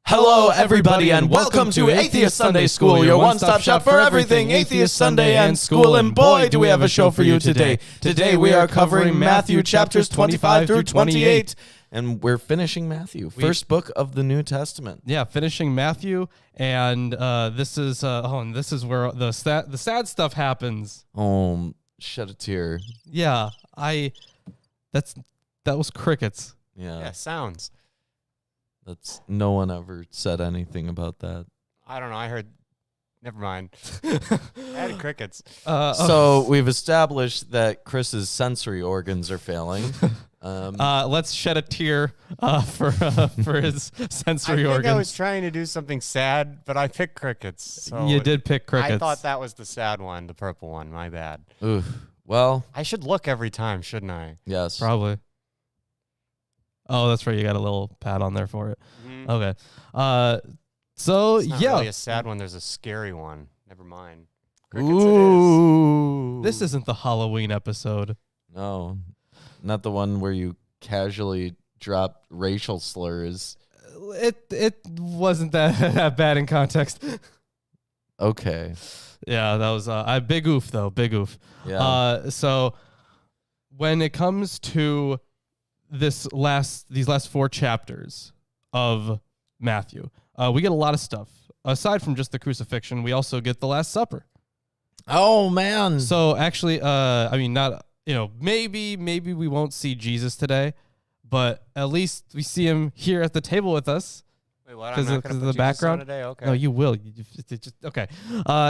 Hello, everybody, and welcome to Atheist Sunday School, your one-stop shop for everything Atheist Sunday and school. And boy, do we have a show for you today. Today we are covering Matthew chapters 25 through 28. And we're finishing Matthew, first book of the New Testament. Yeah, finishing Matthew, and this is where the sad stuff happens. Oh, shed a tear. Yeah, that was crickets. Yeah, sounds. No one ever said anything about that. I don't know. I heard. Never mind. I had crickets. So we've established that Chris's sensory organs are failing. Let's shed a tear for his sensory organs. I was trying to do something sad, but I picked crickets. So you did pick crickets. I thought that was the sad one, the purple one. My bad. Oof. Well, I should look every time, shouldn't I? Yes. Probably. Oh, that's right. You got a little pad on there for it. Mm-hmm. Okay. So it's not yeah, really a sad one. There's a scary one. Never mind. Crickets Ooh. This isn't the Halloween episode. No, not the one where you casually drop racial slurs. It wasn't that bad in context. Okay. Yeah, that was a big oof though. Big oof. Yeah. So when it comes to these last 4 chapters of Matthew, we get a lot of stuff. Aside from just the crucifixion, we also get the Last Supper. Oh man. So actually, I mean, not, maybe we won't see Jesus today, but at least we see him here at the table with us. Wait, what? I'm not Because of the background. today? Okay. No, you will. Okay.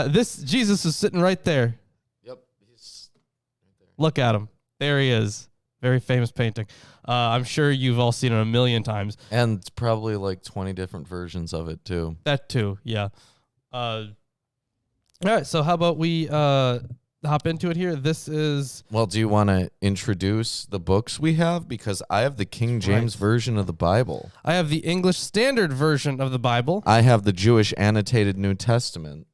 This Jesus is sitting right there. Yep. He's right there. Look at him. There he is. Very famous painting. I'm sure you've all seen it a million times. And probably like 20 different versions of it too. That too, yeah. All right, so how about we hop into it here? This is... Well, do you want to introduce the books we have? Because I have the King James version of the Bible. I have the English Standard Version of the Bible. I have the Jewish Annotated New Testament.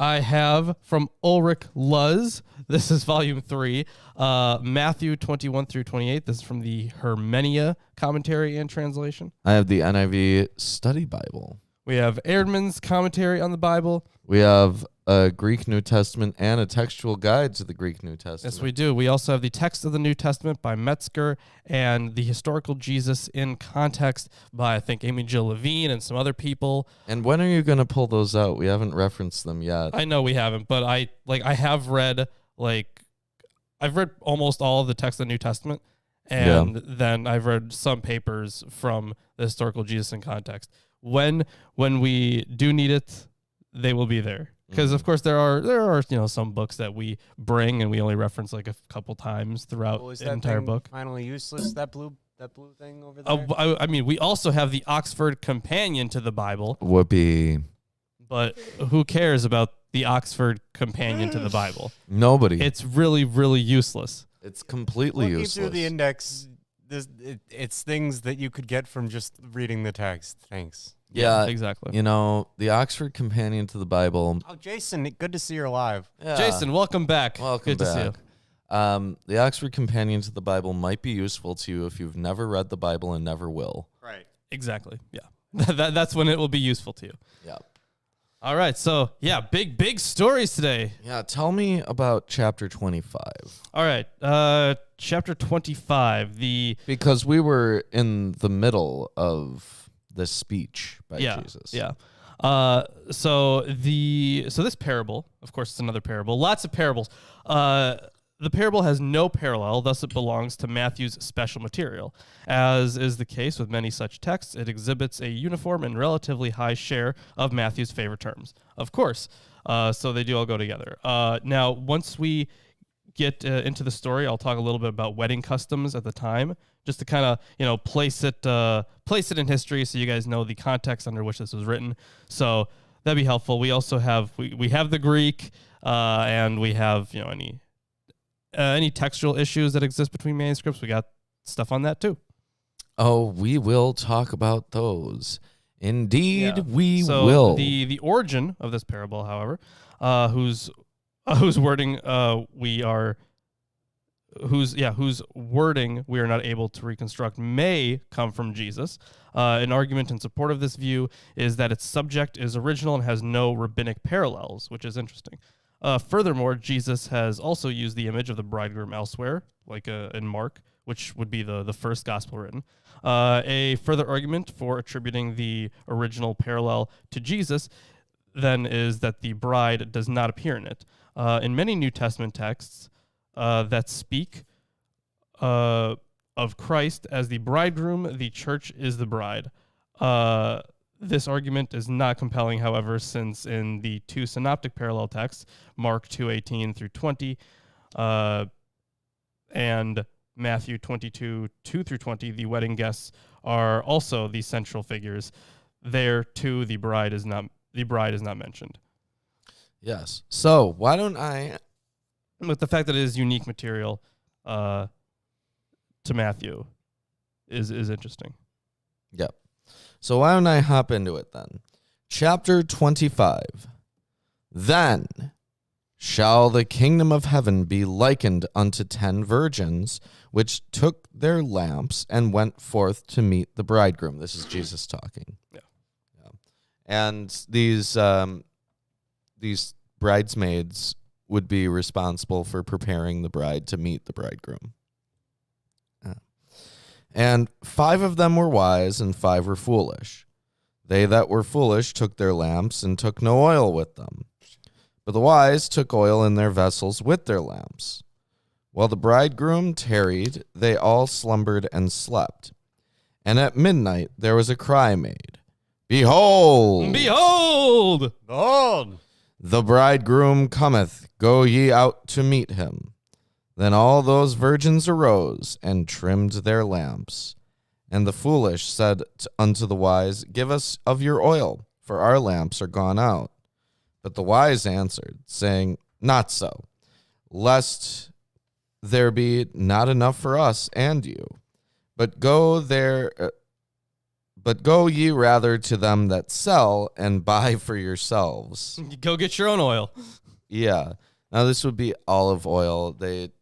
I have from Ulrich Luz. This is volume 3, Matthew 21 through 28. This is from the Hermenia commentary and translation. I have the NIV Study Bible. We have Erdman's commentary on the Bible. We have a Greek New Testament and a textual guide to the Greek New Testament. Yes, we do. We also have the Text of the New Testament by Metzger and the Historical Jesus in Context by, I think, Amy Jill Levine and some other people. And when are you going to pull those out? We haven't referenced them yet. I know we haven't, but I have read, I've read almost all of the text of the New Testament, and then I've read some papers from the Historical Jesus in Context. When we do need it, they will be there. Because of course there are some books that we bring and we only reference like a couple times throughout the entire book. Finally useless. That blue thing over there. I mean, we also have the Oxford Companion to the Bible. Whoopee. But who cares about the Oxford Companion to the Bible? Nobody. It's really, really useless. It's completely Looking useless. through the index, it's things that you could get from just reading the text. Thanks. Yeah, exactly. The Oxford Companion to the Bible. Oh, Jason, good to see you're alive. Yeah. Jason, welcome back. Welcome Good back. to see you. The Oxford Companion to the Bible might be useful to you if you've never read the Bible and never will. Right. Exactly. Yeah. That's when it will be useful to you. Yeah. All right. So, yeah, big stories today. Yeah, tell me about chapter 25. All right. Chapter 25. Because we were in the middle of this speech by Jesus. Yeah. So this parable, of course, it's another parable. Lots of parables. The parable has no parallel, thus it belongs to Matthew's special material. As is the case with many such texts, it exhibits a uniform and relatively high share of Matthew's favorite terms. Of course, so they do all go together. Now, once we get into the story, I'll talk a little bit about wedding customs at the time, just to kind of place it in history so you guys know the context under which this was written. So that'd be helpful. We also have we have the Greek, and we have any textual issues that exist between manuscripts. We got stuff on that too. Oh, we will talk about those. Indeed, we so will. The origin of this parable, however, whose wording we are whose wording we are not able to reconstruct may come from Jesus. An argument in support of this view is that its subject is original and has no rabbinic parallels, which is interesting. Furthermore, Jesus has also used the image of the bridegroom elsewhere, like in Mark, which would be the first gospel written. A further argument for attributing the original parallel to Jesus then is that the bride does not appear in it. In many New Testament texts that speak of Christ as the bridegroom, the church is the bride. This argument is not compelling, however, since in the two synoptic parallel texts, Mark 2:18 through 20, and Matthew 22, 2 through 20, the wedding guests are also the central figures. There, too, the bride is not mentioned. Yes. So why don't I? But the fact that it is unique material to Matthew is interesting. Yep. So why don't I hop into it then? Chapter 25. Then shall the kingdom of heaven be likened unto 10 virgins, which took their lamps and went forth to meet the bridegroom. This is Jesus talking. Yeah. And these bridesmaids would be responsible for preparing the bride to meet the bridegroom. And 5 of them were wise, and 5 were foolish. They that were foolish took their lamps, and took no oil with them. But the wise took oil in their vessels with their lamps. While the bridegroom tarried, they all slumbered and slept. And at midnight there was a cry made, Behold! Behold! Behold! The bridegroom cometh, go ye out to meet him. Then all those virgins arose and trimmed their lamps. And the foolish said unto the wise, Give us of your oil, for our lamps are gone out. But the wise answered, saying, Not so, lest there be not enough for us and you. But go ye rather to them that sell, and buy for yourselves. Go get your own oil. Yeah. Now this would be olive oil. They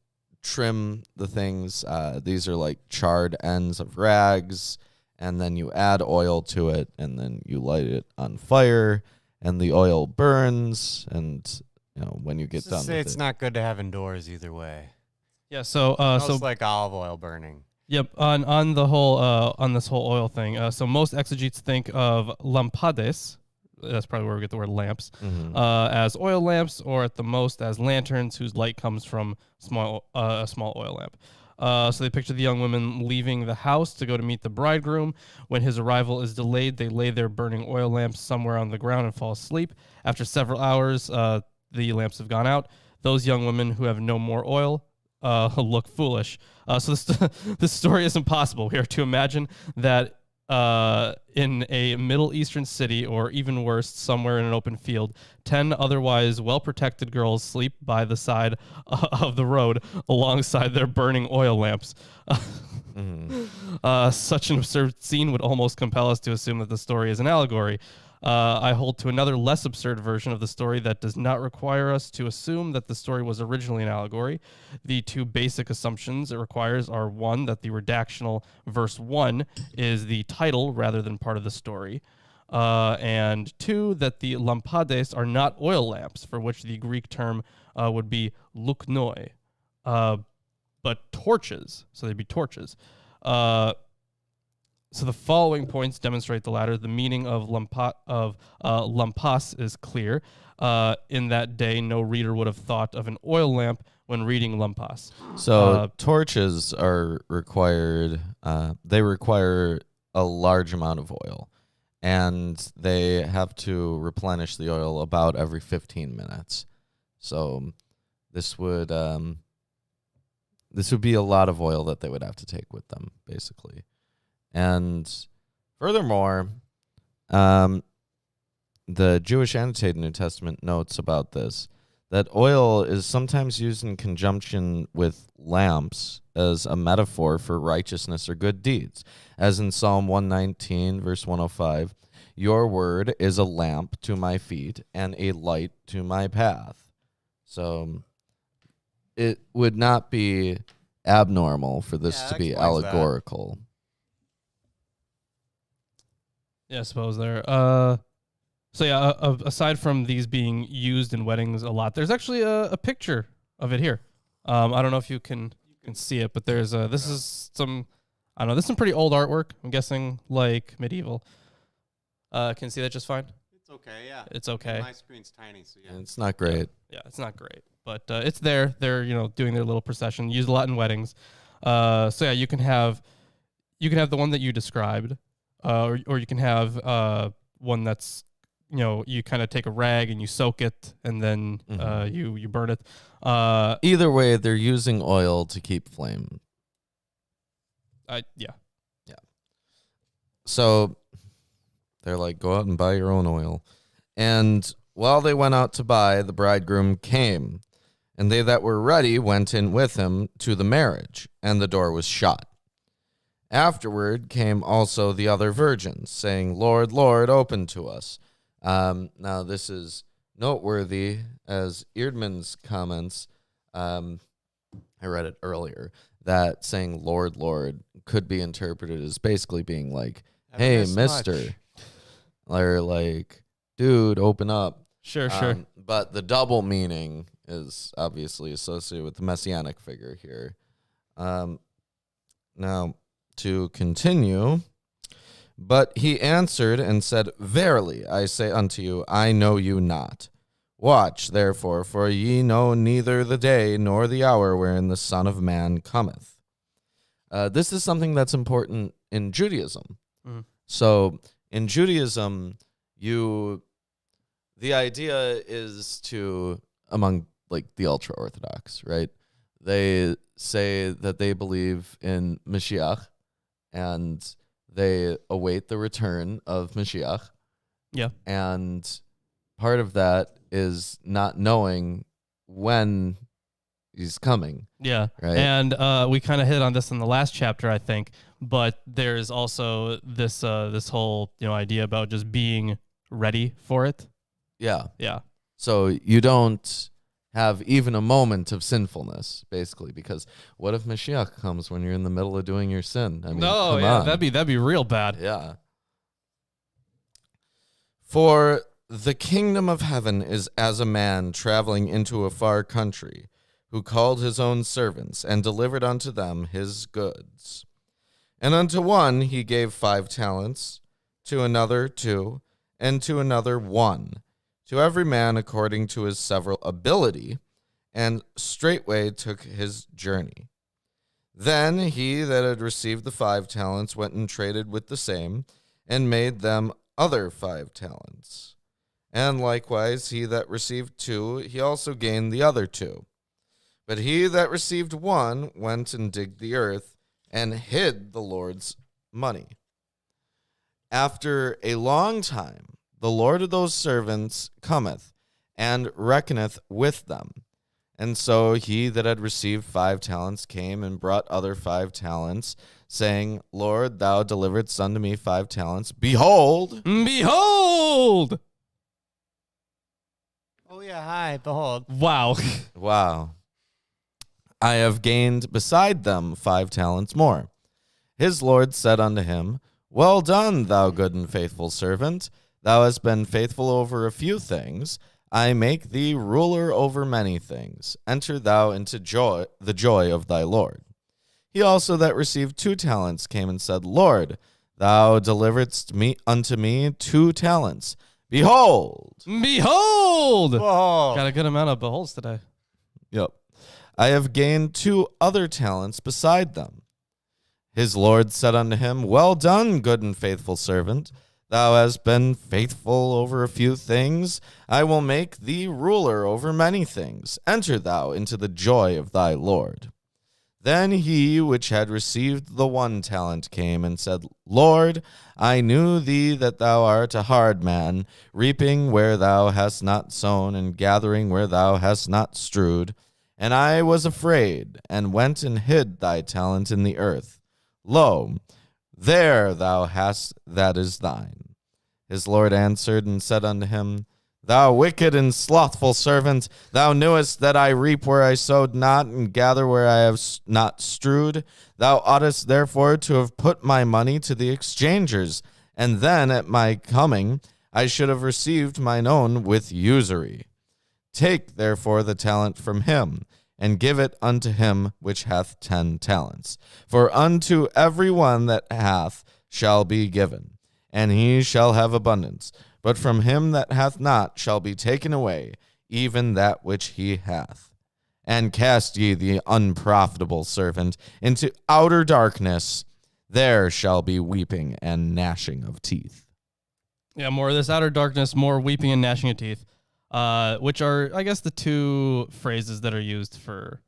trim the things. These are like charred ends of rags, and then you add oil to it, and then you light it on fire, and the oil burns. And when you get done, Say it's not good to have indoors either way. Yeah. So Smells like olive oil burning. Yep, on the whole on this whole oil thing. So most exegetes think of lampades, that's probably where we get the word lamps, as oil lamps, or at the most as lanterns whose light comes from a small oil lamp. So they picture the young women leaving the house to go to meet the bridegroom. When his arrival is delayed, they lay their burning oil lamps somewhere on the ground and fall asleep. After several hours, the lamps have gone out. Those young women who have no more oil look foolish. So this story is impossible. We are to imagine that in a Middle Eastern city, or even worse, somewhere in an open field, 10 otherwise well-protected girls sleep by the side of the road alongside their burning oil lamps. Such an absurd scene would almost compel us to assume that the story is an allegory. I hold to another less absurd version of the story that does not require us to assume that the story was originally an allegory. The two basic assumptions it requires are, 1, that the redactional verse 1 is the title rather than part of the story, and 2, that the lampades are not oil lamps, for which the Greek term would be luknoi, but torches, so they'd be torches. So the following points demonstrate the latter. The meaning of lampas is clear. In that day, no reader would have thought of an oil lamp when reading lampas. So torches are required. They require a large amount of oil, and they have to replenish the oil about every 15 minutes. So this would be a lot of oil that they would have to take with them, basically. And furthermore, the Jewish Annotated New Testament notes about this, that oil is sometimes used in conjunction with lamps as a metaphor for righteousness or good deeds. As in Psalm 119, verse 105, Your word is a lamp to my feet and a light to my path. So it would not be abnormal for this Yeah, to that be explains that. allegorical. Yeah, I suppose there. So yeah, aside from these being used in weddings a lot, there's actually a picture of it here. I don't know if you can see it, but there's this is some, I don't know, this is some pretty old artwork. I'm guessing like medieval. Can you see that just fine? It's okay, yeah. It's okay. My screen's tiny, so yeah. And it's not great. Yeah, it's not great, but it's there. They're doing their little procession. Used a lot in weddings. So yeah, you can have the one that you described, or you can have one that's you kind of take a rag and you soak it and then you burn it. Either way, they're using oil to keep flame. Yeah. So they're like, go out and buy your own oil. And while they went out to buy, the bridegroom came, and they that were ready went in with him to the marriage, and the door was shut. Afterward came also the other virgins, saying, Lord, Lord, open to us. Now this is noteworthy, as Eerdman's comments, I read it earlier, that saying Lord, Lord could be interpreted as basically being like, hey, mister, or like, dude, open up. Sure. But the double meaning is obviously associated with the messianic figure here. Now, to continue, but he answered and said, Verily, I say unto you, I know you not. Watch, therefore, for ye know neither the day nor the hour wherein the Son of Man cometh. This is something that's important in Judaism. Mm-hmm. So in Judaism, the idea is to, among like the ultra-Orthodox, right? They say that they believe in Mashiach, and they await the return of Mashiach. Yeah. And part of that is not knowing when he's coming. Yeah. Right. And we kind of hit on this in the last chapter, I think. But there's also this whole idea about just being ready for it. Yeah. Yeah. So you don't have even a moment of sinfulness, basically, because what if Mashiach comes when you're in the middle of doing your sin? I mean, come on. that'd be real bad. Yeah. For the kingdom of heaven is as a man traveling into a far country, who called his own servants and delivered unto them his goods. And unto one he gave 5 talents, to another 2, and to another 1, to every man according to his several ability, and straightway took his journey. Then he that had received the 5 talents went and traded with the same, and made them other 5 talents. And likewise he that received 2, he also gained the other 2. But he that received 1 went and digged the earth, and hid the Lord's money. After a long time, the Lord of those servants cometh, and reckoneth with them. And so he that had received 5 talents came and brought other 5 talents, saying, Lord, thou deliveredst unto me 5 talents. Behold! Behold! Oh, yeah, hi, behold. Wow. Wow. I have gained beside them 5 talents more. His Lord said unto him, Well done, thou good and faithful servant. Thou hast been faithful over a few things. I make thee ruler over many things. Enter thou into the joy of thy Lord. He also that received 2 talents came and said, Lord, thou deliveredst unto me 2 talents. Behold! Behold! Whoa. Got a good amount of beholds today. Yep. I have gained 2 other talents beside them. His Lord said unto him, Well done, good and faithful servant. Thou hast been faithful over a few things. I will make thee ruler over many things. Enter thou into the joy of thy Lord. Then he which had received the 1 talent came and said, Lord, I knew thee that thou art a hard man, reaping where thou hast not sown, and gathering where thou hast not strewed. And I was afraid, and went and hid thy talent in the earth. Lo, there thou hast that is thine. His Lord answered and said unto him, Thou wicked and slothful servant, thou knewest that I reap where I sowed not, and gather where I have not strewed. Thou oughtest therefore to have put my money to the exchangers, and then at my coming I should have received mine own with usury. Take therefore the talent from him, and give it unto him which hath 10 talents. For unto every one that hath shall be given, and he shall have abundance. But from him that hath not shall be taken away even that which he hath. And cast ye the unprofitable servant into outer darkness. There shall be weeping and gnashing of teeth. Yeah, more of this outer darkness, more weeping and gnashing of teeth, which are, I guess, the two phrases that are used for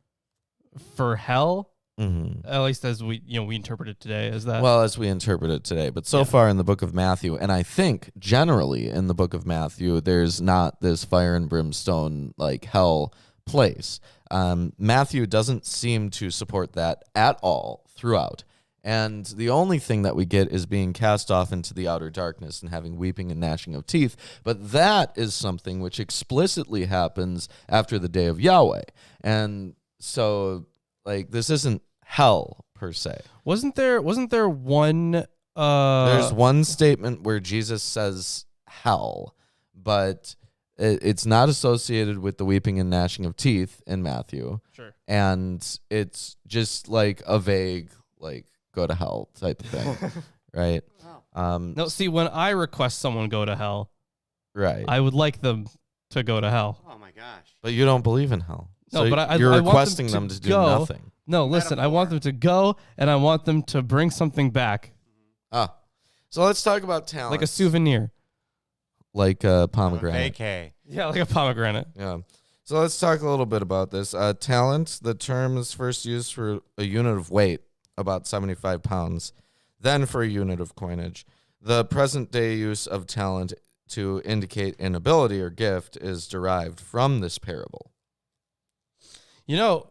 hell. Mm-hmm. At least as we interpret it today, is that? Well, as we interpret it today, but so far in the book of Matthew, and I think generally in the book of Matthew, there's not this fire and brimstone like hell place. Matthew doesn't seem to support that at all throughout. And the only thing that we get is being cast off into the outer darkness and having weeping and gnashing of teeth. But that is something which explicitly happens after the day of Yahweh. And so, like, this isn't hell per se. Wasn't there one there's one statement where Jesus says hell, but it's not associated with the weeping and gnashing of teeth in Matthew. Sure. And it's just like a vague, like, go to hell type of thing. Right? No, see, when I request someone go to hell, right, I would like them to go to hell. Oh my gosh. But you don't believe in hell. No, so but you're I requesting want them to do go. nothing. No, listen, I want them to go, and I want them to bring something back. So let's talk about talent. Like a souvenir. Like a pomegranate. vacay. Yeah, like a pomegranate. Yeah. So let's talk a little bit about this. Talent, the term is first used for a unit of weight, about 75 pounds, then for a unit of coinage. The present-day use of talent to indicate an ability or gift is derived from this parable. You know,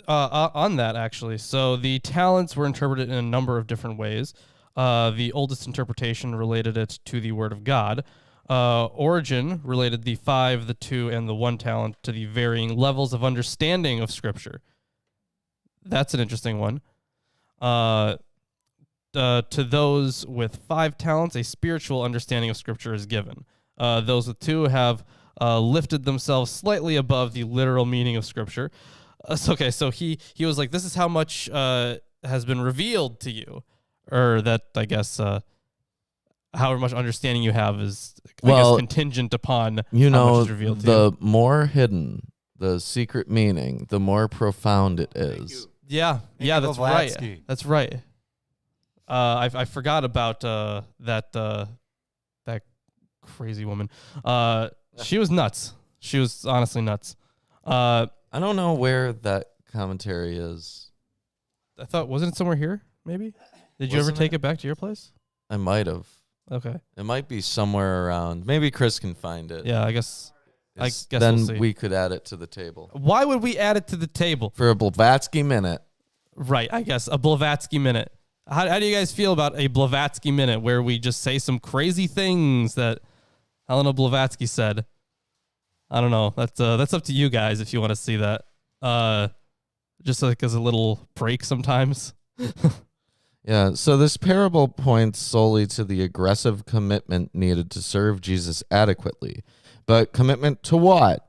on that, actually, so the talents were interpreted in a number of different ways. The oldest interpretation related it to the word of God. Origen related the 5, the 2, and the 1 talent to the varying levels of understanding of Scripture. That's an interesting one. To those with 5 talents, a spiritual understanding of Scripture is given. Those with 2 have lifted themselves slightly above the literal meaning of Scripture. So he was like, this is how much has been revealed to you. Or that, I guess, however much understanding you have is, I guess, contingent upon how much is revealed to you. The more hidden the secret meaning, the more profound it is. Yeah, that's right. That's right. I forgot about that crazy woman. She was nuts. She was honestly nuts. I don't know where that commentary is. I thought, wasn't it somewhere here? Maybe. Did you ever take it back to your place? I might have. Okay. It might be somewhere around. Maybe Chris can find it. Yeah, I guess then we'll see. We could add it to the table. Why would we add it to the table? For a Blavatsky minute. Right, I guess. A Blavatsky minute. How do you guys feel about a Blavatsky minute where we just say some crazy things that Helena Blavatsky said? I don't know. That's up to you guys if you want to see that. Just like as a little break sometimes. Yeah, so this parable points solely to the aggressive commitment needed to serve Jesus adequately. But commitment to what?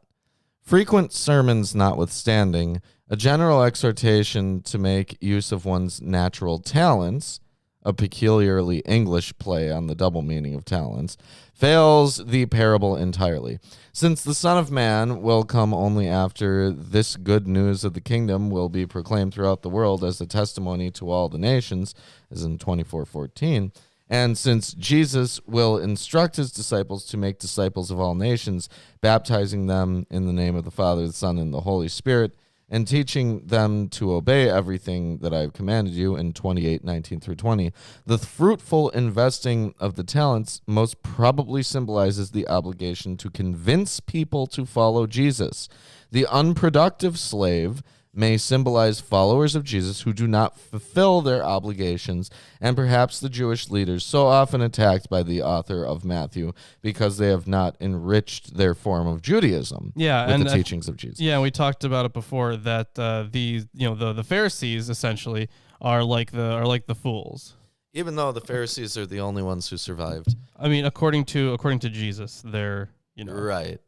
Frequent sermons notwithstanding, a general exhortation to make use of one's natural talents, a peculiarly English play on the double meaning of talents, fails the parable entirely. Since the Son of Man will come only after this good news of the kingdom will be proclaimed throughout the world as a testimony to all the nations, as in 24:14, and since Jesus will instruct his disciples to make disciples of all nations, baptizing them in the name of the Father, the Son, and the Holy Spirit, and teaching them to obey everything that I have commanded you in 28:19-20. The fruitful investing of the talents most probably symbolizes the obligation to convince people to follow Jesus. The unproductive slave may symbolize followers of Jesus who do not fulfill their obligations, and perhaps the Jewish leaders so often attacked by the author of Matthew because they have not enriched their form of Judaism with and the teachings of Jesus. Yeah, we talked about it before that the Pharisees essentially are like the fools. Even though the Pharisees are the only ones who survived. I mean, according to Jesus, they're Right.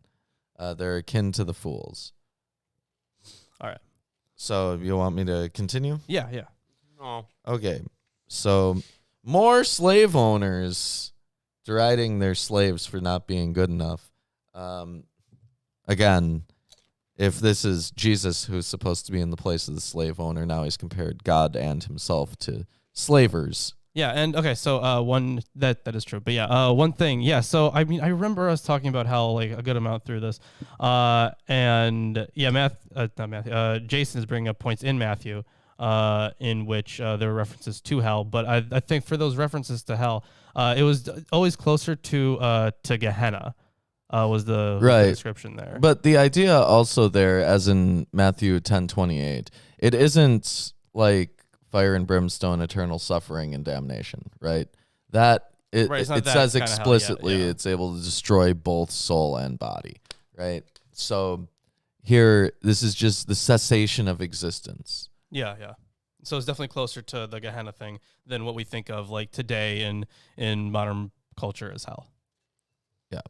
They're akin to the fools. All right. So you want me to continue? Yeah. No. Okay. So more slave owners deriding their slaves for not being good enough. Again, if this is Jesus who's supposed to be in the place of the slave owner, now he's compared God and himself to slavers. Yeah, and okay, so one that is true, but yeah, one thing, yeah. So I mean, I remember us talking about how like a good amount through this, and yeah, Jason is bringing up points in Matthew, in which there were references to hell, but I think for those references to hell, it was always closer to Gehenna, was the description there. But the idea also there, as in Matthew 10:28, it isn't like fire and brimstone, eternal suffering and damnation, right? It says explicitly it's able to destroy both soul and body, right? So here, this is just the cessation of existence. Yeah. So it's definitely closer to the Gehenna thing than what we think of like today in modern culture as hell. Yeah.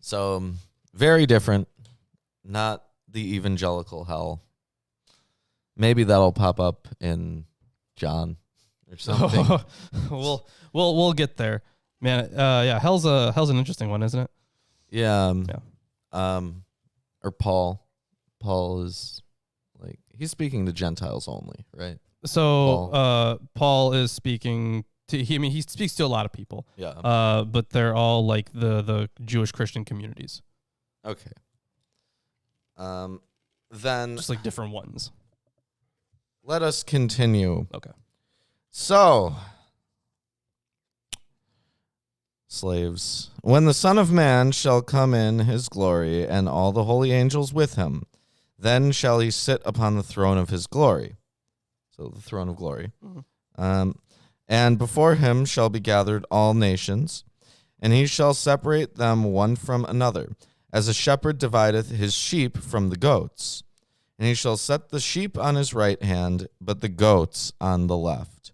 So very different, not the evangelical hell. Maybe that'll pop up in John or something. We'll get there, man. Yeah, hell's an interesting one, isn't it? Yeah. Or Paul. Paul is like he's speaking to Gentiles only, right? So Paul is speaking to he speaks to a lot of people. Yeah. But they're all like the Jewish Christian communities. Okay. Then just like different ones. Let us continue. Okay. So, slaves, when the Son of Man shall come in his glory, and all the holy angels with him, then shall he sit upon the throne of his glory. So, the throne of glory. Mm-hmm. And before him shall be gathered all nations, and he shall separate them one from another, as a shepherd divideth his sheep from the goats. And he shall set the sheep on his right hand, but the goats on the left.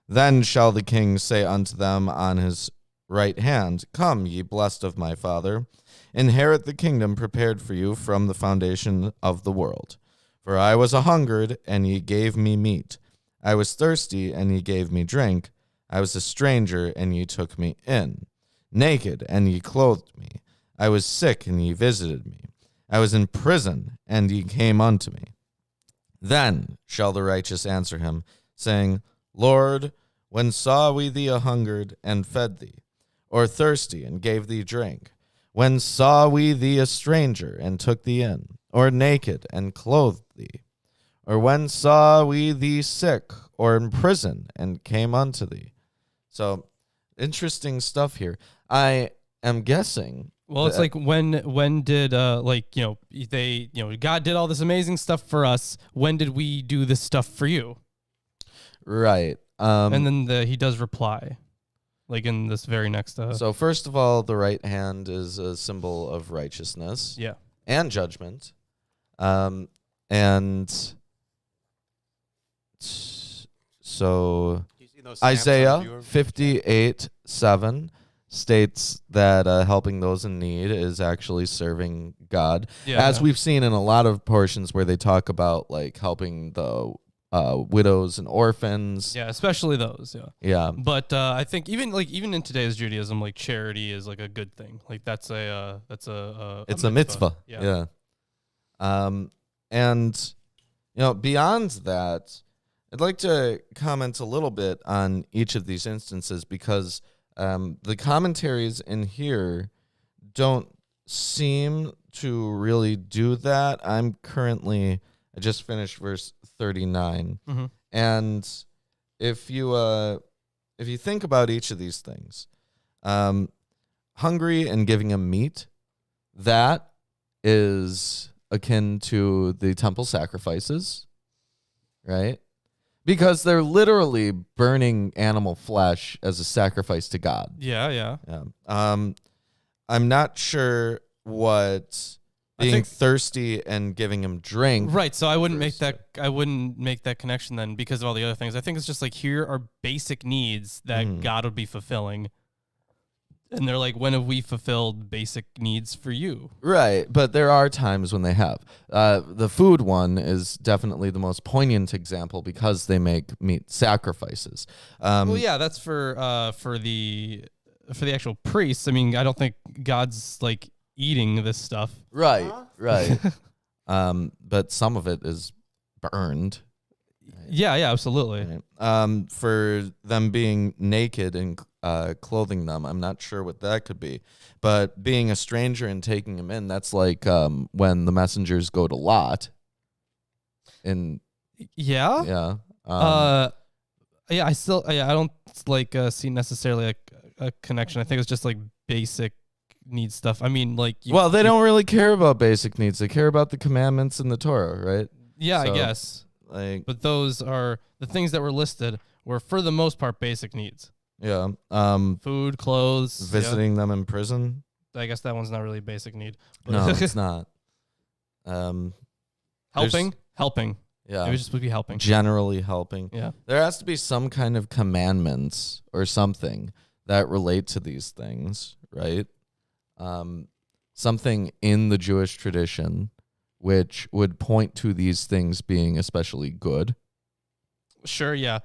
Then shall the king say unto them on his right hand, Come, ye blessed of my Father, inherit the kingdom prepared for you from the foundation of the world. For I was a hungered, and ye gave me meat. I was thirsty, and ye gave me drink. I was a stranger, and ye took me in. Naked, and ye clothed me. I was sick, and ye visited me. I was in prison, and ye came unto me. Then shall the righteous answer him, saying, Lord, when saw we thee a hungered, and fed thee, or thirsty, and gave thee drink? When saw we thee a stranger, and took thee in, or naked, and clothed thee? Or when saw we thee sick, or in prison, and came unto thee? So, interesting stuff here. I am guessing... Well, it's like when did God did all this amazing stuff for us. When did we do this stuff for you? Right. And then he does reply, like in this very next. So first of all, the right hand is a symbol of righteousness. Yeah. And judgment. And so Isaiah 58:7. States that helping those in need is actually serving God. Yeah. As we've seen in a lot of portions where they talk about like helping the widows and orphans. Yeah, especially those. Yeah. Yeah. But I think even in today's Judaism, like charity is like a good thing. Like it's a mitzvah. Yeah. And beyond that, I'd like to comment a little bit on each of these instances because the commentaries in here don't seem to really do that. I just finished verse 39. Mm-hmm. And if you think about each of these things, hungry and giving him meat, that is akin to the temple sacrifices, right? Because they're literally burning animal flesh as a sacrifice to God. Yeah. I'm not sure what being thirsty and giving him drink. Right, so I wouldn't make that connection then because of all the other things. I think it's just like here are basic needs that God would be fulfilling. And they're like, when have we fulfilled basic needs for you? Right, but there are times when they have. The food one is definitely the most poignant example because they make meat sacrifices. Well, yeah, that's for the actual priests. I mean, I don't think God's like eating this stuff. Right. But some of it is burned. Yeah, absolutely. Right. For them being naked and clothing them, I'm not sure what that could be. But being a stranger and taking him in, that's like when the messengers go to Lot. Yeah. I don't like see necessarily a connection. I think it's just like basic need stuff. I mean, like they don't really care about basic needs. They care about the commandments in the Torah, right? Yeah, So, I guess. But those are the things that were listed were for the most part basic needs. Yeah. Food, clothes, visiting them in prison. I guess that one's not really a basic need. No, it's not. Helping. Yeah. It was just would be helping. Generally helping. Yeah. There has to be some kind of commandments or something that relate to these things, right? Something in the Jewish tradition which would point to these things being especially good. Sure, yeah.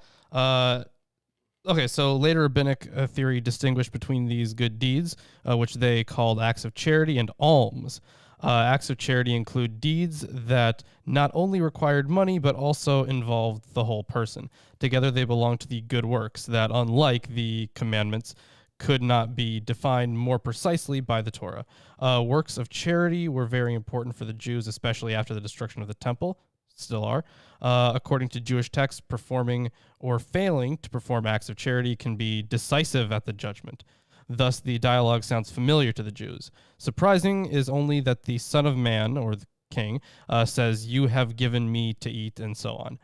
Okay, so later rabbinic theory distinguished between these good deeds, which they called acts of charity and alms. Acts of charity include deeds that not only required money, but also involved the whole person. Together, they belong to the good works that, unlike the commandments, could not be defined more precisely by the Torah. Works of charity were very important for the Jews, especially after the destruction of the temple. Still are. According to Jewish texts, performing or failing to perform acts of charity can be decisive at the judgment. Thus, the dialogue sounds familiar to the Jews. Surprising is only that the Son of Man, or the King, says, "You have given me to eat," and so on.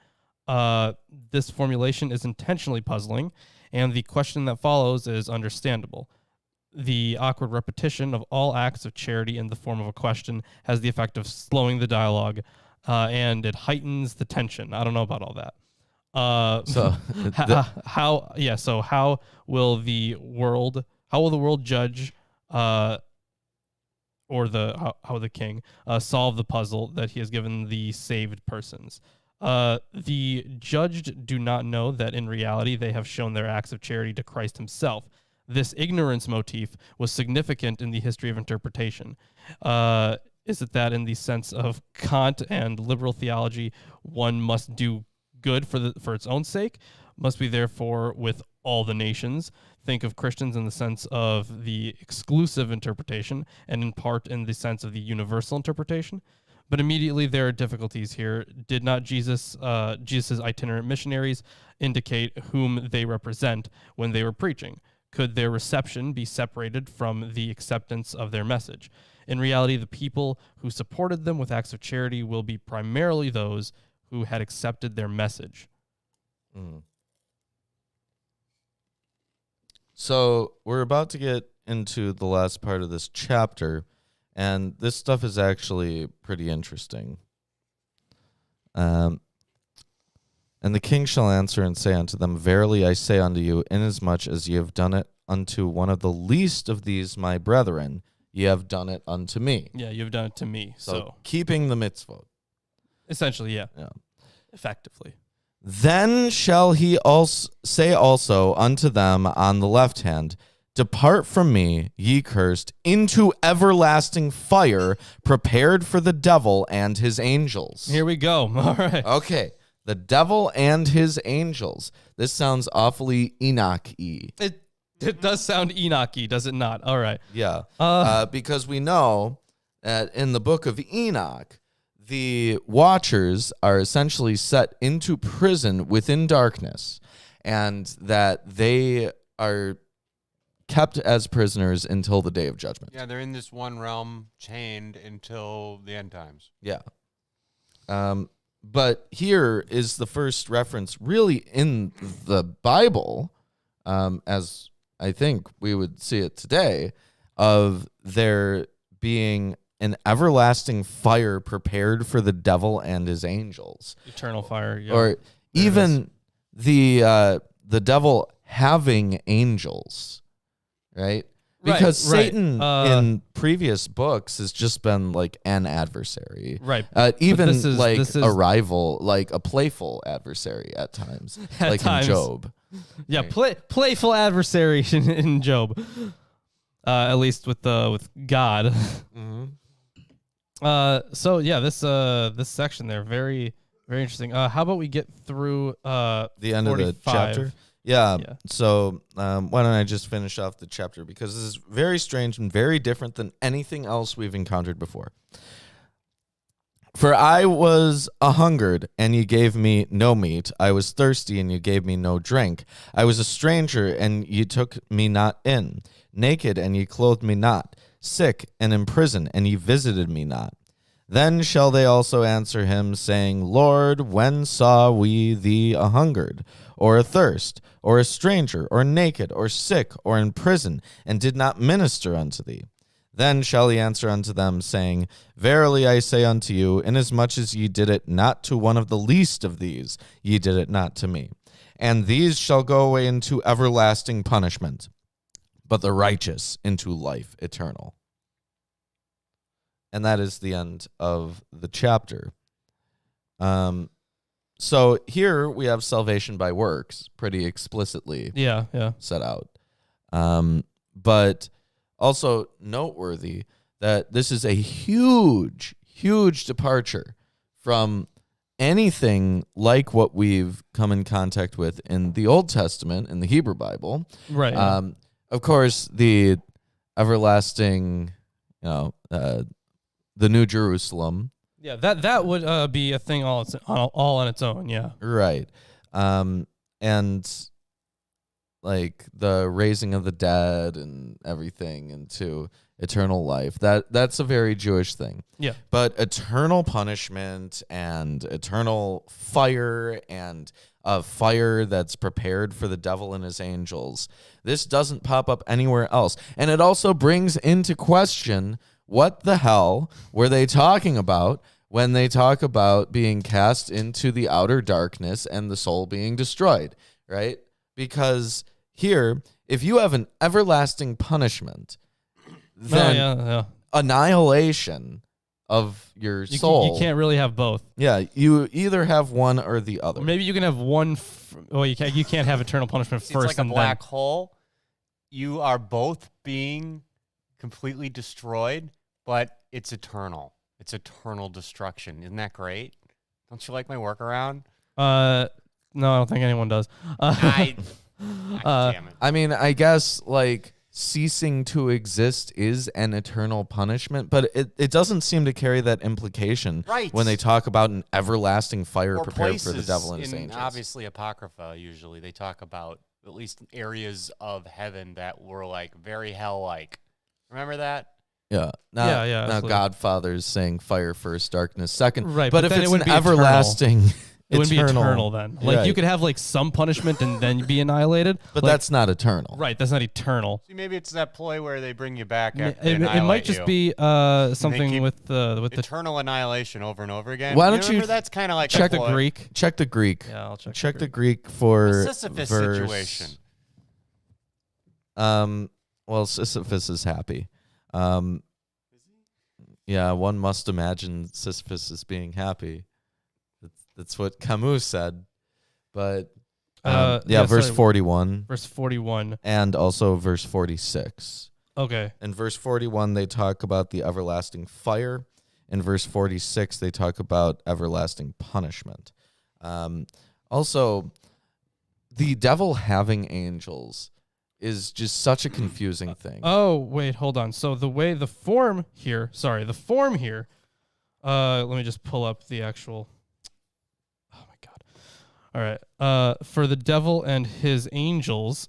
This formulation is intentionally puzzling, and the question that follows is understandable. The awkward repetition of all acts of charity in the form of a question has the effect of slowing the dialogue, and it heightens the tension. I don't know about all that. How will the world judge, how will the king solve the puzzle that he has given the saved persons? The judged do not know that in reality they have shown their acts of charity to Christ himself. This ignorance motif was significant in the history of interpretation. Is it that in the sense of Kant and liberal theology, one must do good for its own sake? Must be therefore with all the nations. Think of Christians in the sense of the exclusive interpretation, and in part in the sense of the universal interpretation. But immediately there are difficulties here. Did not Jesus's itinerant missionaries indicate whom they represent when they were preaching? Could their reception be separated from the acceptance of their message? In reality, the people who supported them with acts of charity will be primarily those who had accepted their message. So we're about to get into the last part of this chapter, and this stuff is actually pretty interesting. And the king shall answer and say unto them, Verily I say unto you, inasmuch as ye have done it unto one of the least of these my brethren, ye have done it unto me. Yeah, you've done it to me. So keeping the mitzvot. Essentially, yeah. Effectively. Then shall he also say also unto them on the left hand, Depart from me, ye cursed, into everlasting fire, prepared for the devil and his angels. Here we go. All right. Okay. The devil and his angels. This sounds awfully Enoch-y. It does sound Enoch-y, does it not? All right. Yeah. Because we know that in the book of Enoch, the watchers are essentially set into prison within darkness, and that they are kept as prisoners until the day of judgment. Yeah, they're in this one realm, chained until the end times. Yeah. But here is the first reference really in the Bible, as I think we would see it today, of there being an everlasting fire prepared for the devil and his angels. Eternal fire. Yeah. Or even the devil having angels, right? Because Satan in previous books has just been like an adversary. Right. Even a rival, like a playful adversary at times. Like in Job. Yeah, playful adversary in Job. At least with God. Mm-hmm. So yeah, this section there, very, very interesting. How about we get through the end 45. of the chapter? Yeah. So why don't I just finish off the chapter, because this is very strange and very different than anything else we've encountered before. For I was a-hungered, and you gave me no meat. I was thirsty, and you gave me no drink. I was a stranger, and you took me not in. Naked, and ye clothed me not. Sick, and in prison, and ye visited me not. Then shall they also answer him, saying, Lord, when saw we thee a-hungered, or athirst, or a stranger, or naked, or sick, or in prison, and did not minister unto thee? Then shall he answer unto them, saying, Verily I say unto you, inasmuch as ye did it not to one of the least of these, ye did it not to me. And these shall go away into everlasting punishment, but the righteous into life eternal. And that is the end of the chapter. So here we have salvation by works, pretty explicitly set out. But also noteworthy that this is a huge, huge departure from anything like what we've come in contact with in the Old Testament, in the Hebrew Bible. Right. Of course, the everlasting, the New Jerusalem. Yeah, that would be a thing all on its own. Yeah. Right. And like the raising of the dead and everything into eternal life. That's a very Jewish thing. Yeah. But eternal punishment and eternal fire and a fire that's prepared for the devil and his angels, this doesn't pop up anywhere else. And it also brings into question, what the hell were they talking about when they talk about being cast into the outer darkness and the soul being destroyed, right? Because here, if you have an everlasting punishment, then annihilation of your soul. You can't really have both. Yeah, you either have one or the other. Or maybe you can have one. You can't have eternal punishment first. It's like a black hole. You are both being completely destroyed, but it's eternal. It's eternal destruction. Isn't that great? Don't you like my workaround? No, I don't think anyone does. Damn it. I mean, I guess like ceasing to exist is an eternal punishment, but it doesn't seem to carry that implication when they talk about an everlasting fire or prepared for the devil and his in angels. Obviously, Apocrypha, usually they talk about at least areas of heaven that were like very hell-like. Remember that? Yeah. Now Godfather's saying fire first, darkness second. Right. But if it's an everlasting... It wouldn't be eternal then. Like you could have like some punishment and then be annihilated. But that's not eternal. Right, that's not eternal. See, maybe it's that ploy where they bring you back after It might just be something with the eternal annihilation over and over again. Why don't you that's kind of like check the Greek? Check the Greek. Yeah, I'll check. Check the Greek for Sisyphus verse, situation. Well, Sisyphus is happy. Yeah, one must imagine Sisyphus is being happy. That's what Camus said. But verse 41. Verse 41. And also verse 46. Okay. In verse 41, they talk about the everlasting fire. In verse 46, they talk about everlasting punishment. Also, the devil having angels is just such a confusing thing. Oh, wait, hold on. So the form here, let me just pull up the actual... Oh, my God. All right. For the devil and his angels,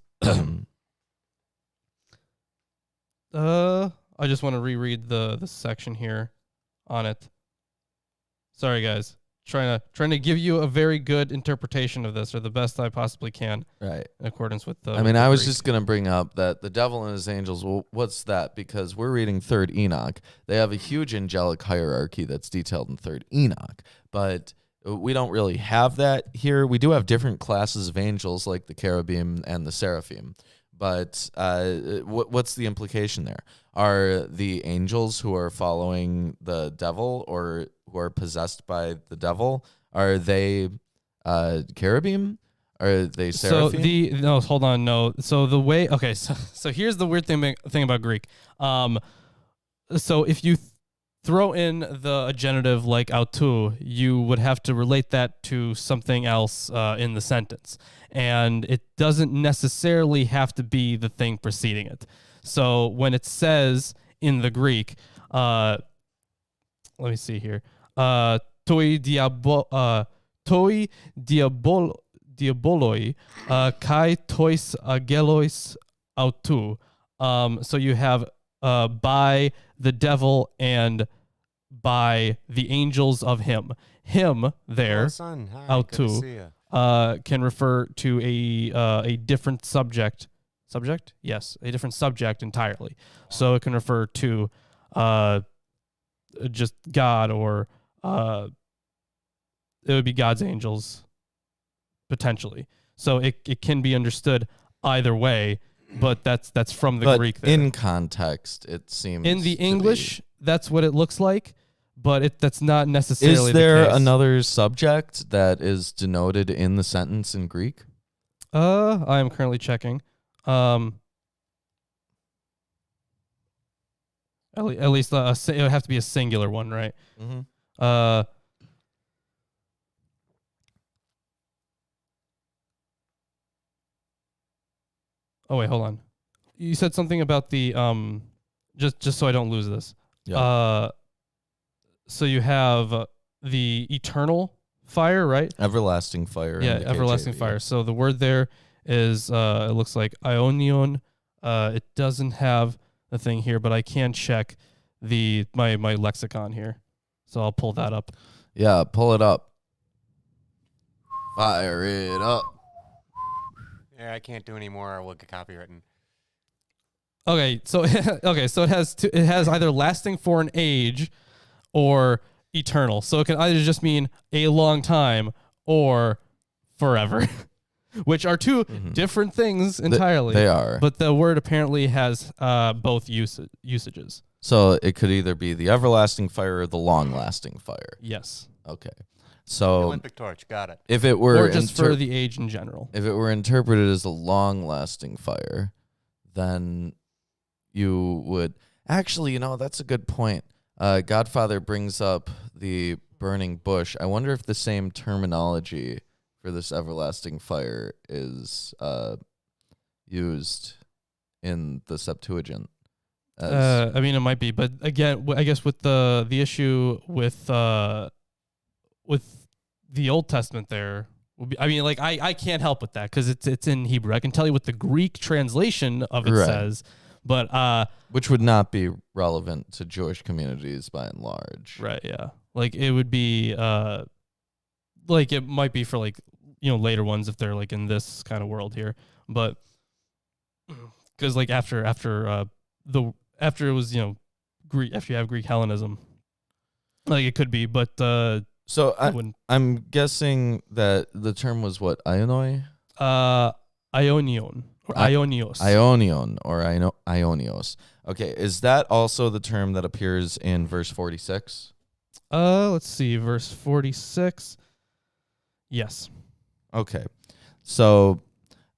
I just want to reread the section here on it. Sorry, guys. Trying to give you a very good interpretation of this, or the best I possibly can, Right. in accordance with the. I mean, I was just going to bring up that the devil and his angels, well, what's that? Because we're reading 3rd Enoch. They have a huge angelic hierarchy that's detailed in 3rd Enoch, but we don't really have that here. We do have different classes of angels like the cherubim and the seraphim, but what's the implication there? Are the angels who are following the devil or who are possessed by the devil, are they cherubim? Are they seraphim? No, hold on, no. So the way, okay, so here's the weird thing about Greek. So if you throw in the genitive like autou, you would have to relate that to something else in the sentence, and it doesn't necessarily have to be the thing preceding it. So when it says in the Greek, let me see here, toi diaboloi kai tois agelois autou. So you have by the devil and by the angels of him. Him there, son. Hi, good to see autou, ya. can refer to a different subject. Subject? Yes, a different subject entirely. So it can refer to just God, or it would be God's angels, potentially. So it can be understood either way, but that's from the Greek there. In context, it seems In the English, that's what it looks like, but that's not necessarily Is there the case. another subject that is denoted in the sentence in Greek? I am currently checking. At least it would have to be a singular one, right? Mm-hmm. Oh wait, hold on. You said something about the just so I don't lose this. Yeah. So you have the eternal fire, right? Everlasting fire. in Yeah, the everlasting KJV. fire. So the word there is it looks like ionion. It doesn't have a thing here, but I can check my lexicon here. So I'll pull that up. Yeah, pull it up. Fire it up. Yeah, I can't do any more. I will get copywritten. Okay, so it has either lasting for an age or eternal. So it can either just mean a long time or forever, which are two different things entirely. They are. But the word apparently has both usages. So it could either be the everlasting fire or the long-lasting fire. Yes. Okay. So Olympic torch, got it. if it were Or just for the age in general. if it were interpreted as a long-lasting fire, then you would actually, that's a good point. Godfather brings up the burning bush. I wonder if the same terminology for this everlasting fire is used in the Septuagint. I mean, it might be, but again, I guess with the issue with the Old Testament there, I mean, like I can't help with that because it's in Hebrew. I can tell you what the Greek translation of it says, but which would not be relevant to Jewish communities by and large. Right? Yeah, like it would be like it might be for like later ones if they're like in this kind of world here, but because like after it was Greek, after you have Greek Hellenism, like it could be, but so I'm guessing that the term was what, Ionoi? Ionion or Ionios. Ionion or Ionios. Okay, is that also the term that appears in verse 46? Let's see, verse 46. Yes. Okay. So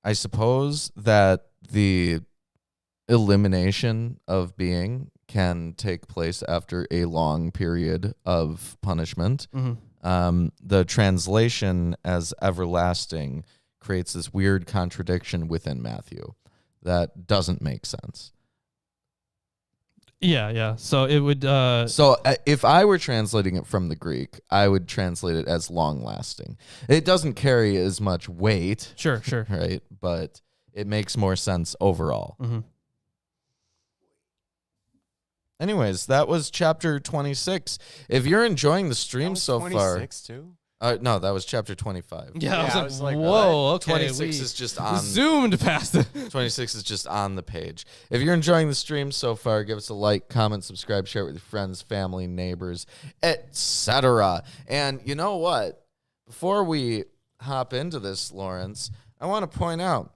I suppose that the elimination of being can take place after a long period of punishment. Mm-hmm. The translation as everlasting creates this weird contradiction within Matthew that doesn't make sense. Yeah. So it would. So if I were translating it from the Greek, I would translate it as long-lasting. It doesn't carry as much weight. Sure. Right? But it makes more sense overall. Mm-hmm. Anyways, that was chapter 26. If you're enjoying the stream so far, 26 too. no, that was chapter 25. Yeah, I was like, whoa, okay. 26 is just on. Zoomed past it. 26 is just on the page. If you're enjoying the stream so far, give us a like, comment, subscribe, share it with your friends, family, neighbors, etc. And you know what? Before we hop into this, Lawrence, I want to point out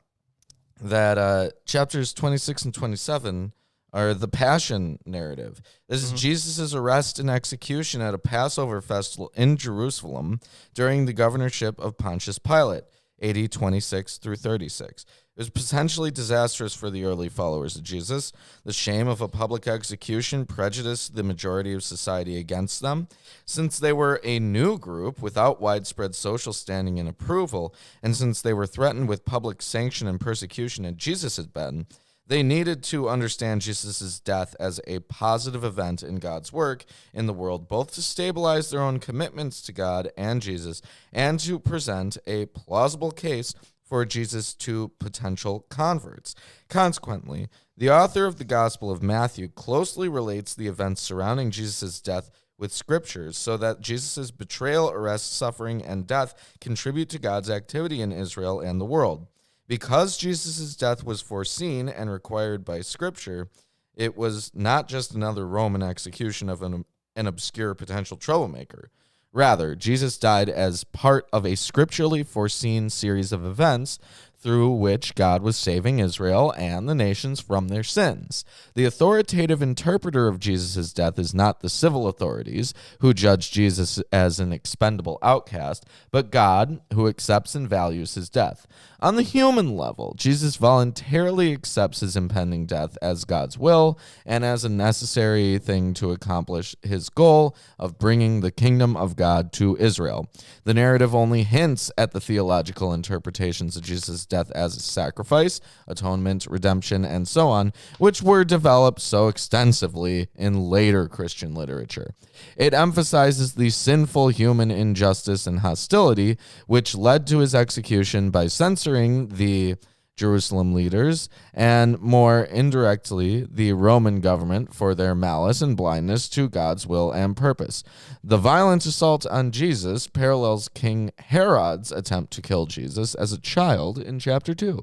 that chapters 26 and 27 are the Passion narrative. This is Jesus' arrest and execution at a Passover festival in Jerusalem during the governorship of Pontius Pilate, AD 26 through 36. It was potentially disastrous for the early followers of Jesus. The shame of a public execution prejudiced the majority of society against them. Since they were a new group without widespread social standing and approval, and since they were threatened with public sanction and persecution as Jesus had been, they needed to understand Jesus' death as a positive event in God's work in the world, both to stabilize their own commitments to God and Jesus, and to present a plausible case for Jesus to potential converts. Consequently, the author of the Gospel of Matthew closely relates the events surrounding Jesus' death with scriptures so that Jesus' betrayal, arrest, suffering, and death contribute to God's activity in Israel and the world. Because Jesus' death was foreseen and required by Scripture, it was not just another Roman execution of an obscure potential troublemaker. Rather, Jesus died as part of a scripturally foreseen series of events through which God was saving Israel and the nations from their sins. The authoritative interpreter of Jesus' death is not the civil authorities, who judge Jesus as an expendable outcast, but God, who accepts and values his death. On the human level, Jesus voluntarily accepts his impending death as God's will and as a necessary thing to accomplish his goal of bringing the kingdom of God to Israel. The narrative only hints at the theological interpretations of Jesus' death as a sacrifice, atonement, redemption, and so on, which were developed so extensively in later Christian literature. It emphasizes the sinful human injustice and hostility which led to his execution by censoring the Jerusalem leaders and, more indirectly, the Roman government for their malice and blindness to God's will and purpose. The violent assault on Jesus parallels King Herod's attempt to kill Jesus as a child in chapter 2.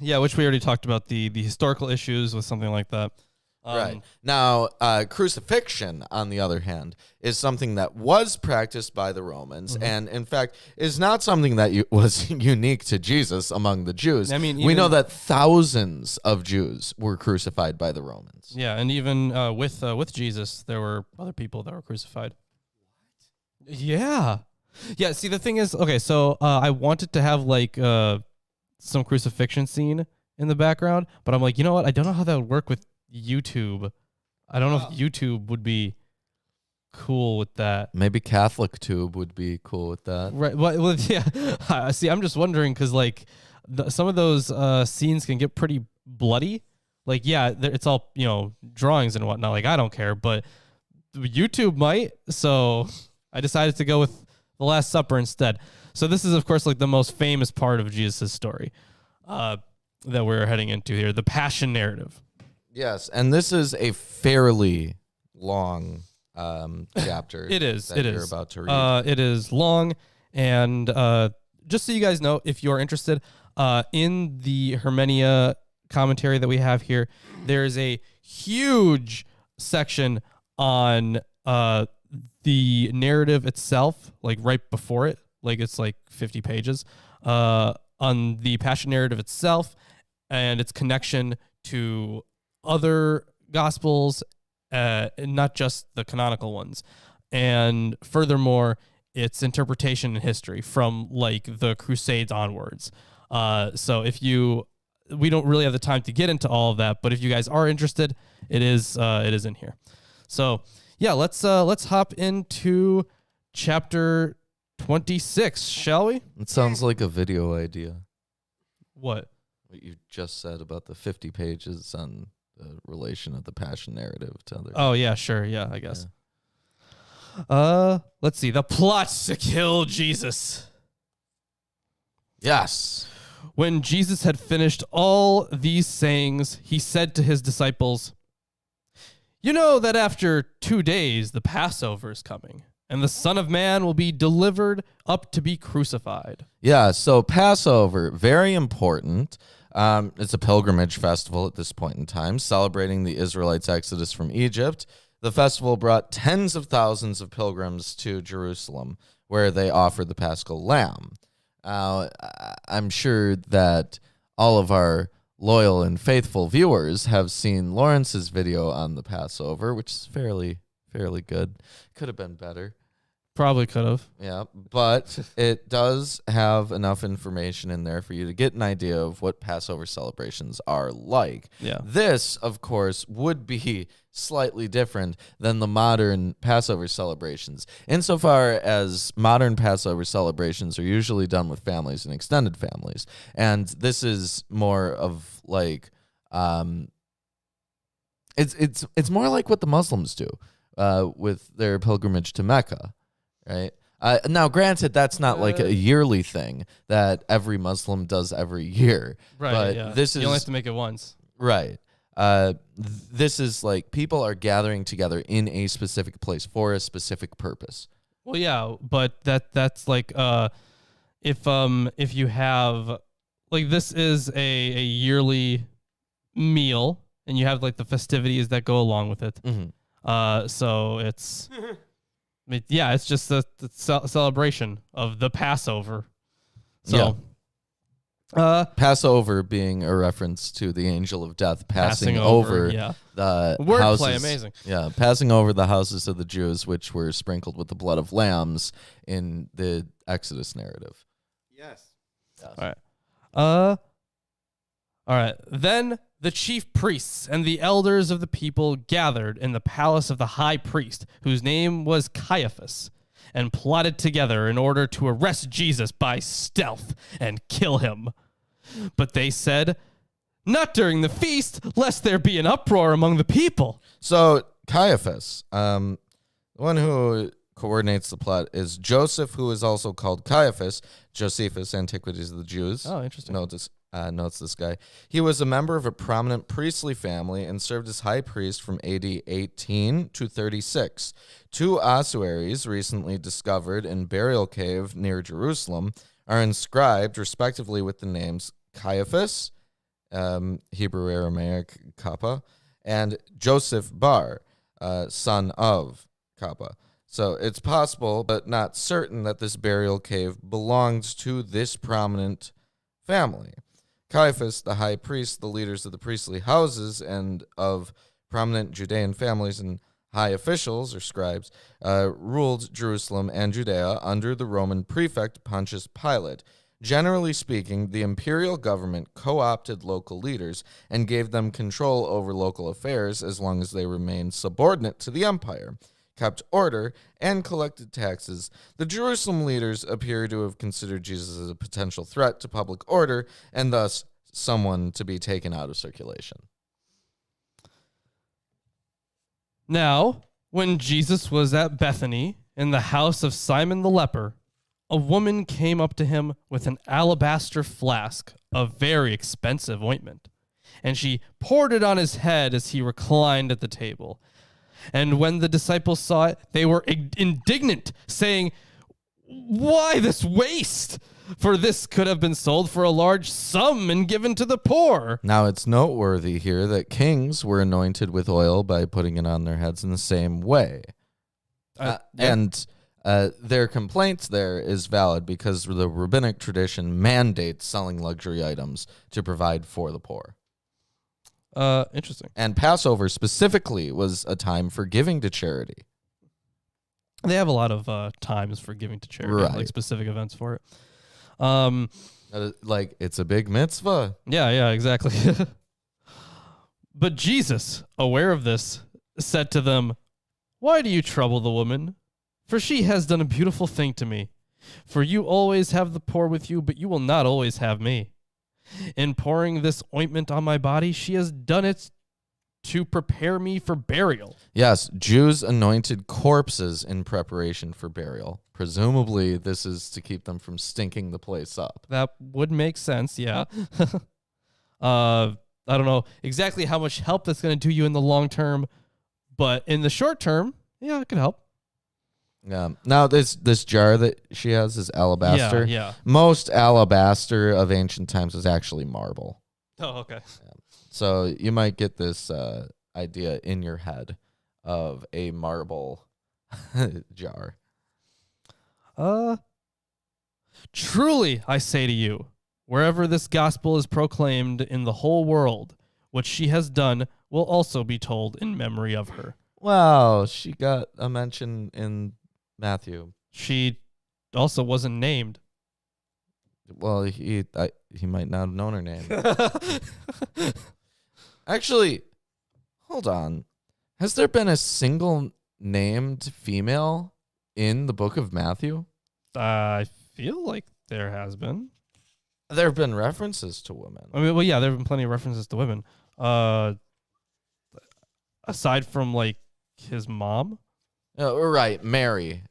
Yeah, which we already talked about the historical issues with something like that. Right. Now, crucifixion, on the other hand, is something that was practiced by the Romans, and in fact is not something that was unique to Jesus among the Jews. I mean, we know that thousands of Jews were crucified by the Romans. Yeah, and even with Jesus, there were other people that were crucified. What? Yeah. Yeah, see, the thing is, okay, so I wanted to have, like, some crucifixion scene in the background, but I'm like, you know what? I don't know how that would work with YouTube. I don't know if YouTube would be cool with that. Maybe Catholic Tube would be cool with that. Right. Well, yeah. See, I'm just wondering because like some of those scenes can get pretty bloody. Like, yeah, it's all, drawings and whatnot. Like, I don't care, but YouTube might. So I decided to go with the Last Supper instead. So this is, of course, like the most famous part of Jesus' story that we're heading into here, the Passion narrative. Yes, and this is a fairly long chapter. It is. That it you're is about to read. It is long, and just so you guys know, if you're interested, in the Hermenia commentary that we have here, there is a huge section on the narrative itself, like right before it, like it's like 50 pages, on the Passion narrative itself and its connection to other gospels, not just the canonical ones, and furthermore its interpretation in history from like the Crusades onwards. So we don't really have the time to get into all of that, but if you guys are interested, it is in here. So yeah, let's hop into chapter 26, shall we? It sounds like a video idea. What you just said about the 50 pages on the relation of the Passion narrative to other. Oh yeah, sure, yeah, I guess. Yeah. Let's see. The plot to kill Jesus. Yes. When Jesus had finished all these sayings, he said to his disciples, You know that after 2 days the Passover is coming, and the Son of Man will be delivered up to be crucified. Yeah, so Passover, very important. It's a pilgrimage festival at this point in time, celebrating the Israelites' exodus from Egypt. The festival brought tens of thousands of pilgrims to Jerusalem, where they offered the Paschal lamb. I'm sure that all of our loyal and faithful viewers have seen Lawrence's video on the Passover, which is fairly good. Could have been better. Probably could have. Yeah, but it does have enough information in there for you to get an idea of what Passover celebrations are like. Yeah. This, of course, would be slightly different than the modern Passover celebrations, insofar as modern Passover celebrations are usually done with families and extended families. And this is more of like, it's more like what the Muslims do with their pilgrimage to Mecca. Right. Now, granted, that's not like a yearly thing that every Muslim does every year. Right. But yeah. this is you only have to make it once. right. This is like people are gathering together in a specific place for a specific purpose. Well, yeah, but that's like if you have like this is a yearly meal and you have like the festivities that go along with it. Mm-hmm. So it's. Yeah, it's just the celebration of the Passover. So, Passover being a reference to the angel of death passing over the wordplay, houses. amazing. Yeah, passing over the houses of the Jews, which were sprinkled with the blood of lambs in the Exodus narrative. Yes. All right. Then the chief priests and the elders of the people gathered in the palace of the high priest, whose name was Caiaphas, and plotted together in order to arrest Jesus by stealth and kill him. But they said, "Not during the feast, lest there be an uproar among the people." So Caiaphas, the one who coordinates the plot is Joseph, who is also called Caiaphas, Josephus, Antiquities of the Jews. Oh, interesting. Notes this guy. He was a member of a prominent priestly family and served as high priest from AD 18 to 36. 2 ossuaries recently discovered in burial cave near Jerusalem are inscribed respectively with the names Caiaphas, Hebrew Aramaic Kappa, and Joseph Bar, son of Kappa. So it's possible, but not certain, that this burial cave belonged to this prominent family. Caiaphas, the high priest, the leaders of the priestly houses, and of prominent Judean families and high officials or scribes, ruled Jerusalem and Judea under the Roman prefect Pontius Pilate. Generally speaking, the imperial government co-opted local leaders and gave them control over local affairs as long as they remained subordinate to the empire, kept order, and collected taxes. The Jerusalem leaders appear to have considered Jesus as a potential threat to public order and thus someone to be taken out of circulation. Now, when Jesus was at Bethany in the house of Simon the leper, a woman came up to him with an alabaster flask of very expensive ointment, and she poured it on his head as he reclined at the table. And when the disciples saw it, they were indignant, saying, "Why this waste? For this could have been sold for a large sum and given to the poor." Now, it's noteworthy here that kings were anointed with oil by putting it on their heads in the same way. And their complaint there is valid because the rabbinic tradition mandates selling luxury items to provide for the poor. Interesting. And Passover specifically was a time for giving to charity. They have a lot of times for giving to charity, Right. like specific events for it. Like, it's a big mitzvah. Yeah, exactly. But Jesus, aware of this, said to them, "Why do you trouble the woman? For she has done a beautiful thing to me. For you always have the poor with you, but you will not always have me. In pouring this ointment on my body, she has done it to prepare me for burial." Yes, Jews anointed corpses in preparation for burial. Presumably, this is to keep them from stinking the place up. That would make sense, yeah. I don't know exactly how much help that's going to do you in the long term, But in the short term, yeah, it could help. Yeah. Now this jar that she has is alabaster. Yeah. Most alabaster of ancient times was actually marble. Oh, okay. So you might get this idea in your head of a marble jar. Truly, I say to you, wherever this gospel is proclaimed in the whole world, what she has done will also be told in memory of her. Wow, she got a mention in Matthew. She also wasn't named. Well, he might not have known her name. Actually, hold on. Has there been a single named female in the book of Matthew? I feel like there has been. There have been references to women. I mean, well, yeah, there have been plenty of references to women. Aside from, like, his mom. Right, Mary.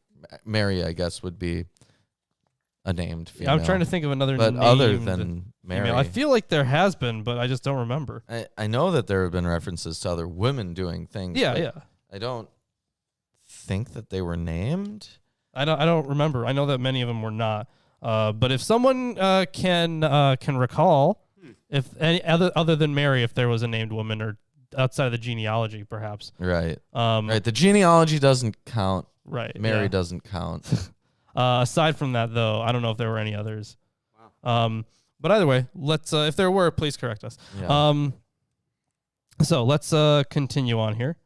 Mary, I guess, would be a named female. I'm trying to think of another but named other than Mary. female. I feel like there has been, but I just don't remember. I know that there have been references to other women doing things. Yeah. I don't think that they were named. I don't remember. I know that many of them were not. But if someone can recall, if any other than Mary, if there was a named woman or outside of the genealogy, perhaps. Right. Right. The genealogy doesn't count. Right. Mary doesn't count. Aside from that, though, I don't know if there were any others. Wow. But either way, let's. If there were, please correct us. Yeah. So let's continue on here.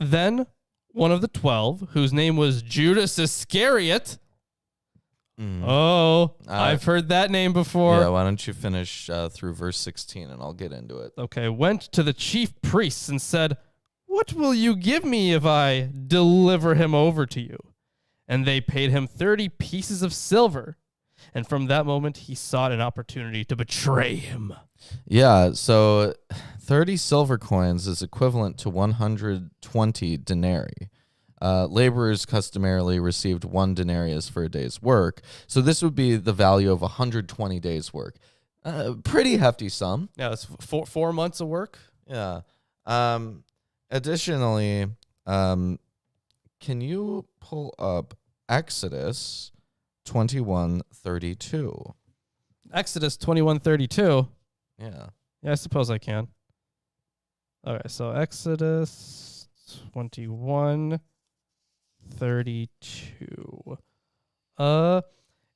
Then one of the 12, whose name was Judas Iscariot. I've heard that name before. Yeah, why don't you finish through verse 16 and I'll get into it. Okay, went to the chief priests and said, "What will you give me if I deliver him over to you?" And they paid him 30 pieces of silver. And from that moment, he sought an opportunity to betray him. Yeah, so 30 silver coins is equivalent to 120 denarii. Laborers customarily received 1 denarius for a day's work, so this would be the value of 120 days' work. Pretty hefty sum. Yeah, it's 4 months of work. Yeah. Additionally, can you pull up Exodus 21:32? Exodus 21:32. Yeah. Yeah, I suppose I can. Okay, so Exodus 21:32.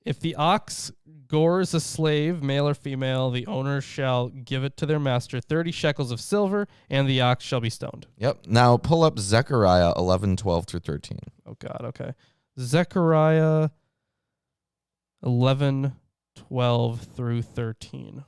If the ox gores a slave, male or female, the owner shall give it to their master 30 shekels of silver, and the ox shall be stoned. Yep. Now pull up Zechariah 11:12 through 13. Oh, God, okay. Zechariah 11:12 through 13.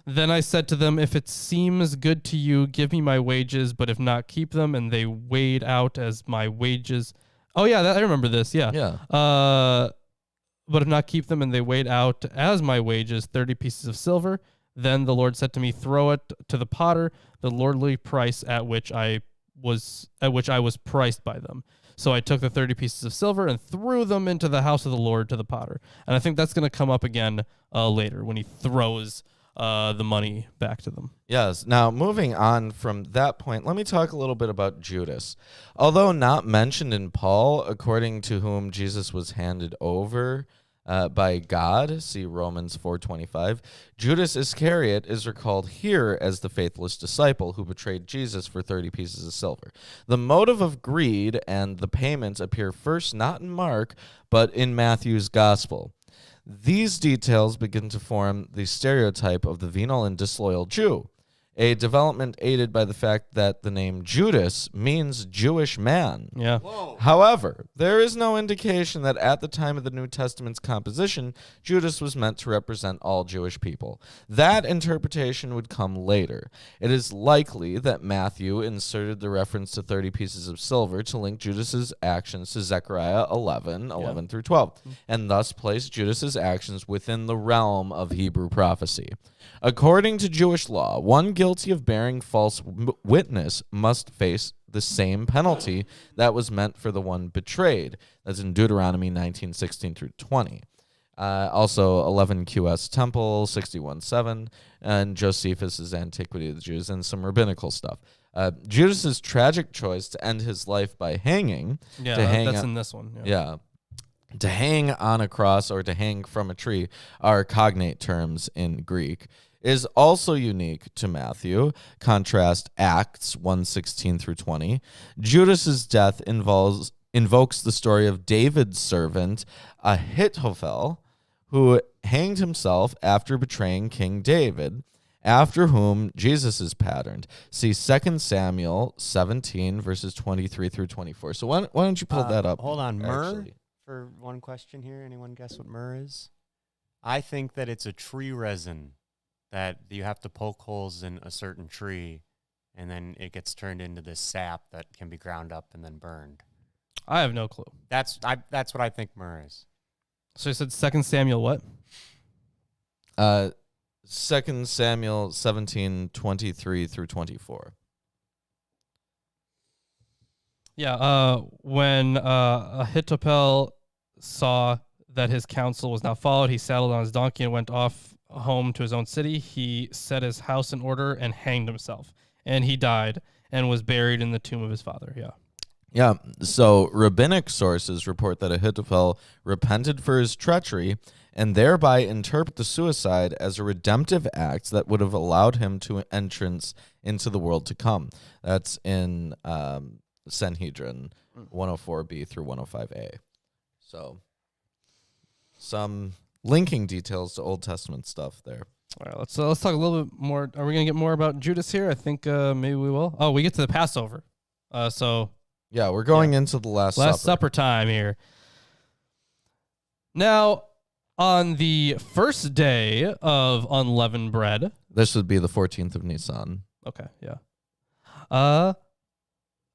Then I said to them, if it seems good to you, give me my wages, but if not, keep them. And they weighed out as my wages. Oh, yeah, I remember this. Yeah. Yeah. But if not, keep them. And they weighed out as my wages 30 pieces of silver. Then the Lord said to me, throw it to the potter, the lordly price at which I was priced by them. So I took the 30 pieces of silver and threw them into the house of the Lord to the potter. And I think that's going to come up again later when he throws the money back to them. Yes. Now, moving on from that point, let me talk a little bit about Judas. Although not mentioned in Paul, according to whom Jesus was handed over by God, see Romans 4:25, Judas Iscariot is recalled here as the faithless disciple who betrayed Jesus for 30 pieces of silver. The motive of greed and the payment appear first not in Mark, but in Matthew's gospel. These details begin to form the stereotype of the venal and disloyal Jew, a development aided by the fact that the name Judas means Jewish man. Yeah. Whoa. However, there is no indication that at the time of the New Testament's composition, Judas was meant to represent all Jewish people. That interpretation would come later. It is likely that Matthew inserted the reference to 30 pieces of silver to link Judas's actions to Zechariah 11 through 12, and thus place Judas's actions within the realm of Hebrew prophecy. According to Jewish law, one guilty of bearing false witness must face the same penalty that was meant for the one betrayed. That's in Deuteronomy 19:16 through 20. Also 11 QS Temple, 61:7, and Josephus's Antiquity of the Jews, and some rabbinical stuff. Judas's tragic choice to end his life by hanging. Yeah, that's in this one. Yeah. To hang on a cross or to hang from a tree are cognate terms in Greek, is also unique to Matthew. Contrast Acts 1:16 through 20. Judas's death invokes the story of David's servant Ahithophel, who hanged himself after betraying King David, after whom Jesus is patterned. See 2 Samuel 17, verses 23 through 24. So why don't you pull that up? Hold on. Myrrh, actually. for one question here. Anyone guess what myrrh is? I think that it's a tree resin that you have to poke holes in a certain tree, and then it gets turned into this sap that can be ground up and then burned. I have no clue. That's what I think myrrh is. So you said 2 Samuel what? 2 Samuel 17, 23 through 24. Yeah, when Ahithophel saw that his counsel was not followed, he saddled on his donkey and went off home to his own city. He set his house in order and hanged himself. And he died and was buried in the tomb of his father. Yeah. Yeah, so rabbinic sources report that Ahithophel repented for his treachery and thereby interpret the suicide as a redemptive act that would have allowed him to entrance into the world to come. That's in Sanhedrin 104b through 105a. So some linking details to Old Testament stuff there. All right, let's talk a little bit more. Are we going to get more about Judas here? I think maybe we will. Oh, we get to the Passover. Yeah, we're going into the Last Supper time here. Now, on the first day of unleavened bread. This would be the 14th of Nisan. Okay, yeah.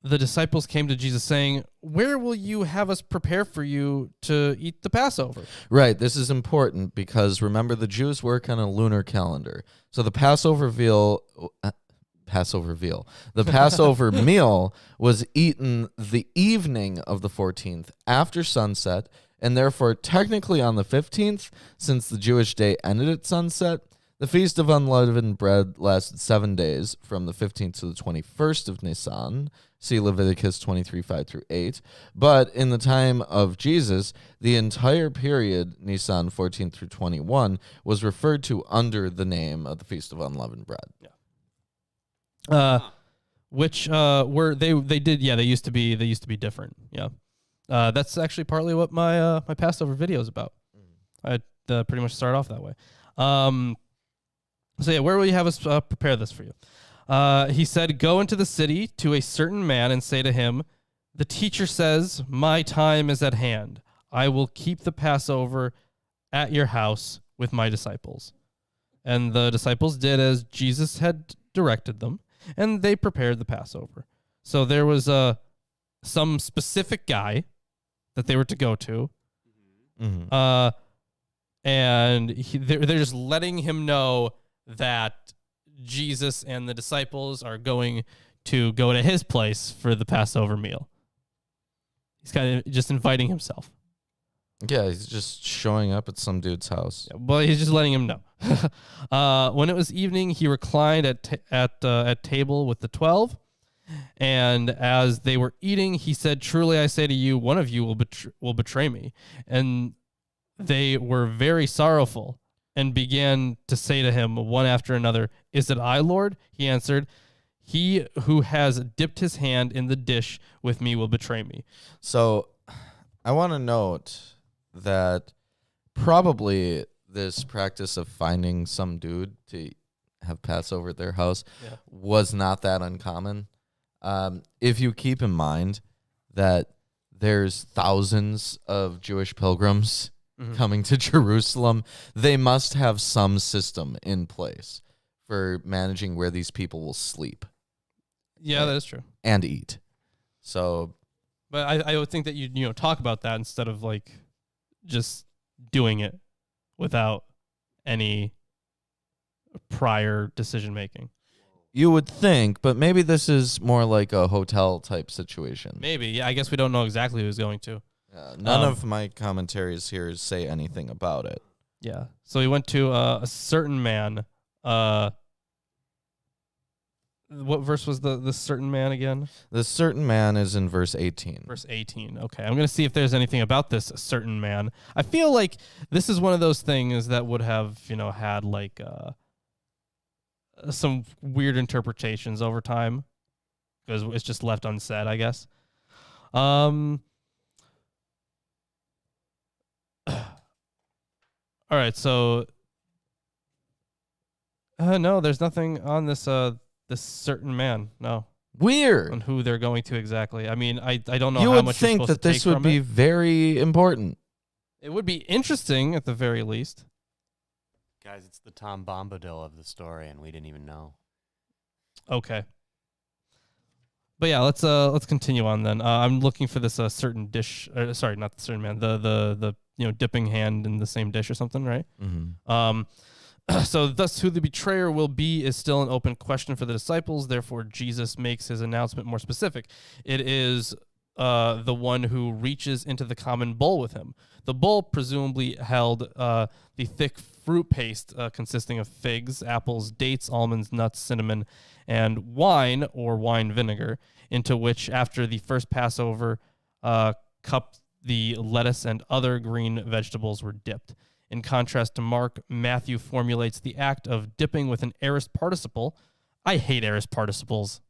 The disciples came to Jesus saying, "Where will you have us prepare for you to eat the Passover?" Right, this is important because remember the Jews work on a lunar calendar. So the Passover meal, the Passover meal was eaten the evening of the 14th after sunset, and therefore technically on the 15th, since the Jewish day ended at sunset. The Feast of Unleavened Bread lasted 7 days, from the 15th to the 21st of Nisan. See Leviticus 23, 5 through 8. But in the time of Jesus, the entire period, Nisan 14 through 21, was referred to under the name of the Feast of Unleavened Bread. Yeah. Which were they used to be different. Yeah. That's actually partly what my my Passover video is about. I pretty much start off that way. So yeah, where will you have us prepare this for you? He said, "Go into the city to a certain man and say to him, 'The teacher says, my time is at hand. I will keep the Passover at your house with my disciples.' And the disciples did as Jesus had directed them, and they prepared the Passover. So there was some specific guy that they were to go to, and they're just letting him know that Jesus and the disciples are going to go to his place for the Passover meal. He's kind of just inviting himself. Yeah, he's just showing up at some dude's house. Well, he's just letting him know. When it was evening, he reclined at table with the 12, and as they were eating, he said, "Truly I say to you, one of you will betray me." And they were very sorrowful, and began to say to him one after another, "Is it I, Lord?" He answered, "He who has dipped his hand in the dish with me will betray me." So I want to note that probably this practice of finding some dude to have Passover at their house was not that uncommon. If you keep in mind that there's thousands of Jewish pilgrims coming to Jerusalem, they must have some system in place for managing where these people will sleep. Yeah, that is true. And eat. So, but I would think that you talk about that instead of like just doing it without any prior decision making. You would think, but maybe this is more like a hotel type situation. Maybe, yeah. I guess we don't know exactly who's going to. None of my commentaries here say anything about it. Yeah. So he went to a certain man. What verse was the certain man again? The certain man is in verse 18. Verse 18. Okay. I'm going to see if there's anything about this certain man. I feel like this is one of those things that would have, had like some weird interpretations over time because it's just left unsaid, I guess. All right. So, no, there's nothing on this certain man. No. Weird. On who they're going to exactly. I mean, I don't know you how would much think that this would be very important. It would be interesting at the very least. Guys, it's the Tom Bombadil of the story, and we didn't even know. Okay. But yeah, let's continue on then. I'm looking for this certain dish. Sorry, not the certain man. The dipping hand in the same dish or something, right? Mm-hmm. So thus who the betrayer will be is still an open question for the disciples. Therefore, Jesus makes his announcement more specific. It is the one who reaches into the common bowl with him. The bowl presumably held the thick fruit paste consisting of figs, apples, dates, almonds, nuts, cinnamon, and wine or wine vinegar, into which after the first Passover cup the lettuce and other green vegetables were dipped. In contrast to Mark, Matthew formulates the act of dipping with an aorist participle. I hate aorist participles.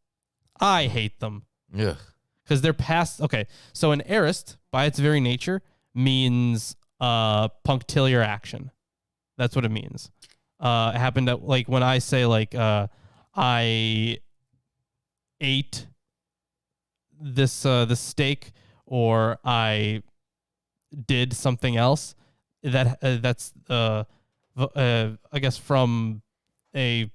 I hate them. Yeah. Because they're past. Okay, so an aorist, by its very nature, means punctiliar action. That's what it means. It happened at, like, when I say, like, I ate this steak, or I did something else. That's I guess from a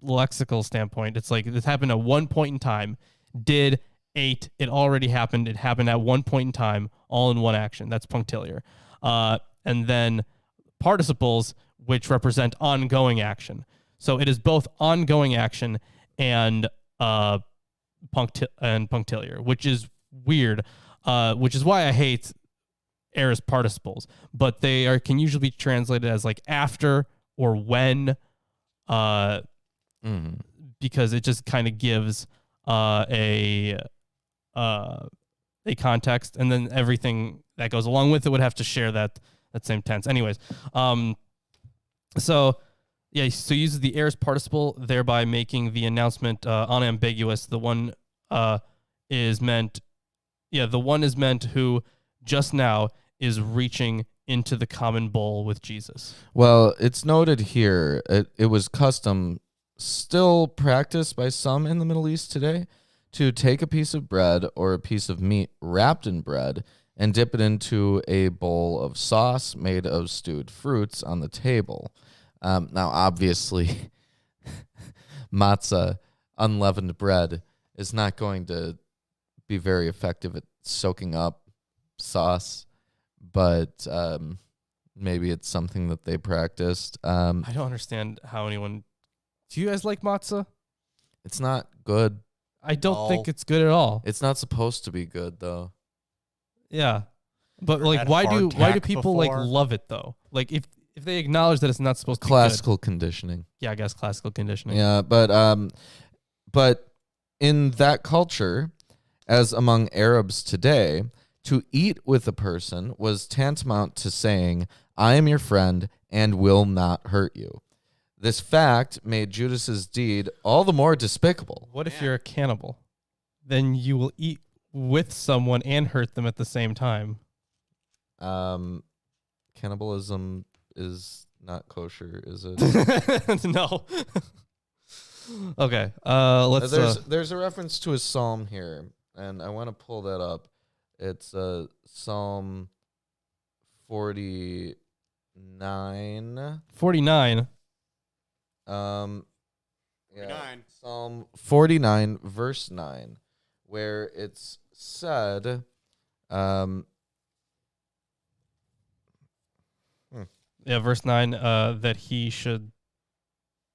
lexical standpoint, it's like this happened at one point in time. Did, ate, it already happened. It happened at one point in time, all in one action. That's punctiliar. And then participles, which represent ongoing action. So it is both ongoing action and punctiliar, which is weird. Which is why I hate aorist participles, but they can usually be translated as like after or when, because it just kind of gives a context, and then everything that goes along with it would have to share that same tense. Anyways, so he uses the aorist participle, thereby making the announcement unambiguous. The one is meant who just now is reaching into the common bowl with Jesus. Well, it's noted here, it was custom, still practiced by some in the Middle East today, to take a piece of bread or a piece of meat wrapped in bread and dip it into a bowl of sauce made of stewed fruits on the table. Now, obviously, matzah, unleavened bread, is not going to be very effective at soaking up sauce, but maybe it's something that they practiced. I don't understand how anyone... Do you guys like matzah? It's not good. I don't think it's good at all. It's not supposed to be good, though. Yeah. But like, why do people like love it though? Like if they acknowledge that it's not supposed to be classical good. Conditioning. Yeah, I guess classical conditioning. Yeah, but in that culture, as among Arabs today, to eat with a person was tantamount to saying, I am your friend and will not hurt you. This fact made Judas's deed all the more despicable. What if you're a cannibal? Then you will eat with someone and hurt them at the same time. Cannibalism is not kosher, is it? No. Okay. There's a reference to a psalm here, and I want to pull that up. It's Psalm 49. 49. Psalm 49, verse 9, where it's said, verse 9, that he should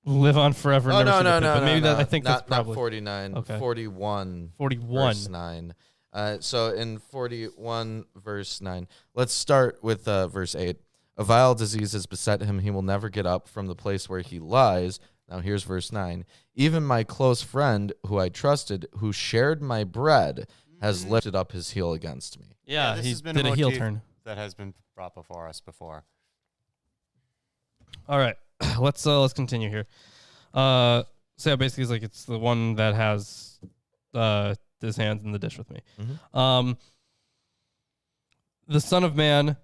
live on forever. Oh, never no, see the no, pit. no, But maybe no, I think that's not probably 49, okay. 41, 41. verse 9. So in 41, verse 9, let's start with verse 8. A vile disease has beset him. He will never get up from the place where he lies. Now here's verse 9. Even my close friend, who I trusted, who shared my bread, has lifted up his heel against me. Yeah, this he has been did a heel motif turn. that has been brought before us before. All right, let's continue here. So yeah, basically, it's like it's the one that has his hands in the dish with me. The Son of Man.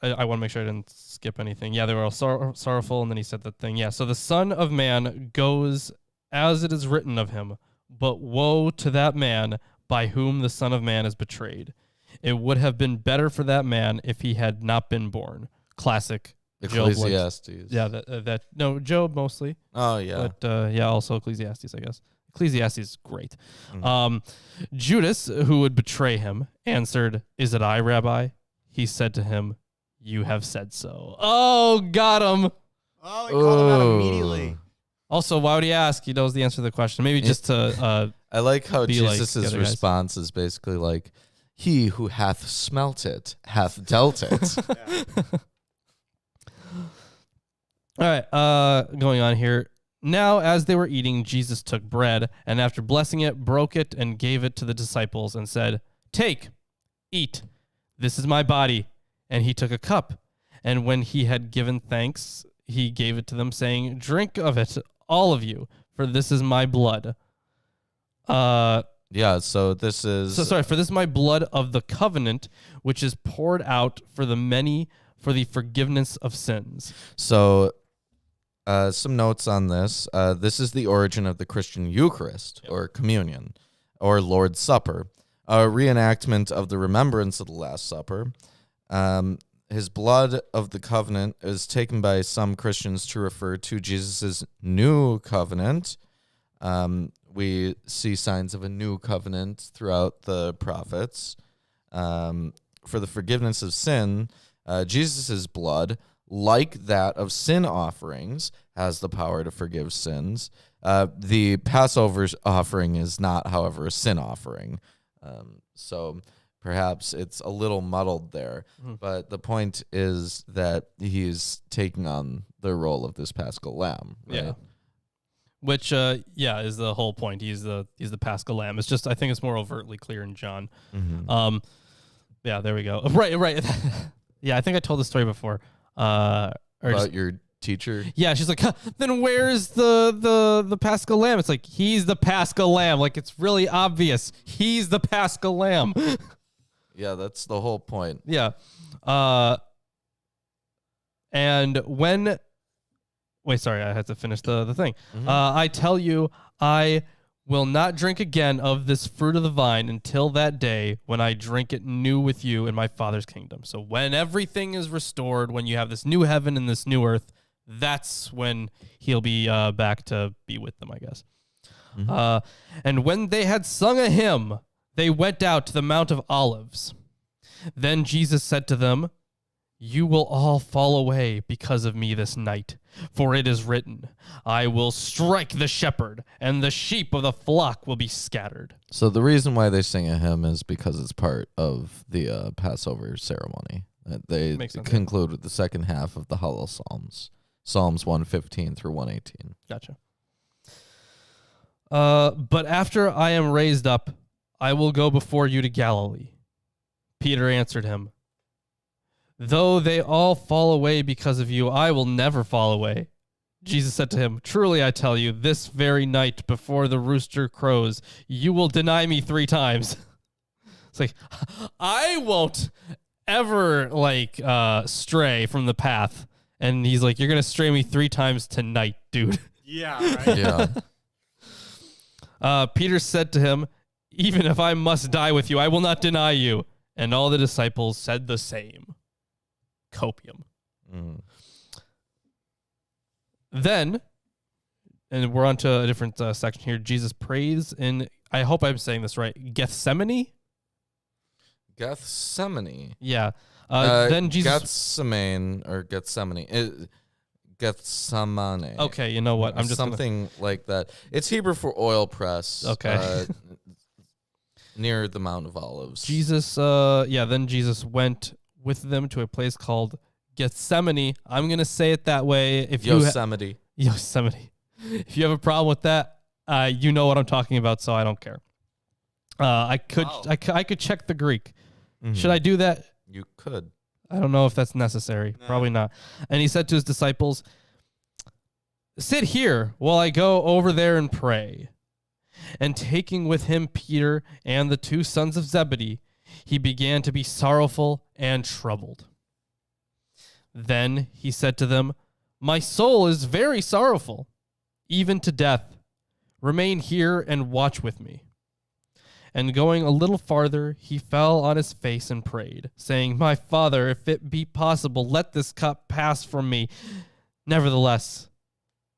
I want to make sure I didn't skip anything. Yeah, they were all sorrowful, and then he said that thing. Yeah, so the Son of Man goes as it is written of him, but woe to that man by whom the Son of Man is betrayed. It would have been better for that man if he had not been born. Classic Ecclesiastes. Yeah, no, Job mostly. Oh, yeah. But also Ecclesiastes, I guess. Ecclesiastes is great. Judas, who would betray him, answered, "Is it I, Rabbi?" He said to him, "You have said so." Oh, got him. Oh, he called him out immediately. Also, why would he ask? He knows the answer to the question. Maybe just to I like how be like Jesus' the other response is basically like, he who hath smelt it hath dealt it. All right, going on here. Now, as they were eating, Jesus took bread, and after blessing it, broke it and gave it to the disciples and said, "Take, eat. This is my body." And he took a cup, and when he had given thanks, he gave it to them, saying, "Drink of it, all of you, for this is my blood." Yeah, so this is... For this is my blood of the covenant, which is poured out for the many for the forgiveness of sins. So, some notes on this. This is the origin of the Christian Eucharist, or communion, or Lord's Supper, a reenactment of the remembrance of the Last Supper. His blood of the covenant is taken by some Christians to refer to Jesus' new covenant. We see signs of a new covenant throughout the prophets. For the forgiveness of sin, Jesus' blood, like that of sin offerings, has the power to forgive sins. The Passover offering is not, however, a sin offering. So perhaps it's a little muddled there. But the point is that he's taking on the role of this Paschal Lamb, right? Yeah. Which, is the whole point. He's the Paschal Lamb. It's just, I think it's more overtly clear in John. Yeah, there we go. Right. Yeah, I think I told the story before. About your teacher? Yeah, she's like, then where's the Paschal Lamb? It's like, he's the Paschal Lamb. Like, it's really obvious. He's the Paschal Lamb. Yeah, that's the whole point. Yeah. And when... Wait, sorry, I had to finish the thing. I tell you, I will not drink again of this fruit of the vine until that day when I drink it new with you in my Father's kingdom. So when everything is restored, when you have this new heaven and this new earth, that's when he'll be back to be with them, I guess. And when they had sung a hymn, they went out to the Mount of Olives. Then Jesus said to them, "You will all fall away because of me this night, for it is written, I will strike the shepherd, and the sheep of the flock will be scattered." So the reason why they sing a hymn is because it's part of the Passover ceremony. They conclude with the second half of the Hallel Psalms, Psalms 115 through 118. Gotcha. But after I am raised up, I will go before you to Galilee. Peter answered him, "Though they all fall away because of you, I will never fall away." Jesus said to him, "Truly I tell you, this very night before the rooster crows, you will deny me 3 times. It's like, I won't ever stray from the path. And he's like, "You're going to stray me 3 times tonight, dude." Yeah, right. Yeah. Peter said to him, "Even if I must die with you, I will not deny you." And all the disciples said the same. Copium. Then, and we're on to a different section here. Jesus prays in, I hope I'm saying this right, Gethsemane? Gethsemane. Yeah. Then Jesus... Gethsemane. Gethsemane. Okay, you know what? I'm just something like that. It's Hebrew for oil press. Okay. near the Mount of Olives. Then Jesus went with them to a place called Gethsemane. I'm going to say it that way. If Yosemite. Yosemite. If you have a problem with that, you know what I'm talking about, so I don't care. I could check the Greek. Mm-hmm. Should I do that? You could. I don't know if that's necessary. No. Probably not. And he said to his disciples, "Sit here while I go over there and pray." And taking with him Peter and the two sons of Zebedee, he began to be sorrowful and troubled. Then he said to them, "My soul is very sorrowful, even to death. Remain here and watch with me." And going a little farther, he fell on his face and prayed, saying, "My Father, if it be possible, let this cup pass from me. Nevertheless,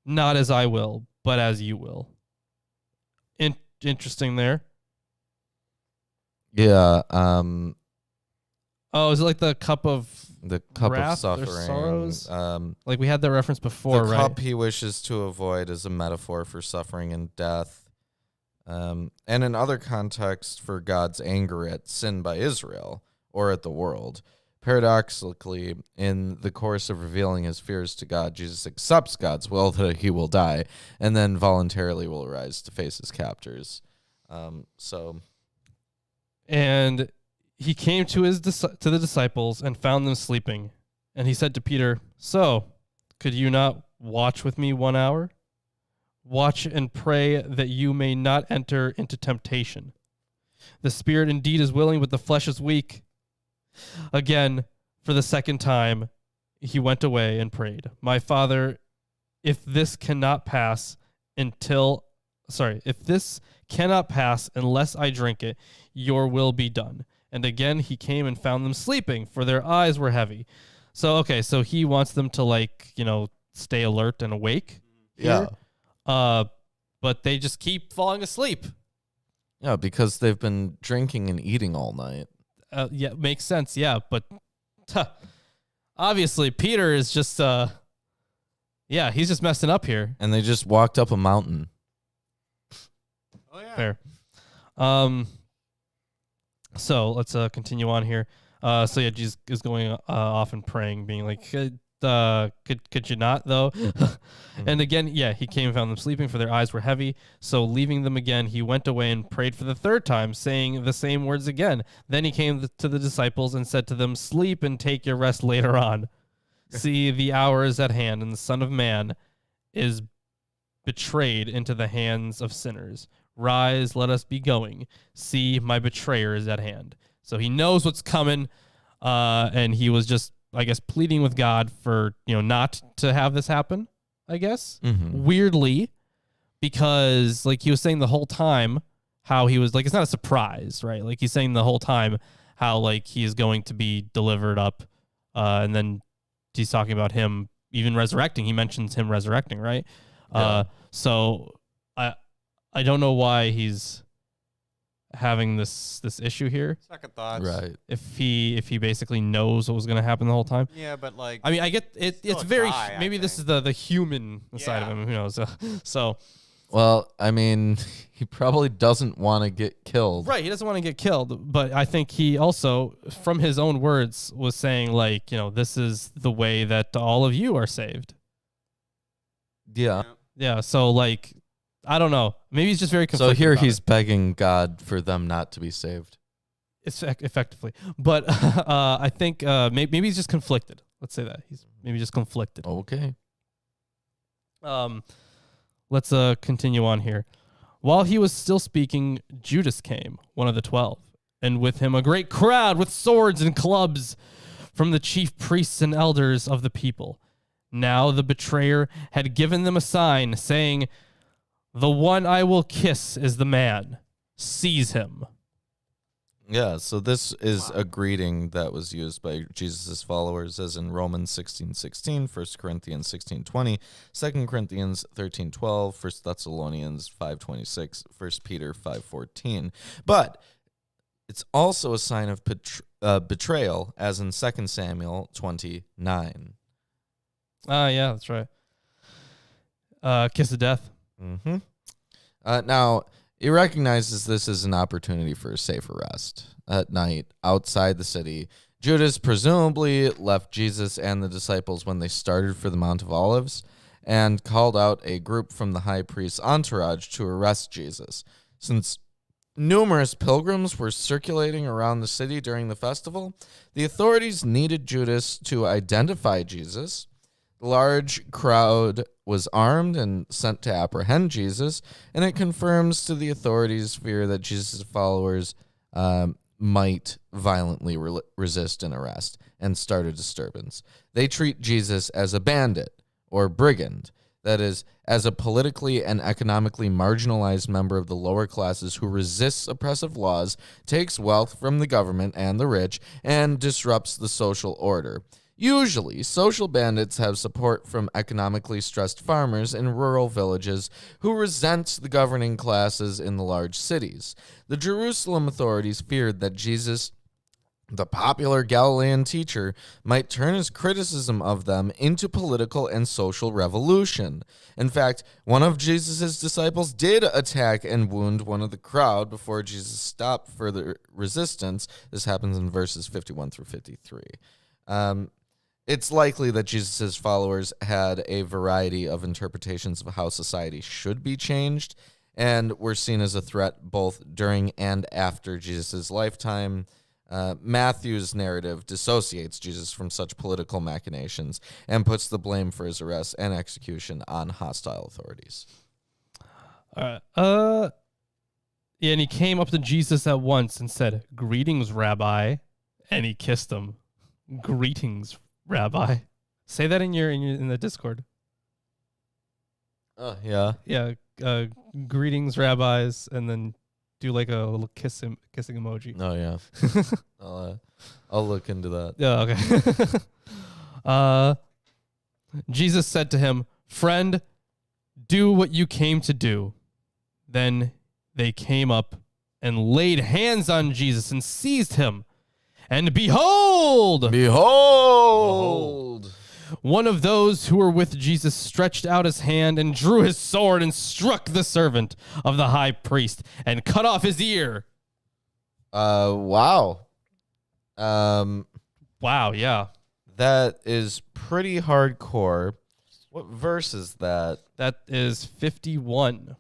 not as I will, but as you will." Interesting there. Yeah. Is it like the cup of wrath suffering? Or sorrows? Like we had that reference before, right? The cup he wishes to avoid is a metaphor for suffering and death. And in other contexts, for God's anger at sin by Israel or at the world. Paradoxically, in the course of revealing his fears to God, Jesus accepts God's will that he will die, and then voluntarily will arise to face his captors. And he came to the disciples and found them sleeping. And he said to Peter, "So, could you not watch with me 1 hour? Watch and pray that you may not enter into temptation. The spirit indeed is willing, but the flesh is weak." Again, for the second time, he went away and prayed, "My Father, if this cannot pass unless I drink it, your will be done." And again, he came and found them sleeping, for their eyes were heavy. So he wants them to stay alert and awake here. Yeah. But they just keep falling asleep. Yeah, because they've been drinking and eating all night. Makes sense. Yeah, but obviously Peter is just he's just messing up here. And they just walked up a mountain. Oh yeah. Fair. So let's continue on here. Jesus is going off and praying, being like, could you not though? And again, he came and found them sleeping, for their eyes were heavy. So leaving them again, he went away and prayed for the third time, saying the same words again. Then he came to the disciples and said to them, "Sleep and take your rest later on. See, the hour is at hand, and the Son of Man is betrayed into the hands of sinners. Rise, let us be going. See, my betrayer is at hand." So he knows what's coming, and he was just, I guess, pleading with God for, not to have this happen, I guess. Mm-hmm. Weirdly, because he was saying the whole time how he was it's not a surprise, right? He's saying the whole time how he is going to be delivered up. And then he's talking about him even resurrecting. He mentions him resurrecting, right? Yeah. So I don't know why he's having this issue here. Second thoughts. Right. If he basically knows what was going to happen the whole time. Yeah, but I mean, I get it. It's very maybe this is the human side of him. Who knows? So. Well, I mean, he probably doesn't want to get killed. Right. He doesn't want to get killed, but I think he also, from his own words, was saying this is the way that all of you are saved. Yeah. Yeah. So I don't know. Maybe he's just very conflicted. So here he's begging God for them not to be saved. It's effectively. But I think maybe he's just conflicted. Let's say that. He's maybe just conflicted. Okay. Let's continue on here. While he was still speaking, Judas came, one of the 12, and with him a great crowd with swords and clubs from the chief priests and elders of the people. Now the betrayer had given them a sign, saying, "The one I will kiss is the man. Seize him." Yeah, so this is a greeting that was used by Jesus' followers, as in Romans 16:16, 1 Corinthians 16:20, 2 Corinthians 13:12, 1 Thessalonians 5:26, 1 Peter 5:14. But it's also a sign of betrayal, as in 2 Samuel 29. Yeah, that's right. Kiss of death. Mm-hmm. Now, He recognizes this as an opportunity for a safe arrest. At night, outside the city, Judas presumably left Jesus and the disciples when they started for the Mount of Olives and called out a group from the high priest's entourage to arrest Jesus. Since numerous pilgrims were circulating around the city during the festival, the authorities needed Judas to identify Jesus. The large crowd was armed and sent to apprehend Jesus, and it confirms to the authorities' fear that Jesus' followers might violently resist an arrest and start a disturbance. They treat Jesus as a bandit or brigand, that is, as a politically and economically marginalized member of the lower classes who resists oppressive laws, takes wealth from the government and the rich, and disrupts the social order. Usually, social bandits have support from economically stressed farmers in rural villages who resent the governing classes in the large cities. The Jerusalem authorities feared that Jesus, the popular Galilean teacher, might turn his criticism of them into political and social revolution. In fact, one of Jesus' disciples did attack and wound one of the crowd before Jesus stopped further resistance. This happens in verses 51 through 53. It's likely that Jesus' followers had a variety of interpretations of how society should be changed and were seen as a threat both during and after Jesus' lifetime. Matthew's narrative dissociates Jesus from such political machinations and puts the blame for his arrest and execution on hostile authorities. Yeah, and he came up to Jesus at once and said, "Greetings, Rabbi," and he kissed him. "Greetings, Rabbi." Say that in the Discord. Oh, yeah. Yeah, greetings, rabbis, and then do like a little kissing emoji. Oh, yeah. I'll look into that. Yeah, okay. Jesus said to him, "Friend, do what you came to do." Then they came up and laid hands on Jesus and seized him. And behold! One of those who were with Jesus stretched out his hand and drew his sword and struck the servant of the high priest and cut off his ear. Wow. Wow, yeah. That is pretty hardcore. What verse is that? That is 51.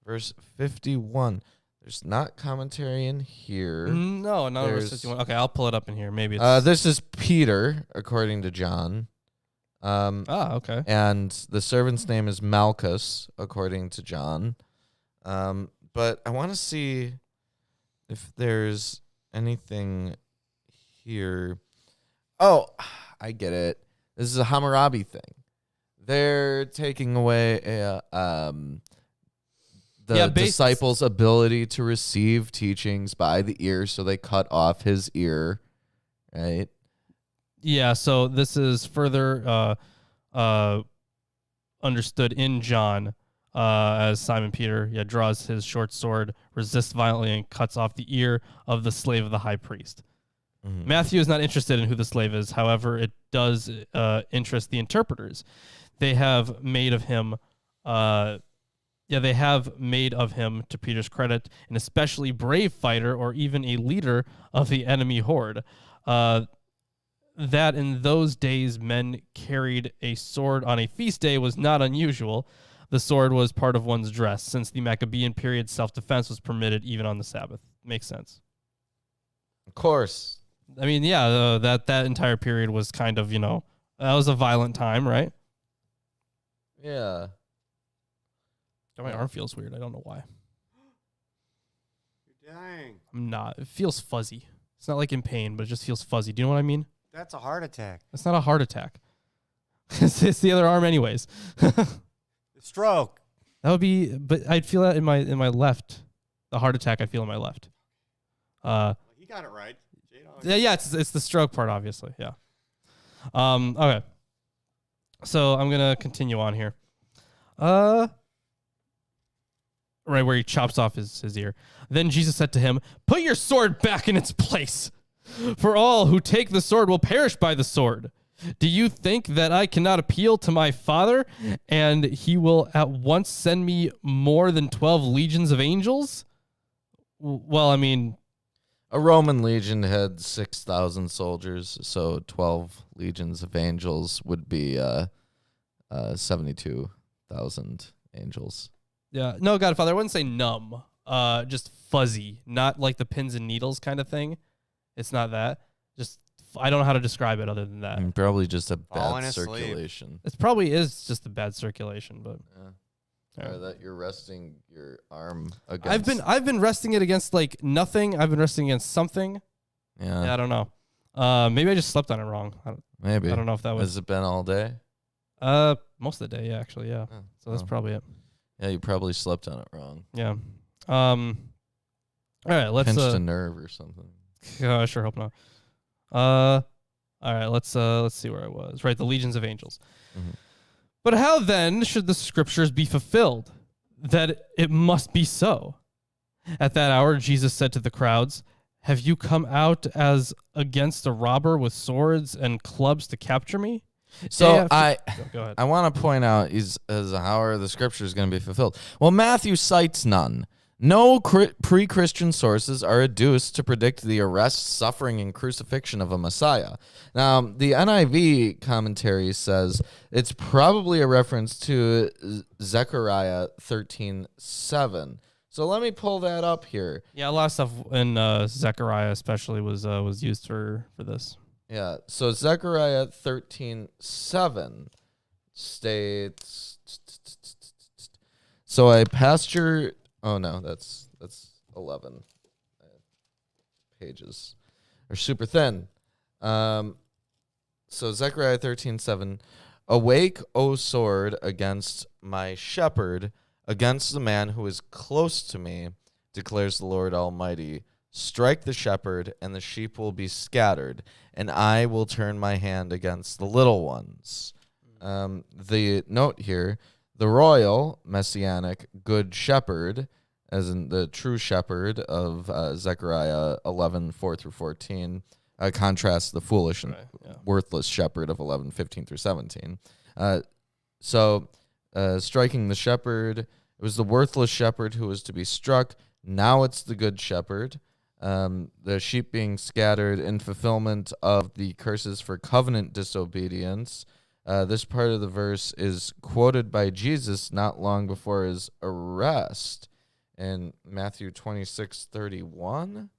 Verse 51. There's not commentary in here. No, not verse 51. Okay, I'll pull it up in here. Maybe it's... This is Peter, according to John. Okay. And the servant's name is Malchus, according to John. But I want to see if there's anything here. Oh, I get it. This is a Hammurabi thing. They're taking away the disciples' ability to receive teachings by the ear, so they cut off his ear, right? Yeah, so this is further understood in John as Simon Peter draws his short sword, resists violently, and cuts off the ear of the slave of the high priest. Mm-hmm. Matthew is not interested in who the slave is. However, it does interest the interpreters. They have made of him... they have made of him, to Peter's credit, an especially brave fighter or even a leader of the enemy horde. That in those days men carried a sword on a feast day was not unusual. The sword was part of one's dress. Since the Maccabean period, self-defense was permitted even on the Sabbath. Makes sense. Of course. I mean, yeah, that entire period was kind of, that was a violent time, right? Yeah. My arm feels weird. I don't know why. You're dying. I'm not. It feels fuzzy. It's not like in pain, but it just feels fuzzy. Do you know what I mean? That's a heart attack. It's not a heart attack. It's the other arm anyways. Stroke. That would be, but I'd feel that in my left. The heart attack I feel in my left. You got it right. Yeah, it's the stroke part, obviously. Yeah. Okay. So I'm gonna continue on here. Right where he chops off his ear. Then Jesus said to him, "Put your sword back in its place, for all who take the sword will perish by the sword. Do you think that I cannot appeal to my Father, and he will at once send me more than 12 legions of angels? Well, I mean, A Roman legion had 6,000 soldiers, so 12 legions of angels would be 72,000 angels. yeah. No, Godfather, I wouldn't say numb. Just fuzzy, not like the pins and needles kind of thing. It's not that. Just I don't know how to describe it other than that. And probably just a bad Falling asleep. circulation. It probably is just a bad circulation, but Yeah. Or that you're resting your arm against. I've been resting it against like nothing. I've been resting against something. Yeah, I don't know. Maybe I just slept on it wrong. Maybe. I don't know if that was. Has it been all day? Most of the day, yeah, actually, yeah. Oh, So that's probably it. Yeah, you probably slept on it wrong. Yeah. All right, let's Pinched a nerve or something. I sure hope not. All right, let's see where I was. Right, the legions of angels. Mm-hmm. But how then should the scriptures be fulfilled, that it must be so? At that hour, Jesus said to the crowds, "Have you come out as against a robber with swords and clubs to capture me?" So Go ahead. I want to point out how are the scriptures going to be fulfilled? Well, Matthew cites none. No pre-Christian sources are adduced to predict the arrest, suffering, and crucifixion of a Messiah. Now, the NIV commentary says it's probably a reference to Zechariah 13:7. So let me pull that up here. Yeah, a lot of stuff in Zechariah especially was used for this. Yeah, so Zechariah 13:7 states, so I pasture. Oh no, that's 11 pages. Are super thin. So Zechariah 13:7, "Awake, O sword, against my shepherd, against the man who is close to me, declares the Lord Almighty. Strike the shepherd, and the sheep will be scattered, and I will turn my hand against the little ones." The note here, the royal, messianic, good shepherd, as in the true shepherd of Zechariah 11:4-14, contrasts the foolish and worthless shepherd of 11:15-17. Striking the shepherd, it was the worthless shepherd who was to be struck. Now it's the good shepherd. The sheep being scattered in fulfillment of the curses for covenant disobedience. This part of the verse is quoted by Jesus not long before his arrest in Matthew 26:31.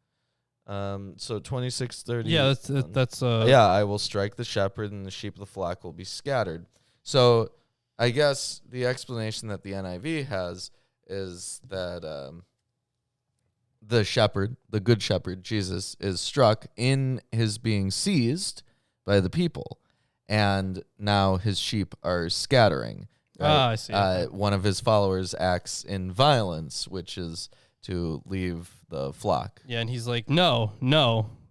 So 26:30. Yeah, that's I will strike the shepherd, and the sheep of the flock will be scattered. So I guess the explanation that the NIV has is that the shepherd, the good shepherd, Jesus, is struck in his being seized by the people, and now his sheep are scattering. Right? I see. One of his followers acts in violence, which is to leave the flock. Yeah, and he's like, no,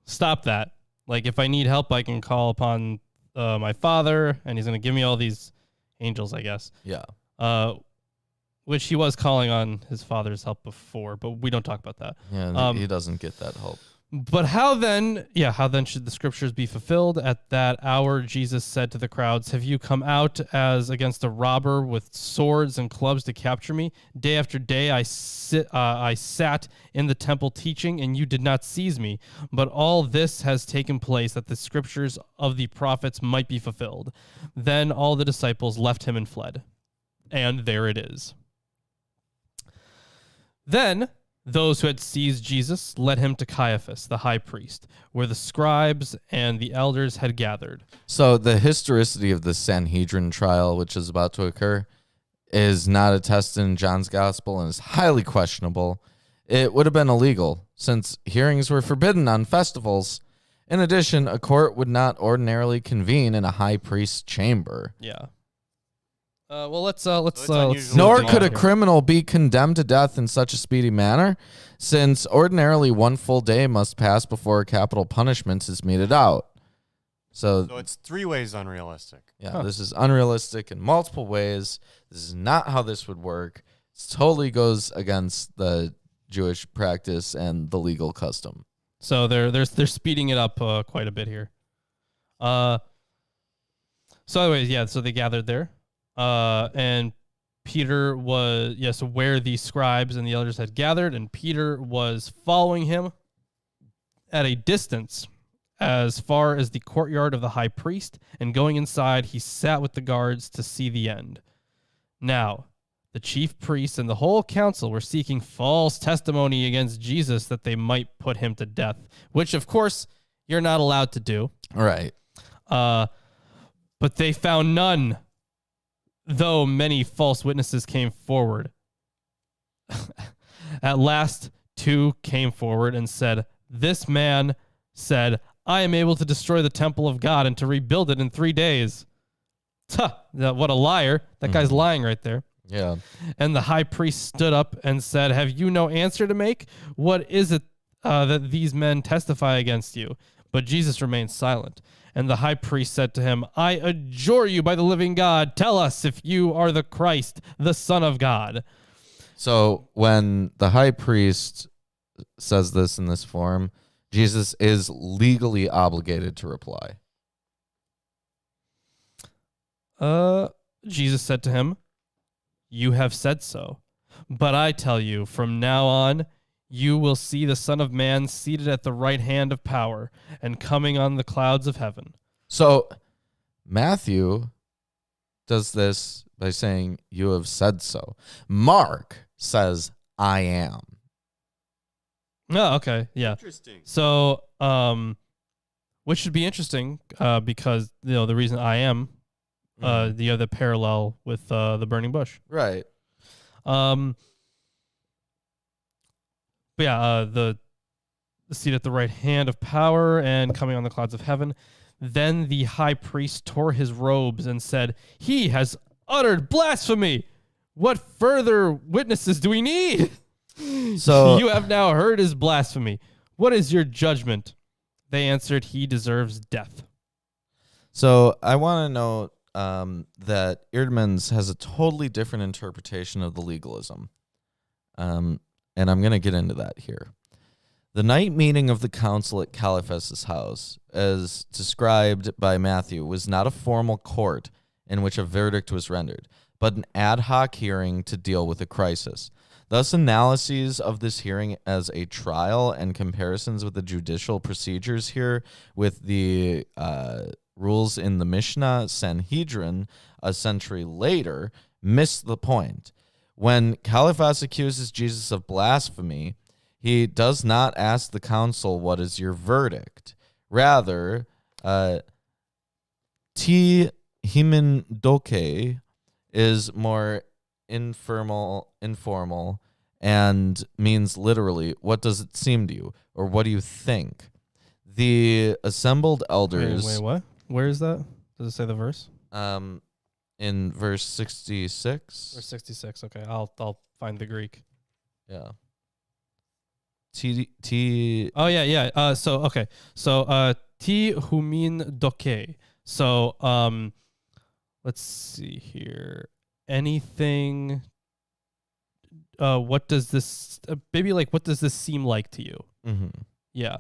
stop that. Like, if I need help, I can call upon my Father, and he's going to give me all these angels, I guess. Yeah. Which he was calling on his Father's help before, but we don't talk about that. Yeah, he doesn't get that help. But how then should the scriptures be fulfilled? At that hour, Jesus said to the crowds, "Have you come out as against a robber with swords and clubs to capture me? Day after day I sat in the temple teaching, and you did not seize me. But all this has taken place that the scriptures of the prophets might be fulfilled." Then all the disciples left him and fled. And there it is. Then those who had seized Jesus led him to Caiaphas, the high priest, where the scribes and the elders had gathered. So the historicity of the Sanhedrin trial, which is about to occur, is not attested in John's gospel and is highly questionable. It would have been illegal, since hearings were forbidden on festivals. In addition, a court would not ordinarily convene in a high priest's chamber. Yeah. Let's Nor could a criminal be condemned to death in such a speedy manner, since ordinarily 1 full day must pass before a capital punishment is meted out. So it's 3 ways unrealistic. Yeah, This is unrealistic in multiple ways. This is not how this would work. It totally goes against the Jewish practice and the legal custom. So they're speeding it up quite a bit here. So anyways, yeah, so they gathered there. And Peter was, so where the scribes and the elders had gathered, and Peter was following him at a distance as far as the courtyard of the high priest, and going inside, he sat with the guards to see the end. Now, the chief priests and the whole council were seeking false testimony against Jesus that they might put him to death, which, of course, you're not allowed to do. Right. But they found none, though many false witnesses came forward. At last, 2 came forward and said, "This man said, I am able to destroy the temple of God and to rebuild it in 3 days." What a liar. That guy's lying right there. Yeah. And the high priest stood up and said, "Have you no answer to make? What is it that these men testify against you?" But Jesus remained silent. And the high priest said to him, "I adjure you by the living God, tell us if you are the Christ, the Son of God." So when the high priest says this in this form, Jesus is legally obligated to reply. Jesus said to him, "You have said so. But I tell you, from now on, you will see the Son of Man seated at the right hand of power and coming on the clouds of heaven." So Matthew does this by saying, "You have said so." Mark says, "I am." Oh, okay. Yeah. Interesting. So, which should be interesting because, the reason "I am," the other parallel with the burning bush. Right. But yeah, the seat at the right hand of power and coming on the clouds of heaven. Then the high priest tore his robes and said, "He has uttered blasphemy. What further witnesses do we need? So You have now heard his blasphemy. What is your judgment?" They answered, "He deserves death." So I want to note that Eerdmans has a totally different interpretation of the legalism. And I'm going to get into that here. The night meeting of the council at Caiaphas' house, as described by Matthew, was not a formal court in which a verdict was rendered, but an ad hoc hearing to deal with a crisis. Thus, analyses of this hearing as a trial and comparisons with the judicial procedures here with the rules in the Mishnah Sanhedrin a century later miss the point. When Caiaphas accuses Jesus of blasphemy, he does not ask the council, "What is your verdict?" Rather, ti himen doke is more informal, and means literally, "What does it seem to you?" or "What do you think?" The assembled elders... Wait, what? Where is that? Does it say the verse? In verse 66. Verse 66. Okay, I'll find the Greek. Yeah. T. Oh yeah. So okay. So ti humin doke. So let's see here. Anything? What does this? Maybe like what does this seem like to you? Mm-hmm. Yeah.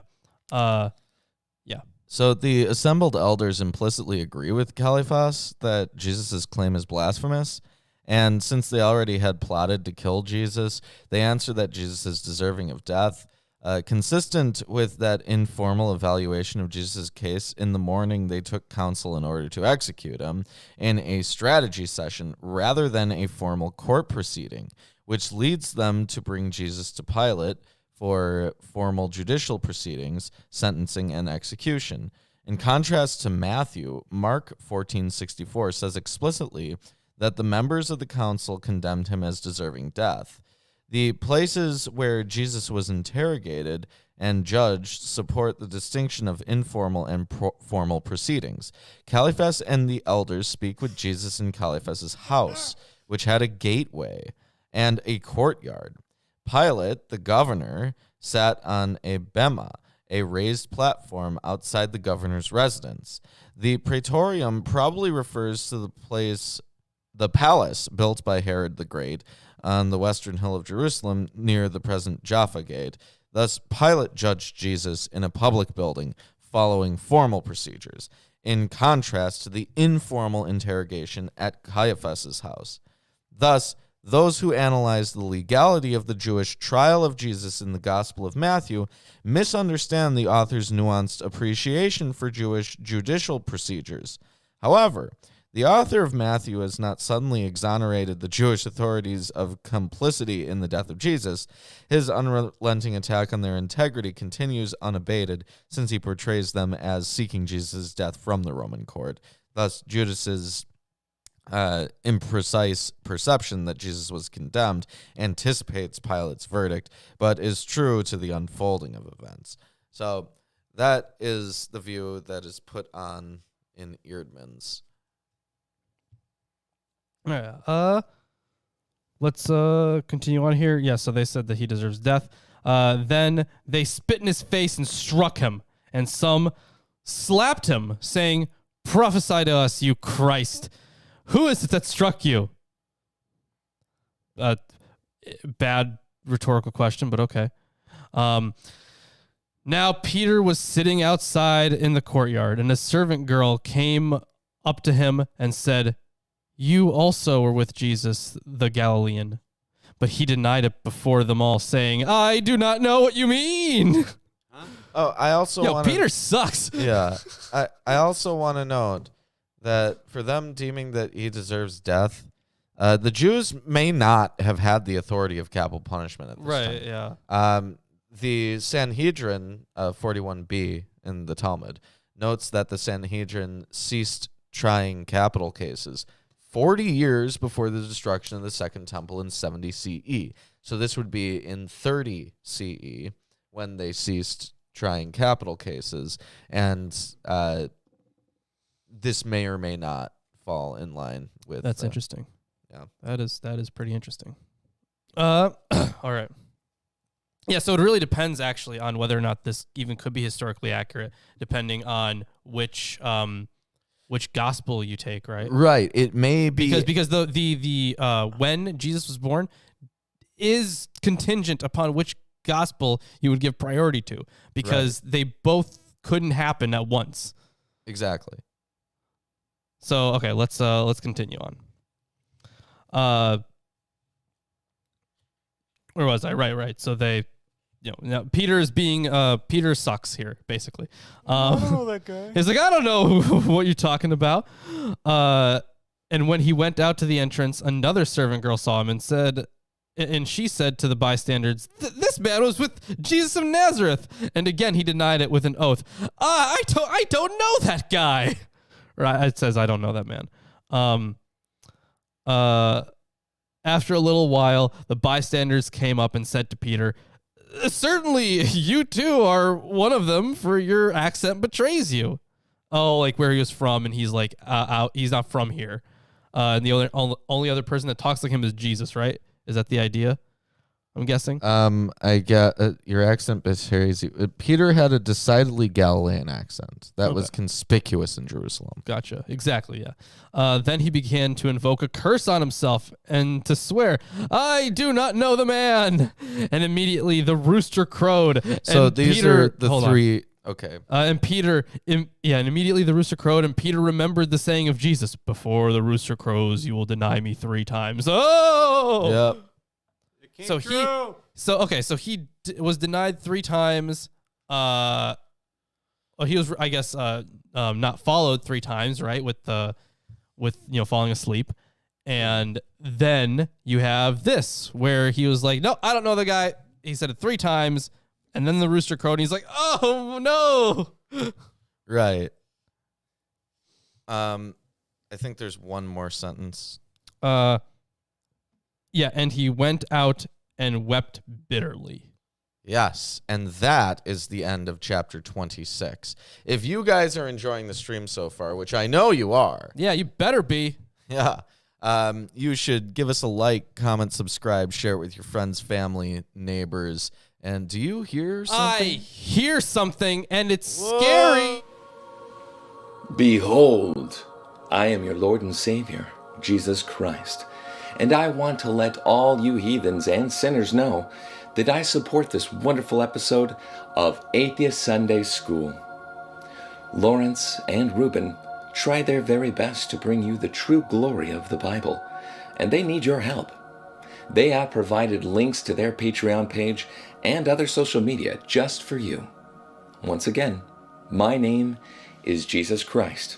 So the assembled elders implicitly agree with Caiaphas that Jesus' claim is blasphemous, and since they already had plotted to kill Jesus, they answer that Jesus is deserving of death. Consistent with that informal evaluation of Jesus' case, in the morning they took counsel in order to execute him in a strategy session rather than a formal court proceeding, which leads them to bring Jesus to Pilate for formal judicial proceedings, sentencing, and execution. In contrast to Matthew, Mark 14:64 says explicitly that the members of the council condemned him as deserving death. The places where Jesus was interrogated and judged support the distinction of informal and formal proceedings. Caiaphas and the elders speak with Jesus in Caiaphas' house, which had a gateway and a courtyard. Pilate, the governor, sat on a bema, a raised platform outside the governor's residence. The praetorium probably refers to the palace built by Herod the Great on the western hill of Jerusalem near the present Jaffa Gate. Thus, Pilate judged Jesus in a public building following formal procedures. in contrast to the informal interrogation at Caiaphas's house. Thus, those who analyze the legality of the Jewish trial of Jesus in the Gospel of Matthew misunderstand the author's nuanced appreciation for Jewish judicial procedures. However, the author of Matthew has not suddenly exonerated the Jewish authorities of complicity in the death of Jesus. His unrelenting attack on their integrity continues unabated, since he portrays them as seeking Jesus' death from the Roman court. Thus, Judas's imprecise perception that Jesus was condemned anticipates Pilate's verdict, but is true to the unfolding of events. So that is the view that is put on in Eerdmans. Yeah. Let's continue on here. Yeah, so they said that he deserves death. Then they spit in his face and struck him, and some slapped him, saying, "Prophesy to us, you Christ. Who is it that struck you?" Bad rhetorical question, but okay. Now Peter was sitting outside in the courtyard, and a servant girl came up to him and said, "You also were with Jesus the Galilean." But he denied it before them all, saying, "I do not know what you mean." Oh, I also Peter sucks. Yeah. I also want to note that for them deeming that he deserves death, the Jews may not have had the authority of capital punishment at this time. Right, yeah. The Sanhedrin, 41b in the Talmud, notes that the Sanhedrin ceased trying capital cases 40 years before the destruction of the Second Temple in 70 CE. So this would be in 30 CE when they ceased trying capital cases, and this may or may not fall in line with. That's interesting. Yeah, that is pretty interesting. All right. Yeah, so it really depends actually on whether or not this even could be historically accurate, depending on which gospel you take, right? Right. It may be because the when Jesus was born is contingent upon which gospel you would give priority to, because they both couldn't happen at once. Exactly. So okay, let's continue on. Where was I? Right. So they, now Peter's being Peter sucks here, basically. I don't know that guy. He's like, I don't know what you're talking about. And when he went out to the entrance, another servant girl saw him and she said to the bystanders, "This man was with Jesus of Nazareth." And again, he denied it with an oath. I don't know that guy. Right? It says, "I don't know that man." After a little while, the bystanders came up and said to Peter, "Certainly you too are one of them, for your accent betrays you." Oh, like where he was from, and he's like, he's not from here. And the only other person that talks like him is Jesus, right? Is that the idea? I'm guessing. I get your accent betrays you. Peter had a decidedly Galilean accent that was conspicuous in Jerusalem. Gotcha. Exactly. Yeah. Then he began to invoke a curse on himself and to swear, "I do not know the man." And immediately the rooster crowed. So and these Peter, are the three. Okay. And Peter, and immediately the rooster crowed, and Peter remembered the saying of Jesus, "Before the rooster crows, you will deny me 3 times." Oh. Yep. So he was denied 3 times. He was, I guess, not followed 3 times, right? With falling asleep, and then you have this where he was like, "No, I don't know the guy." He said it 3 times, and then the rooster crowed, and he's like, "Oh no!" Right. I think there's one more sentence. Yeah, and he went out and wept bitterly. Yes, and that is the end of chapter 26. If you guys are enjoying the stream so far, which I know you are. Yeah, you better be. Yeah. You should give us a like, comment, subscribe, share it with your friends, family, neighbors. And do you hear something? I hear something, and it's scary. Behold, I am your Lord and Savior, Jesus Christ. And I want to let all you heathens and sinners know that I support this wonderful episode of Atheist Sunday School. Lawrence and Reuben try their very best to bring you the true glory of the Bible, and they need your help. They have provided links to their Patreon page and other social media just for you. Once again, my name is Jesus Christ,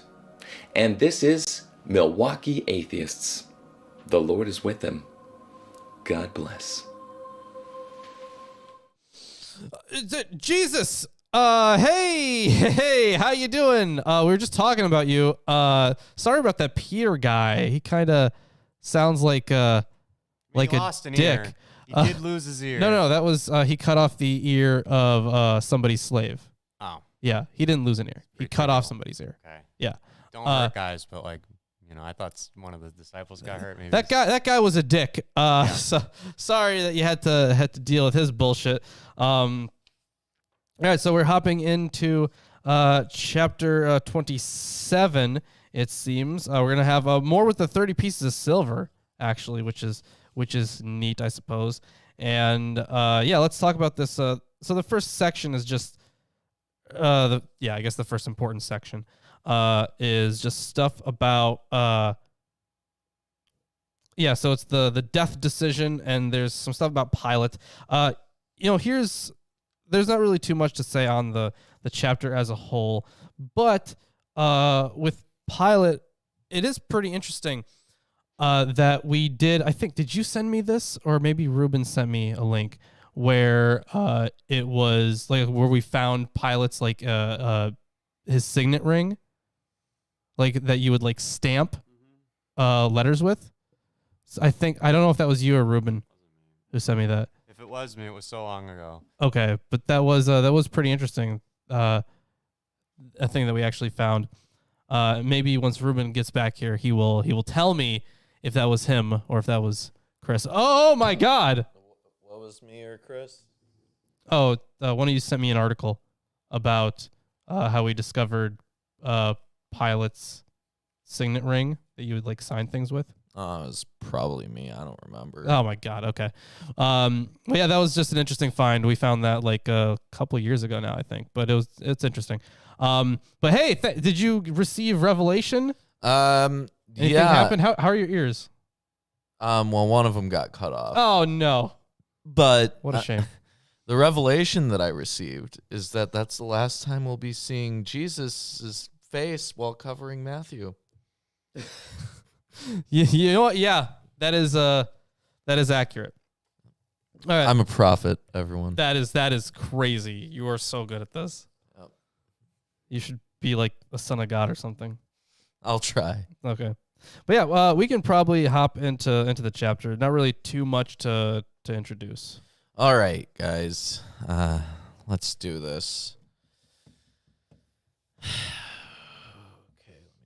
and this is Milwaukee Atheists. The Lord is with them. God bless. Jesus! Hey, how you doing? We were just talking about you. Sorry about that Peter guy. He kind of sounds like a lost an dick. ear. He did lose his ear. No, that was he cut off the ear of somebody's slave. Oh. Yeah, he didn't lose an ear. He Pretty cut off cool. somebody's ear. Okay. Yeah. Don't hurt guys, but I thought one of the disciples got hurt. Maybe That guy was a dick. So sorry that you had to deal with his bullshit. All right, so we're hopping into chapter 27. It seems we're gonna have more with the 30 pieces of silver, actually, which is neat, I suppose. And let's talk about this. So the first section is just I guess the first important section is just stuff about so it's the death decision, and there's some stuff about Pilate. There's not really too much to say on the chapter as a whole, but with Pilate, it is pretty interesting that we did. I think, did you send me this, or maybe Ruben sent me a link where it was like where we found Pilate's his signet ring, like that you would like stamp letters with. So I don't know if that was you or Ruben who sent me that. if it was me, it was so long ago. Okay, but that was pretty interesting. A thing that we actually found. Maybe once Ruben gets back here, he will tell me if that was him or if that was Chris. Oh my God! What was me or Chris? Oh, one of you sent me an article about how we discovered Pilate's signet ring that you would like sign things with. It was probably me. I don't remember. Oh my God. Okay. Well, yeah, that was just an interesting find. We found that like a couple of years ago now, I think, but it's interesting. But hey, did you receive revelation? Anything happened? How are your ears? Well, one of them got cut off. Oh no. But What a shame. the revelation that I received is that that's the last time we'll be seeing Jesus' face while covering Matthew. You know what? Yeah, that is accurate. All right. I'm a prophet, everyone. That is crazy. You are so good at this. Yep. You should be like a son of God or something. I'll try. Okay. But yeah, we can probably hop into the chapter. Not really too much to introduce. All right, guys. Let's do this.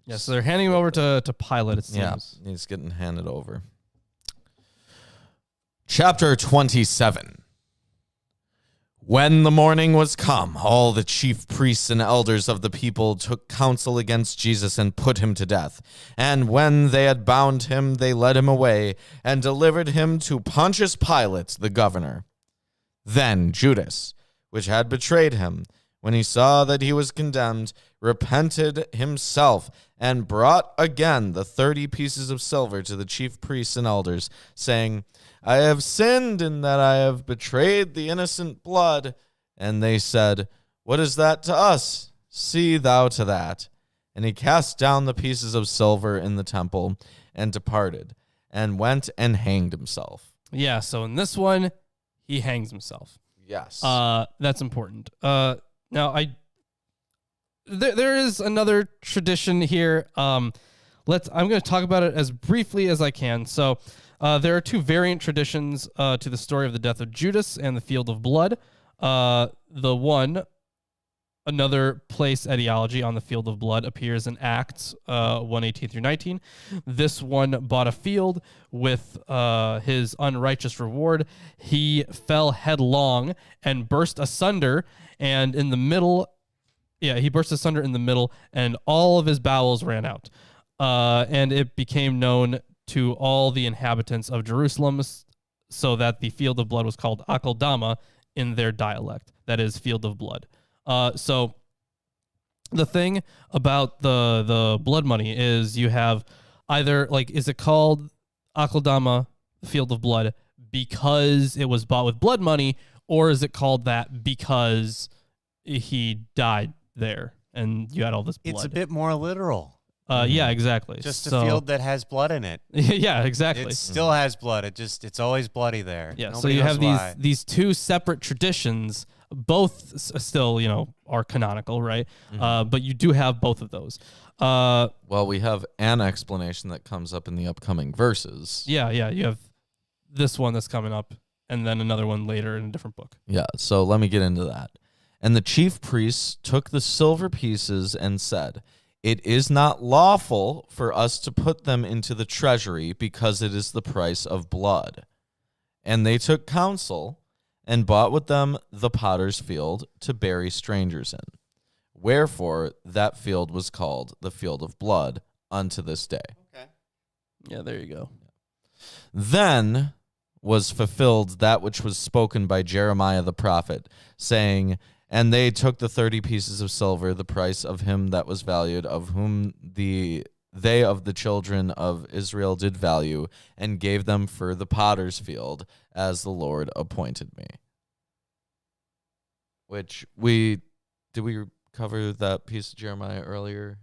Yeah, so they're handing him over to Pilate, it seems. Yeah, he's getting handed over. Chapter 27. When the morning was come, all the chief priests and elders of the people took counsel against Jesus and put him to death. And when they had bound him, they led him away and delivered him to Pontius Pilate, the governor. Then Judas, which had betrayed him, when he saw that he was condemned, repented himself and brought again the 30 pieces of silver to the chief priests and elders, saying, I have sinned in that I have betrayed the innocent blood. And they said, What is that to us? See thou to that. And he cast down the pieces of silver in the temple and departed, and went and hanged himself. Yeah, so in this one, he hangs himself. Yes. That's important. Now, there is another tradition here. I'm going to talk about it as briefly as I can. So, there are two variant traditions to the story of the death of Judas and the field of blood. Another place etiology on the field of blood appears in Acts 1:18 through 19. This one bought a field with his unrighteous reward. He fell headlong and burst asunder, and in the middle, he burst asunder in the middle, and all of his bowels ran out. And it became known to all the inhabitants of Jerusalem, so that the field of blood was called Akeldama in their dialect. That is, field of blood. So The thing about the blood money is you have either, like, is it called Akeldama, Field of Blood, because it was bought with blood money, or is it called that because he died there and you had all this blood? It's a bit more literal. Yeah, exactly. Just a So- field that has blood in it. Yeah, exactly. It still has blood. It's always bloody there. Yeah, so Nobody you knows have why. these two separate traditions, both still, are canonical, right? But you do have both of those. Well, we have an explanation that comes up in the upcoming verses. Yeah, you have this one that's coming up, and then another one later in a different book. Yeah, so let me get into that. And the chief priests took the silver pieces and said, "It is not lawful for us to put them into the treasury because it is the price of blood." And they took counsel and bought with them the potter's field to bury strangers in. Wherefore that field was called the field of blood unto this day. Yeah, there you go. Then was fulfilled that which was spoken by Jeremiah the prophet, saying, "And they took the 30 pieces of silver, the price of him that was valued, of whom they of the children of Israel did value, and gave them for the potter's field, as the Lord appointed me." Which did we cover that piece of Jeremiah earlier?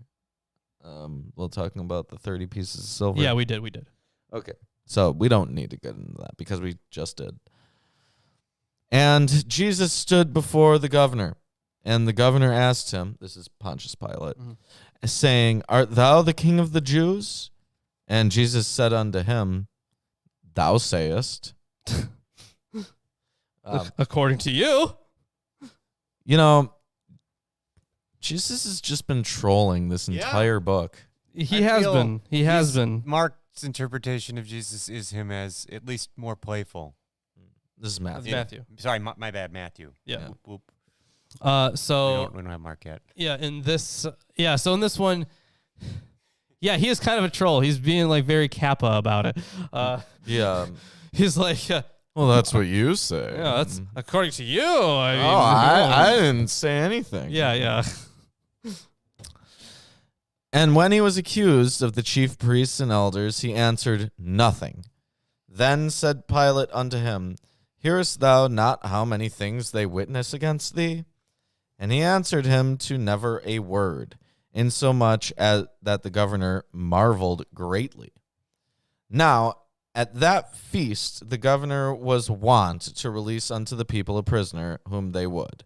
While talking about the 30 pieces of silver. Yeah, we did. Okay. So we don't need to get into that because we just did. And Jesus stood before the governor, and the governor asked him, this is Pontius Pilate, saying, "Art thou the king of the Jews?" And Jesus said unto him, "Thou sayest." According to you. Jesus has just been trolling this entire book. He has been. Mark's interpretation of Jesus is him as at least more playful. This is Matthew. Matthew. Sorry, my bad, Matthew. Yeah. Whoop. So We don't have Mark yet. so in this one, yeah, he is kind of a troll. He's being like very Kappa about it. Yeah. He's like, Well, that's what you say. yeah, that's according to you. I mean, I didn't say anything. yeah. And when he was accused of the chief priests and elders, he answered nothing. Then said Pilate unto him, "Hearest thou not how many things they witness against thee?" And he answered him to never a word, insomuch as that the governor marveled greatly. Now, at that feast, the governor was wont to release unto the people a prisoner whom they would.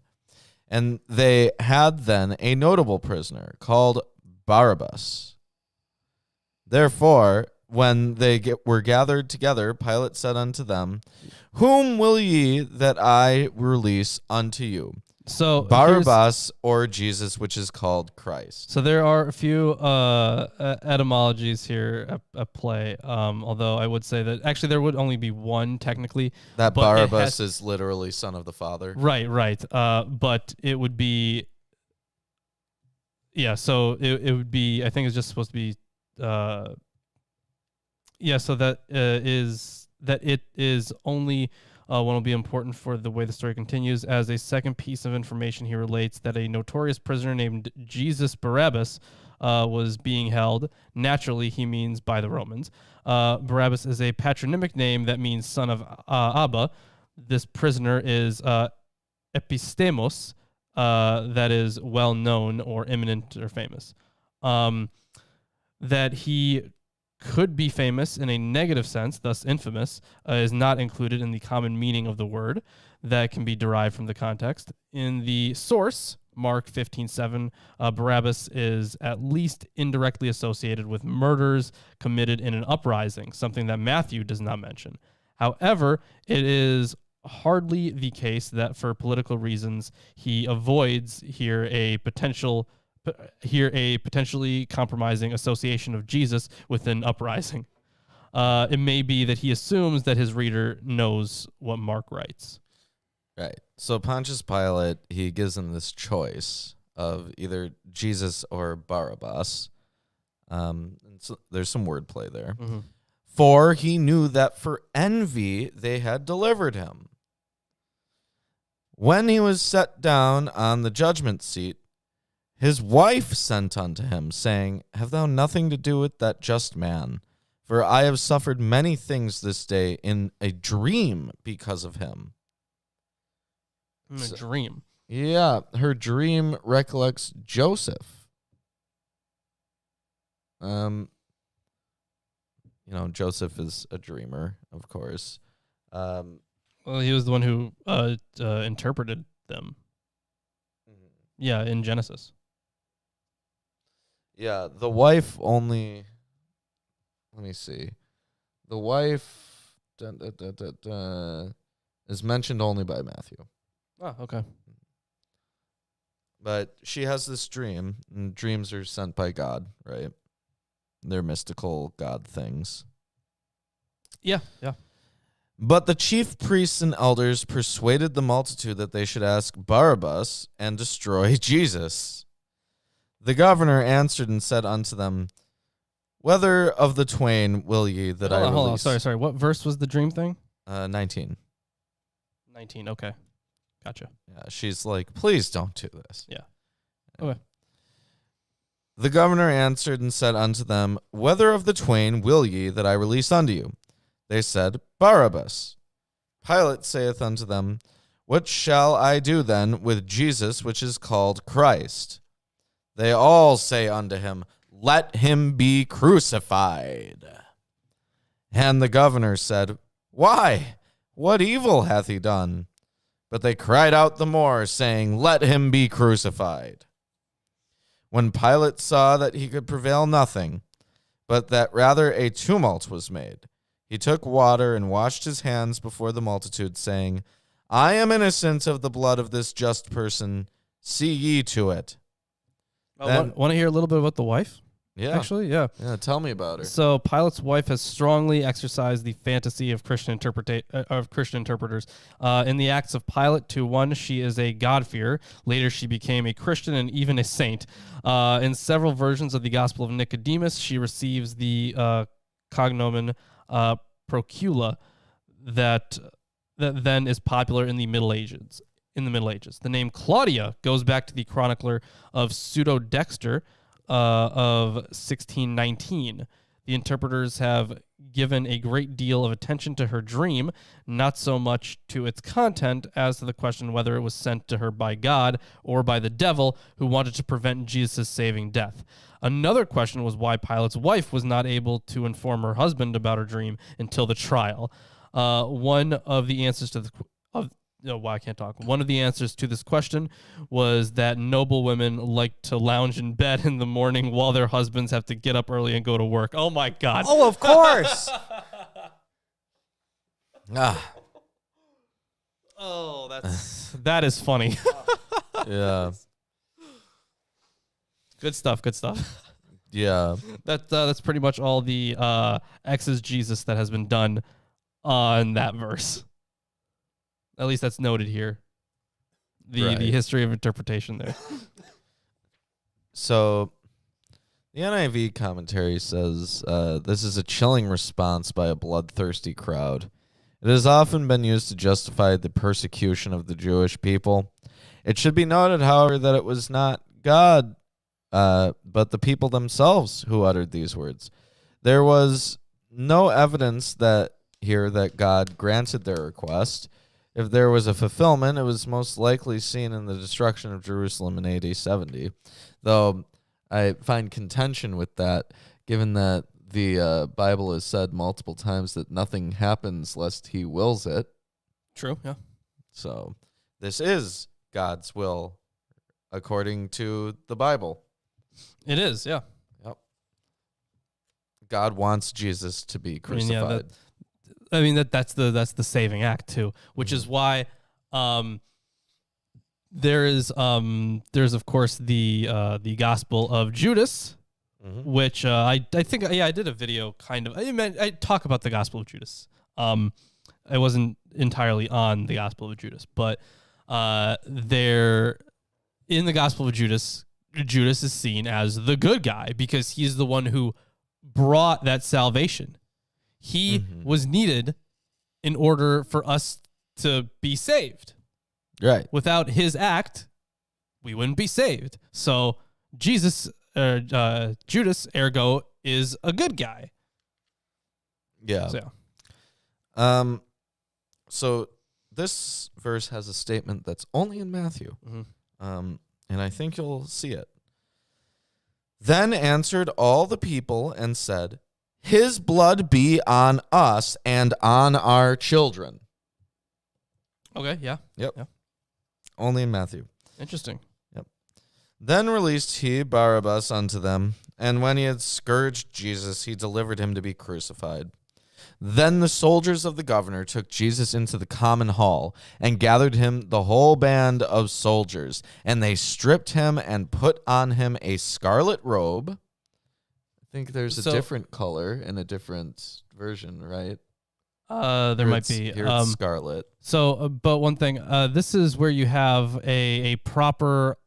And they had then a notable prisoner called Barabbas. Therefore, when they were gathered together, Pilate said unto them, "Whom will ye that I release unto you? So Barabbas or Jesus, which is called Christ?" So there are a few etymologies here at play. Although I would say that actually there would only be one technically. That but it Barabbas has- is literally son of the Father. Right. But it would be. Yeah. So it would be. I think it's just supposed to be. Yeah. So that it is only. One will be important for the way the story continues. As a second piece of information, he relates that a notorious prisoner named Jesus Barabbas was being held. Naturally, he means by the Romans. Barabbas is a patronymic name that means son of Abba. This prisoner is epistemos, that is well known or eminent or famous. That he could be famous in a negative sense, thus infamous, is not included in the common meaning of the word that can be derived from the context. In the source, Mark 15:7, Barabbas is at least indirectly associated with murders committed in an uprising, something that Matthew does not mention. However, it is hardly the case that for political reasons he avoids here a potentially compromising association of Jesus with an uprising. It may be that he assumes that his reader knows what Mark writes. Right. So Pontius Pilate, he gives him this choice of either Jesus or Barabbas. And so there's some wordplay there. Mm-hmm. For he knew that for envy they had delivered him. When he was set down on the judgment seat, His wife sent unto him, saying, Have thou nothing to do with that just man? For I have suffered many things this day in a dream because of him. In a dream. Yeah, her dream recollects Joseph. Joseph is a dreamer, of course. Well, he was the one who interpreted them. Yeah, in Genesis. Yeah, the wife only... Let me see. The wife is mentioned only by Matthew. Oh, okay. But she has this dream, and dreams are sent by God, right? They're mystical God things. Yeah. But the chief priests and elders persuaded the multitude that they should ask Barabbas and destroy Jesus. The governor answered and said unto them, Whether of the twain will ye that I release? Hold on. Sorry. What verse was the dream thing? 19. 19. Okay. Gotcha. Yeah, she's like, please don't do this. Yeah. Okay. The governor answered and said unto them, Whether of the twain will ye that I release unto you? They said, Barabbas. Pilate saith unto them, What shall I do then with Jesus, which is called Christ? They all say unto him, Let him be crucified. And the governor said, Why? What evil hath he done? But they cried out the more, saying, Let him be crucified. When Pilate saw that he could prevail nothing, but that rather a tumult was made, he took water and washed his hands before the multitude, saying, I am innocent of the blood of this just person. See ye to it. Want to hear a little bit about the wife? Yeah. Actually, yeah. Yeah, tell me about her. So Pilate's wife has strongly exercised the fantasy of Christian interpreters. In the Acts of Pilate 2:1, she is a God-fearer. Later, she became a Christian and even a saint. In several versions of the Gospel of Nicodemus, she receives the cognomen Procula that then is popular in the Middle Ages. The name Claudia goes back to the chronicler of Pseudo-Dexter of 1619. The interpreters have given a great deal of attention to her dream, not so much to its content as to the question whether it was sent to her by God or by the devil who wanted to prevent Jesus' saving death. Another question was why Pilate's wife was not able to inform her husband about her dream until the trial. One of the answers to this question was that noble women like to lounge in bed in the morning while their husbands have to get up early and go to work. Oh my God. Oh, of course. Oh, that is funny. Yeah. Good stuff. Yeah. That's pretty much all the exegesis that has been done on that verse. At least that's noted here. The history of interpretation there. So the NIV commentary says, this is a chilling response by a bloodthirsty crowd. It has often been used to justify the persecution of the Jewish people. It should be noted, however, that it was not God, but the people themselves who uttered these words. There was no evidence that God granted their request. If there was a fulfillment, it was most likely seen in the destruction of Jerusalem in AD 70, though I find contention with that, given that the Bible has said multiple times that nothing happens lest he wills it. True, yeah. So this is God's will according to the Bible. It is, yeah. Yep. God wants Jesus to be crucified. That's the saving act too, which is why there's of course the Gospel of Judas, which I think I did a video I talk about the Gospel of Judas. I wasn't entirely on the Gospel of Judas, but there in the Gospel of Judas is seen as the good guy because he's the one who brought that salvation. He was needed in order for us to be saved. Right. Without his act, we wouldn't be saved. So Judas, ergo, is a good guy. Yeah. So this verse has a statement that's only in Matthew. And I think you'll see it. Then answered all the people and said, his blood be on us and on our children. Okay, yeah. Yep. Yeah. Only in Matthew. Interesting. Yep. Then released he Barabbas unto them, and when he had scourged Jesus, he delivered him to be crucified. Then the soldiers of the governor took Jesus into the common hall, and gathered him the whole band of soldiers, and they stripped him and put on him a scarlet robe. I think there's a different color in a different version, right? There might be. Here it's scarlet. So, but one thing, this is where you have a proper,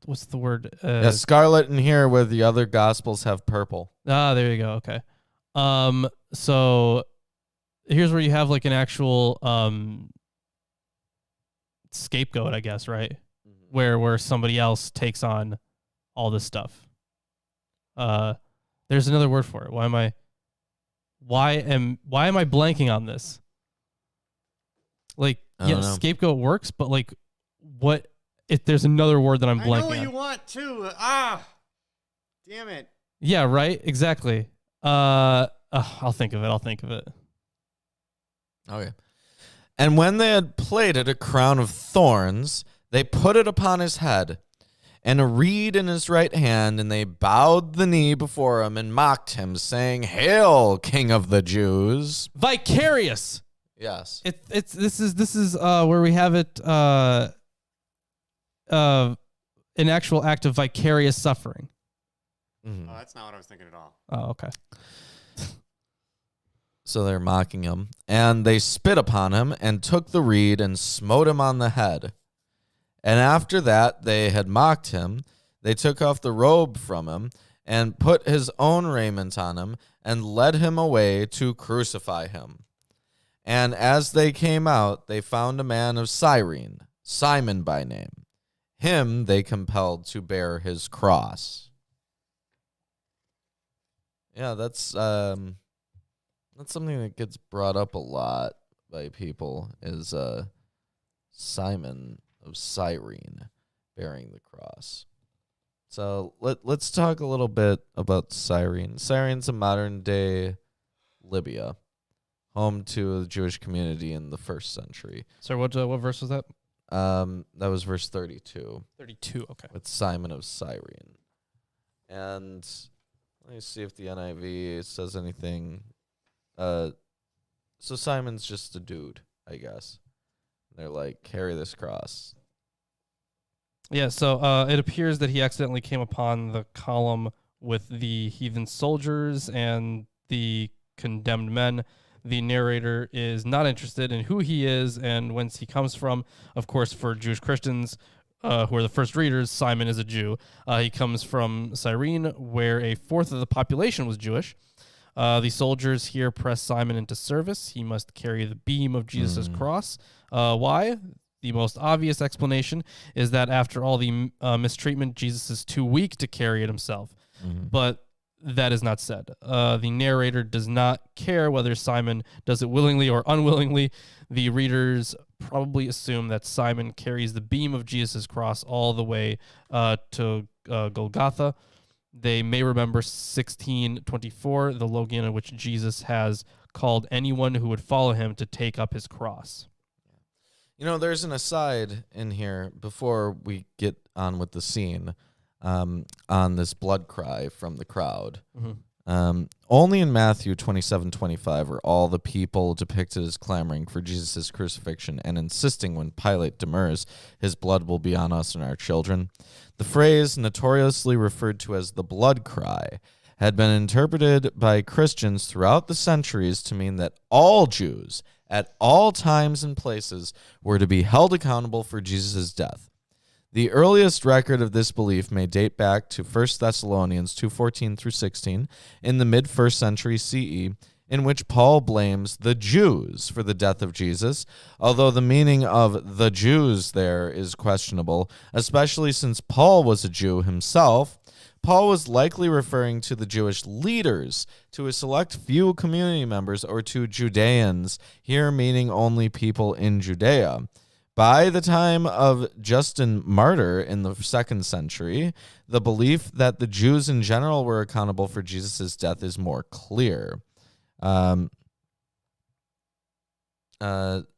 what's the word? Scarlet in here where the other gospels have purple. There you go. Okay. So here's where you have like an actual, scapegoat, I guess, right? Mm-hmm. Where somebody else takes on all this stuff. There's another word for it. Why am I blanking on this? Like, yeah, scapegoat works, but like, what? If there's another word that I'm blanking on. I know what you want too. Damn it. Yeah, right. Exactly. I'll think of it. Okay. And when they had plaited a crown of thorns, they put it upon his head, and a reed in his right hand, and they bowed the knee before him and mocked him, saying, "Hail, King of the Jews!" Vicarious. Yes. This is where we have it. An actual act of vicarious suffering. Mm-hmm. Oh, that's not what I was thinking at all. Oh, okay. So they're mocking him, and they spit upon him and took the reed and smote him on the head. And after that they had mocked him, they took off the robe from him and put his own raiment on him and led him away to crucify him. And as they came out, they found a man of Cyrene, Simon by name. Him they compelled to bear his cross. Yeah, that's something that gets brought up a lot by people is Simon of Cyrene bearing the cross. So let's talk a little bit about Cyrene. Cyrene's a modern-day Libya, home to a Jewish community in the 1st century. So what verse was that? That was verse 32. 32, okay. With Simon of Cyrene. And let me see if the NIV says anything. So Simon's just a dude, I guess. They're like, carry this cross. Yeah, so it appears that he accidentally came upon the column with the heathen soldiers and the condemned men. The narrator is not interested in who he is and whence he comes from. Of course, for Jewish Christians who are the first readers, Simon is a Jew. He comes from Cyrene, where a fourth of the population was Jewish. The soldiers here press Simon into service. He must carry the beam of Jesus' cross. Why? The most obvious explanation is that after all the mistreatment, Jesus is too weak to carry it himself. But that is not said. The narrator does not care whether Simon does it willingly or unwillingly. The readers probably assume that Simon carries the beam of Jesus' cross all the way to Golgotha. They may remember 16:24, the Logion in which Jesus has called anyone who would follow him to take up his cross. You know, there's an aside in here before we get on with the scene. On this blood cry from the crowd. Only in Matthew 27:25 are all the people depicted as clamoring for Jesus' crucifixion and insisting when Pilate demurs, his blood will be on us and our children. The phrase, notoriously referred to as the blood cry, had been interpreted by Christians throughout the centuries to mean that all Jews at all times and places were to be held accountable for Jesus' death. The earliest record of this belief may date back to 1 Thessalonians 2:14 through 16 in the mid-1st century CE, in which Paul blames the Jews for the death of Jesus, although the meaning of the Jews there is questionable, especially since Paul was a Jew himself. Paul was likely referring to the Jewish leaders, to a select few community members, or to Judeans, here meaning only people in Judea. By the time of Justin Martyr in the 2nd century, the belief that the Jews in general were accountable for Jesus' death is more clear.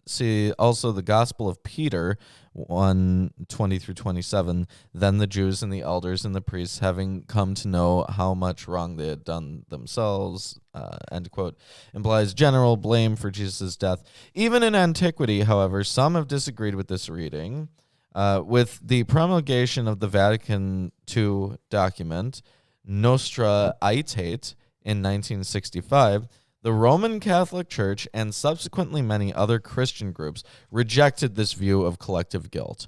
See also the Gospel of Peter 1:20-27. Then the Jews and the elders and the priests, having come to know how much wrong they had done themselves, end quote, implies general blame for Jesus' death. Even in antiquity, however, some have disagreed with this reading. With the promulgation of the Vatican II document, Nostra Aetate, in 1965, the Roman Catholic Church and subsequently many other Christian groups rejected this view of collective guilt.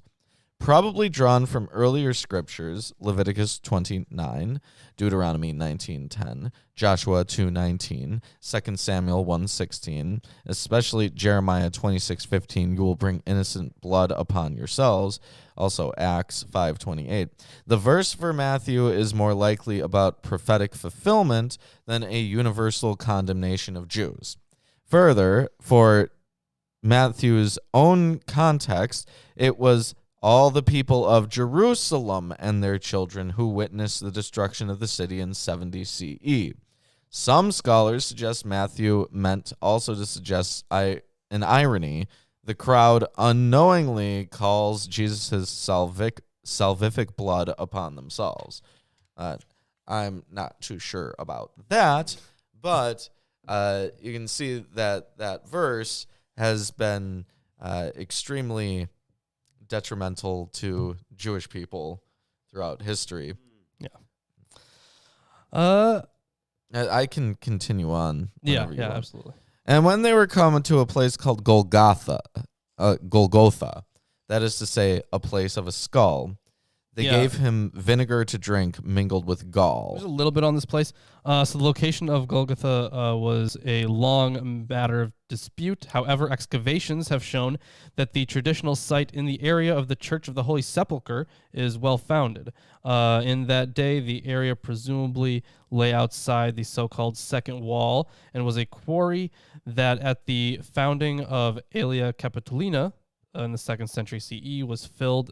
Probably drawn from earlier scriptures, Leviticus 29, Deuteronomy 19:10, Joshua 2:19, 2 Samuel 1:16, especially Jeremiah 26:15, you will bring innocent blood upon yourselves, also Acts 5:28. The verse for Matthew is more likely about prophetic fulfillment than a universal condemnation of Jews. Further, for Matthew's own context, it was all the people of Jerusalem and their children who witnessed the destruction of the city in 70 CE. Some scholars suggest Matthew meant also to suggest an irony. The crowd unknowingly calls Jesus' salvific blood upon themselves. I'm not too sure about that, but you can see that that verse has been extremely detrimental to Jewish people throughout history. Yeah. I can continue on. Yeah, absolutely. And when they were coming to a place called Golgotha, that is to say, a place of a skull, they gave him vinegar to drink mingled with gall. There's a little bit on this place. So the location of Golgotha was a long matter of dispute. However, excavations have shown that the traditional site in the area of the Church of the Holy Sepulchre is well-founded. In that day, the area presumably lay outside the so-called second wall and was a quarry that at the founding of Aelia Capitolina in the 2nd century CE was filled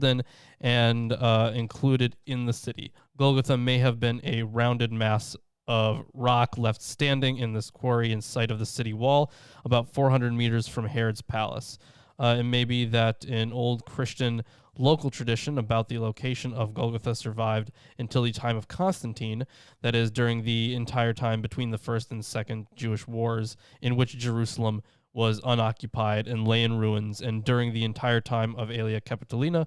in and included in the city. Golgotha may have been a rounded mass of rock left standing in this quarry in sight of the city wall, about 400 meters from Herod's palace. It may be that an old Christian local tradition about the location of Golgotha survived until the time of Constantine, that is, during the entire time between the First and Second Jewish Wars, in which Jerusalem was unoccupied and lay in ruins, and during the entire time of Aelia Capitolina,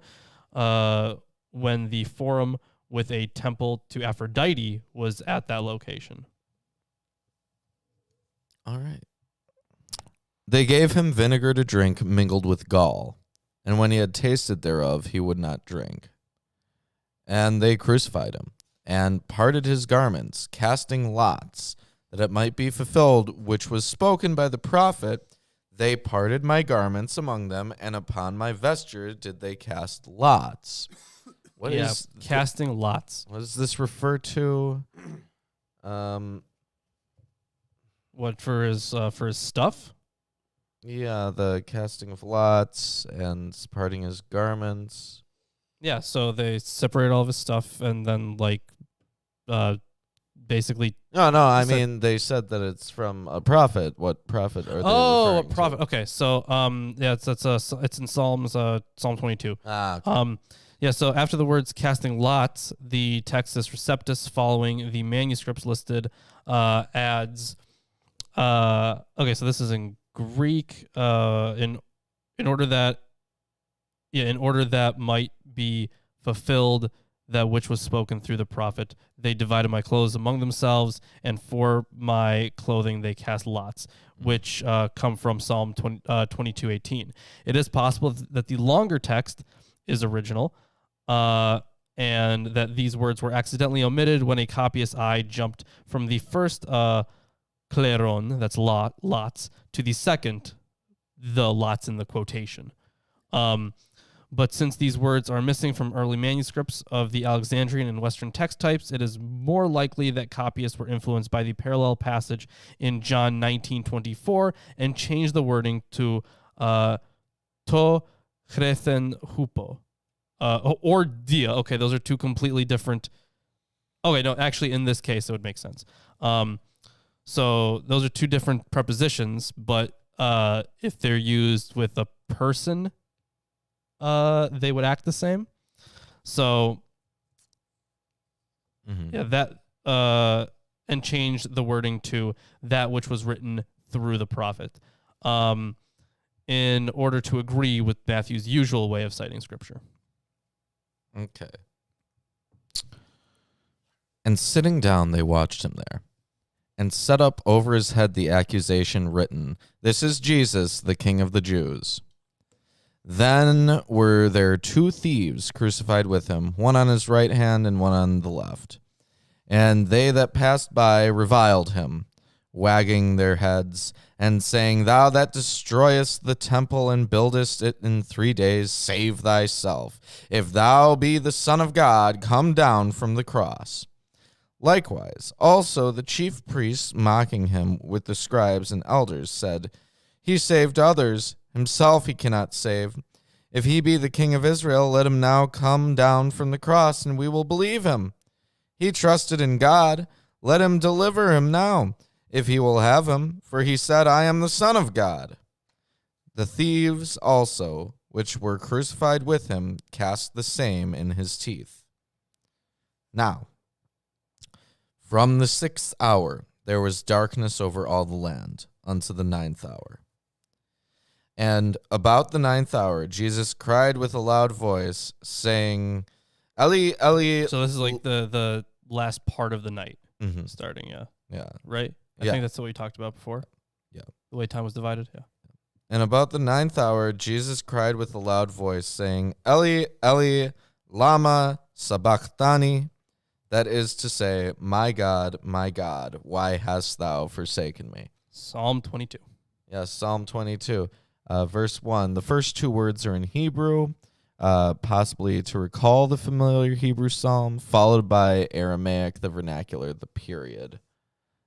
when the forum with a temple to Aphrodite was at that location. All right. They gave him vinegar to drink mingled with gall, and when he had tasted thereof, he would not drink. And they crucified him, and parted his garments, casting lots, that it might be fulfilled which was spoken by the prophet, they parted my garments among them, and upon my vesture did they cast lots. What is casting lots? What does this refer to? What, for his stuff? Yeah, the casting of lots and parting his garments. Yeah, so they separate all of his stuff and then basically. No, I mean they said that it's from a prophet. What prophet are they referring a prophet. to? Okay, so it's in Psalms, Psalm 22. Okay. So after the words casting lots, the Textus Receptus following the manuscripts listed adds. Okay, so this is in Greek. In order that might be fulfilled that which was spoken through the prophet, they divided my clothes among themselves, and for my clothing they cast lots, which come from Psalm 22:18. It is possible that the longer text is original, and that these words were accidentally omitted when a copyist's eye jumped from the first kleron, that's lots, to the second, the lots in the quotation. But since these words are missing from early manuscripts of the Alexandrian and Western text types, it is more likely that copyists were influenced by the parallel passage in John 19:24 and changed the wording to to chresen hupo or dia. Okay, those are two completely different. Okay, no, actually, in this case, it would make sense. So those are two different prepositions, but if they're used with a person, they would act the same. So yeah, that and change the wording to that which was written through the prophet, in order to agree with Matthew's usual way of citing scripture. Okay. And sitting down, they watched him there, and set up over his head the accusation written, "This is Jesus, the King of the Jews." Then were there two thieves crucified with him, one on his right hand and one on the left. And they that passed by reviled him, wagging their heads, and saying, "Thou that destroyest the temple and buildest it in 3 days, save thyself. If thou be the Son of God, come down from the cross." Likewise, also the chief priests, mocking him with the scribes and elders, said, "He saved others, himself he cannot save. If he be the King of Israel, let him now come down from the cross, and we will believe him. He trusted in God, let him deliver him now, if he will have him, for he said, I am the Son of God." The thieves also, which were crucified with him, cast the same in his teeth. Now, from the 6th hour there was darkness over all the land, unto the 9th hour. And about the 9th hour, Jesus cried with a loud voice, saying, "Eli, Eli." So this is like the last part of the night, Mhm. starting, yeah. Yeah. Right? I Yeah. think that's what we talked about before. Yeah. The way time was divided, yeah. And about the 9th hour, Jesus cried with a loud voice, saying, "Eli, Eli, lama sabachthani." That is to say, my God, why hast thou forsaken me?" Psalm 22. Yes, Psalm 22. Verse 1. The first two words are in Hebrew, possibly to recall the familiar Hebrew psalm, followed by Aramaic, the vernacular, the period.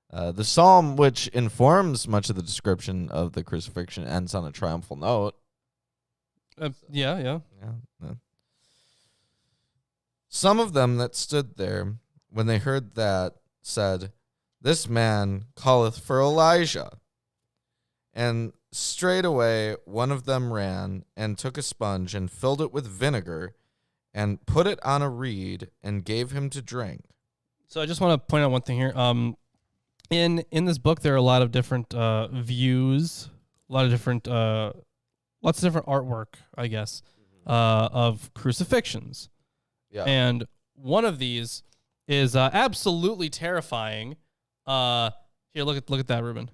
The psalm, which informs much of the description of the crucifixion, ends on a triumphal note. Yeah. Yeah. Some of them that stood there, when they heard that, said, "This man calleth for Elijah." And straightway one of them ran and took a sponge and filled it with vinegar and put it on a reed and gave him to drink. So I just want to point out one thing here. In this book, there are a lot of different views, a lot of different, lots of different artwork, I guess, of crucifixions. Yeah. And one of these is absolutely terrifying. Here, look at that, Ruben.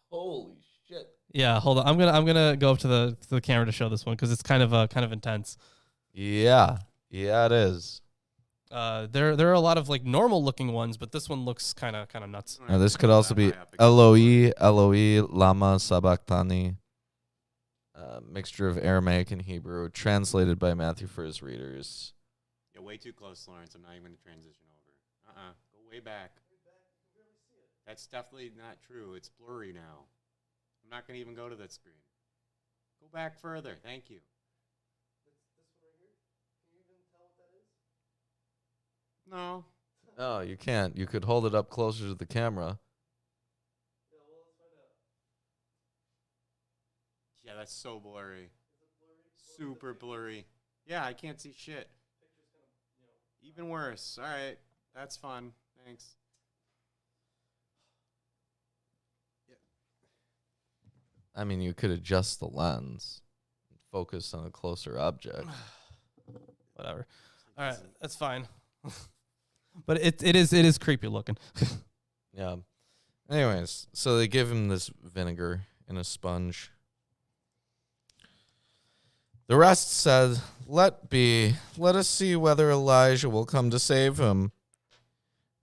Holy shit. Yeah, hold on. I'm gonna go up to the camera to show this one because it's kind of intense. Yeah, it is. There are a lot of like normal looking ones, but this one looks kind of nuts. Now, this could also be Eloi, lama sabachthani. Mixture of Aramaic and Hebrew, translated by Matthew for his readers. You're way too close, Lawrence. I'm not even going to transition over. Go way back. That's definitely not true. It's blurry now. I'm not going to even go to that screen. Go back further. Thank you. This one right here? Can you even tell what that is? No. No, you can't. You could hold it up closer to the camera. Yeah, well, let's find out. Yeah, that's so blurry. Is it blurry? Super blurry. Yeah, I can't see shit. Picture's gonna, even worse. All right, that's fun. Thanks. I mean, you could adjust the lens, focus on a closer object. Whatever. All right, that's fine. But it is creepy looking. Yeah. Anyways, so they give him this vinegar in a sponge. The rest said, "Let be. Let us see whether Elijah will come to save him."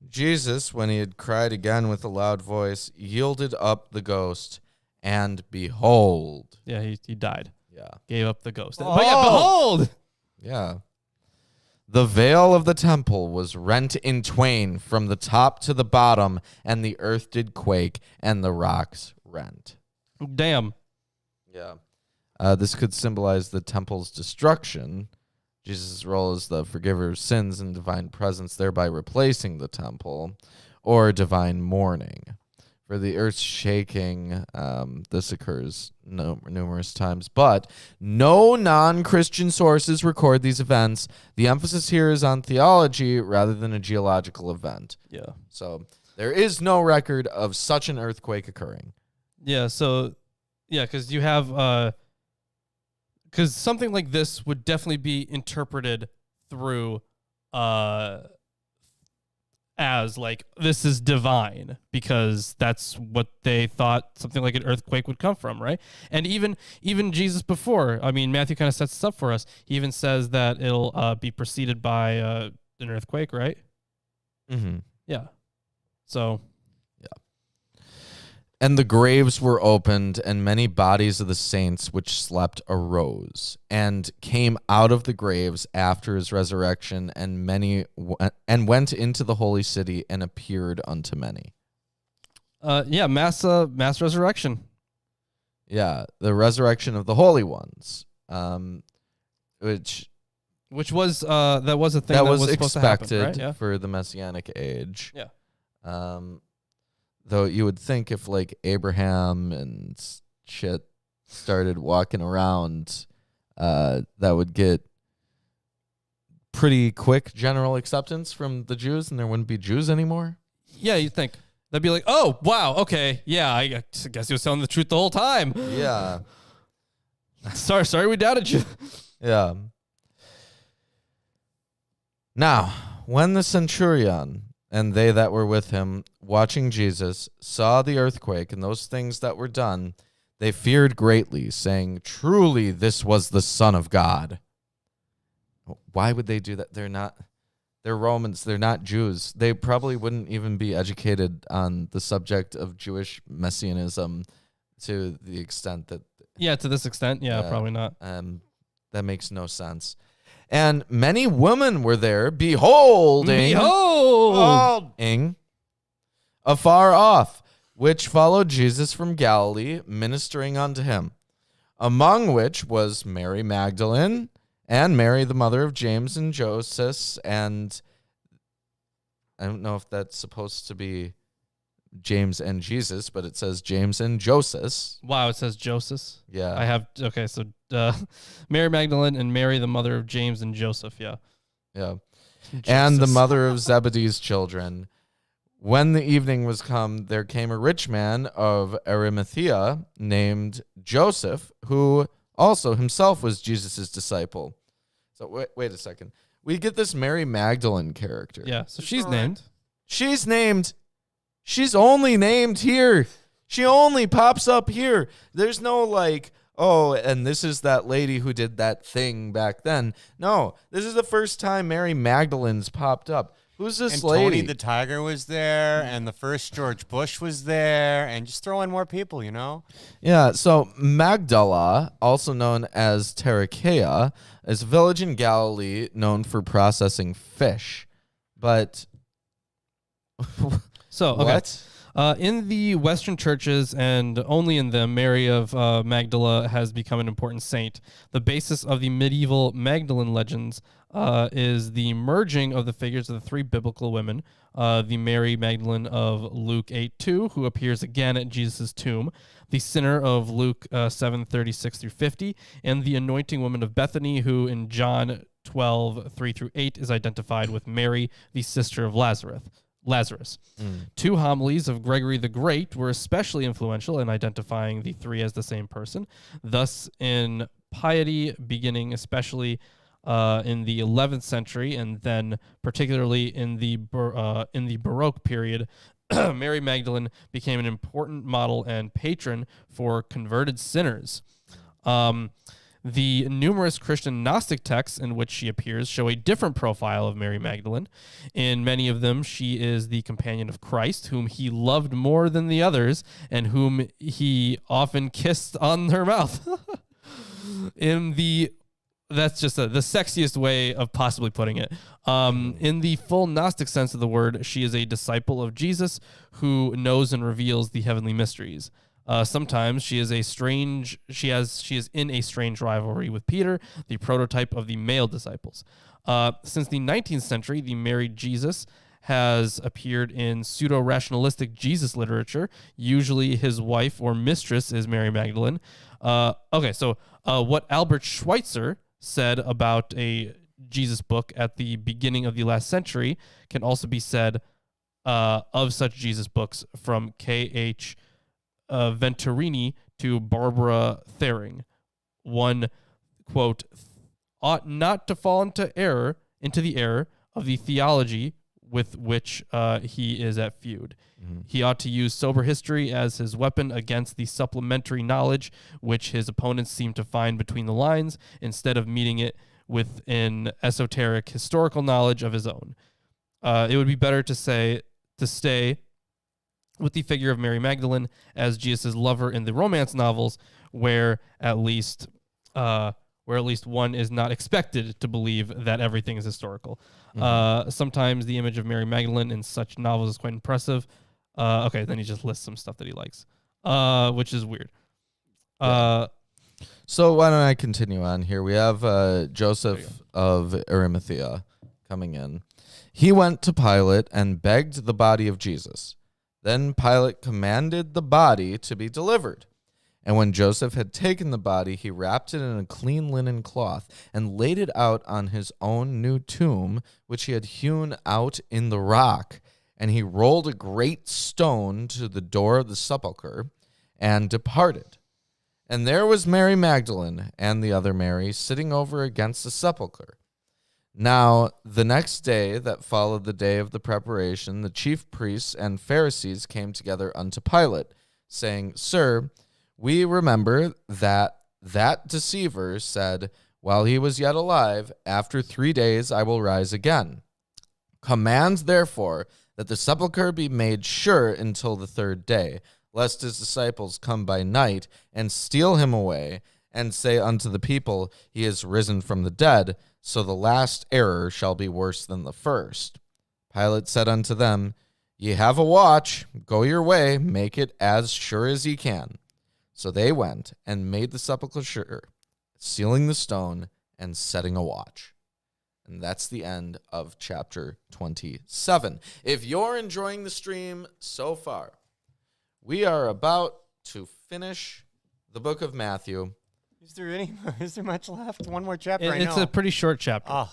Jesus, when he had cried again with a loud voice, yielded up the ghost, and behold. Yeah, he died. Yeah. Gave up the ghost. Oh. But yeah, behold! Yeah. The veil of the temple was rent in twain from the top to the bottom, and the earth did quake, and the rocks rent. Damn. Yeah. This could symbolize the temple's destruction. Jesus' role as the forgiver of sins and divine presence, thereby replacing the temple, or divine mourning. For the earth's shaking, this occurs numerous times, but no non-Christian sources record these events. The emphasis here is on theology rather than a geological event. Yeah. So there is no record of such an earthquake occurring. Yeah, so, yeah, because you have... Because something like this would definitely be interpreted through as like, this is divine, because that's what they thought something like an earthquake would come from, right? And even Jesus before, I mean, Matthew kind of sets this up for us. He even says that it'll be preceded by an earthquake, right? Mm-hmm. Yeah. So... And the graves were opened, and many bodies of the saints which slept arose, and came out of the graves after his resurrection, and went into the holy city and appeared unto many. Yeah, mass resurrection. Yeah, the resurrection of the holy ones, which was that was a thing that was supposed to happen, expected right? Yeah. for the Messianic age. Yeah. Though you would think if like Abraham and shit started walking around, that would get pretty quick general acceptance from the Jews, and there wouldn't be Jews anymore. Yeah, you'd think. They'd be like, oh, wow, okay, yeah, I guess he was telling the truth the whole time. Yeah. Sorry we doubted you. Yeah. Now, when the centurion and they that were with him, watching Jesus, saw the earthquake and those things that were done, they feared greatly, saying, truly this was the Son of God. Why would they do that? They're Romans, they're not Jews. They probably wouldn't even be educated on the subject of Jewish messianism to the extent that... Yeah, to this extent, yeah, probably not. That makes no sense. And many women were there, beholding afar off, which followed Jesus from Galilee, ministering unto him, among which was Mary Magdalene, and Mary, the mother of James and Joseph, and I don't know if that's supposed to be James and Jesus, but it says James and Joseph. Wow, it says Joseph. Yeah. I have, okay, so Mary Magdalene and Mary, the mother of James and Joseph, yeah. Yeah. Joseph. And the mother of Zebedee's children. When the evening was come, there came a rich man of Arimathea named Joseph, who also himself was Jesus' disciple. So wait a second. We get this Mary Magdalene character. Yeah, so she's named. She's only named here. She only pops up here. There's no like, oh, and this is that lady who did that thing back then. No, this is the first time Mary Magdalene's popped up. Who's this lady? Tony the Tiger was there, and the first George Bush was there, and just throw in more people, you know? Yeah, so Magdala, also known as Tarichaea, is a village in Galilee known for processing fish. But So, okay. what? In the Western churches, and only in them, Mary of Magdala has become an important saint. The basis of the medieval Magdalene legends is the merging of the figures of the three biblical women, the Mary Magdalene of Luke 8:2, who appears again at Jesus' tomb, the sinner of Luke 7:36 through 50, and the anointing woman of Bethany, who in John 12:3 through 8 is identified with Mary, the sister of Lazarus. 2 homilies of Gregory the Great were especially influential in identifying the three as the same person. Thus, in piety, beginning especially in the 11th century, and then particularly in the Baroque period, Mary Magdalene became an important model and patron for converted sinners. The numerous Christian Gnostic texts in which she appears show a different profile of Mary Magdalene. In many of them, she is the companion of Christ, whom he loved more than the others, and whom he often kissed on her mouth. That's just the sexiest way of possibly putting it. In the full Gnostic sense of the word, she is a disciple of Jesus who knows and reveals the heavenly mysteries. Sometimes she is in a strange rivalry with Peter, the prototype of the male disciples. Since the 19th century, the married Jesus has appeared in pseudo-rationalistic Jesus literature. Usually his wife or mistress is Mary Magdalene. What Albert Schweitzer said about a Jesus book at the beginning of the last century can also be said of such Jesus books from K.H. Venturini to Barbara Thering. One, quote, ought not to fall into the error of the theology with which he is at feud. Mm-hmm. He ought to use sober history as his weapon against the supplementary knowledge which his opponents seem to find between the lines, instead of meeting it with an esoteric historical knowledge of his own. It would be better to stay with the figure of Mary Magdalene as Jesus' lover in the romance novels, where at least one is not expected to believe that everything is historical. Mm-hmm. Sometimes the image of Mary Magdalene in such novels is quite impressive. Then he just lists some stuff that he likes, which is weird. So why don't I continue on here? We have Joseph of Arimathea coming in. He went to Pilate and begged the body of Jesus. Then Pilate commanded the body to be delivered. And when Joseph had taken the body, he wrapped it in a clean linen cloth and laid it out on his own new tomb, which he had hewn out in the rock. And he rolled a great stone to the door of the sepulchre and departed. And there was Mary Magdalene and the other Mary sitting over against the sepulchre. Now, the next day that followed the day of the preparation, the chief priests and Pharisees came together unto Pilate, saying, Sir, we remember that deceiver said, while he was yet alive, after 3 days I will rise again. Command, therefore, that the sepulchre be made sure until the 3rd day, lest his disciples come by night and steal him away, and say unto the people, he is risen from the dead, so the last error shall be worse than the first. Pilate said unto them, Ye have a watch, go your way, make it as sure as ye can. So they went and made the sepulchre sure, sealing the stone and setting a watch. And that's the end of chapter 27. If you're enjoying the stream so far, we are about to finish the book of Matthew. Is there much left? One more chapter. It's a pretty short chapter.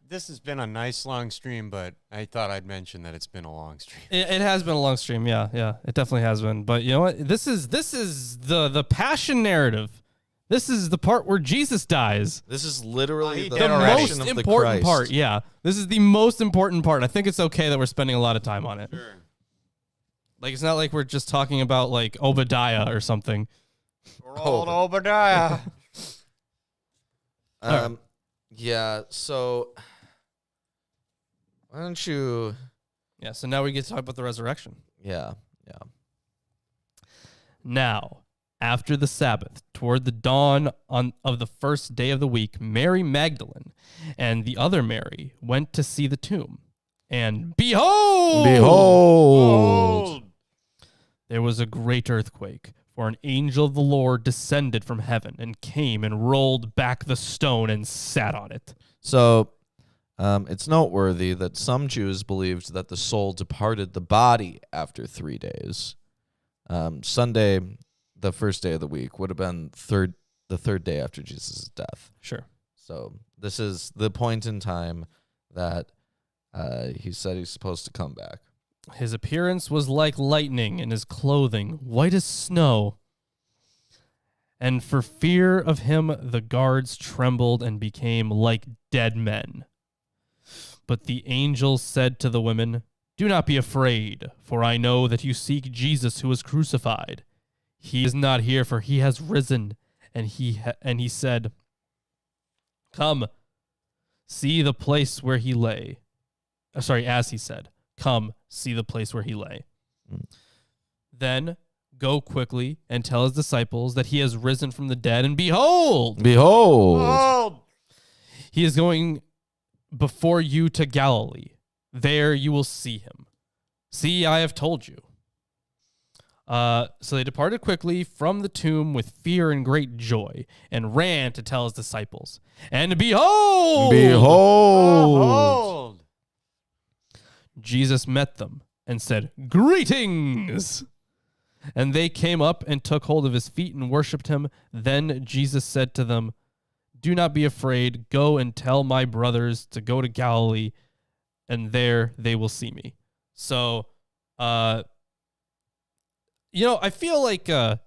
This has been a nice long stream, but I thought I'd mention that it's been a long stream. It has been a long stream. Yeah, it definitely has been. But you know what? This is the passion narrative. This is the part where Jesus dies. This is literally the most of important the part. Yeah, this is the most important part. I think it's okay that we're spending a lot of time on it. Sure. Like, it's not like we're just talking about like Obadiah or something. Old Obadiah. Yeah, so why don't you... Yeah, so now we get to talk about the resurrection. Yeah. Now, after the Sabbath, toward the dawn of the first day of the week, Mary Magdalene and the other Mary went to see the tomb. And behold! There was a great earthquake, for an angel of the Lord descended from heaven and came and rolled back the stone and sat on it. So it's noteworthy that some Jews believed that the soul departed the body after 3 days. Sunday, the first day of the week, would have been the third day after Jesus' death. Sure. So this is the point in time that he said he's supposed to come back. His appearance was like lightning, and his clothing white as snow. And for fear of him, the guards trembled and became like dead men. But the angel said to the women, Do not be afraid, for I know that you seek Jesus who was crucified. He is not here, for he has risen, and he said, "Come, see the place where he lay." As he said, "Come, see the place where he lay." Then go quickly and tell his disciples that he has risen from the dead, and behold, he is going before you to Galilee. There you will see him. See, I have told you. So they departed quickly from the tomb with fear and great joy, and ran to tell his disciples. And behold, Jesus met them and said, "Greetings." And they came up and took hold of his feet and worshipped him. Then Jesus said to them, "Do not be afraid. Go and tell my brothers to go to Galilee, and there they will see me." So, I feel like they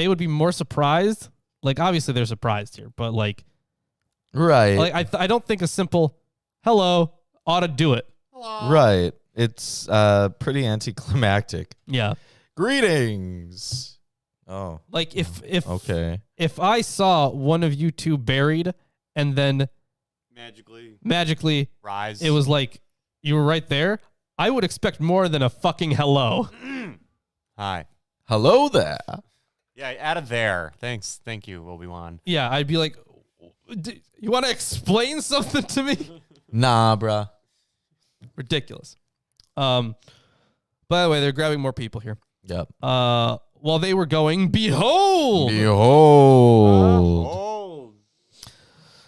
would be more surprised. Like, obviously they're surprised here, but right. Like I don't think a simple "hello" ought to do it. Hello. Right. It's pretty anticlimactic. Yeah. Greetings. Oh. Like if Okay. if I saw one of you two buried and then magically Rise. it was like you were right there, I would expect more than a fucking hello. Hi. Hello there. Yeah, out of there. Thanks. Thank you, Obi-Wan. Yeah, I'd be like, you want to explain something to me? Nah, bruh. Ridiculous. By the way, they're grabbing more people here. Yep. While they were going, behold, Oh.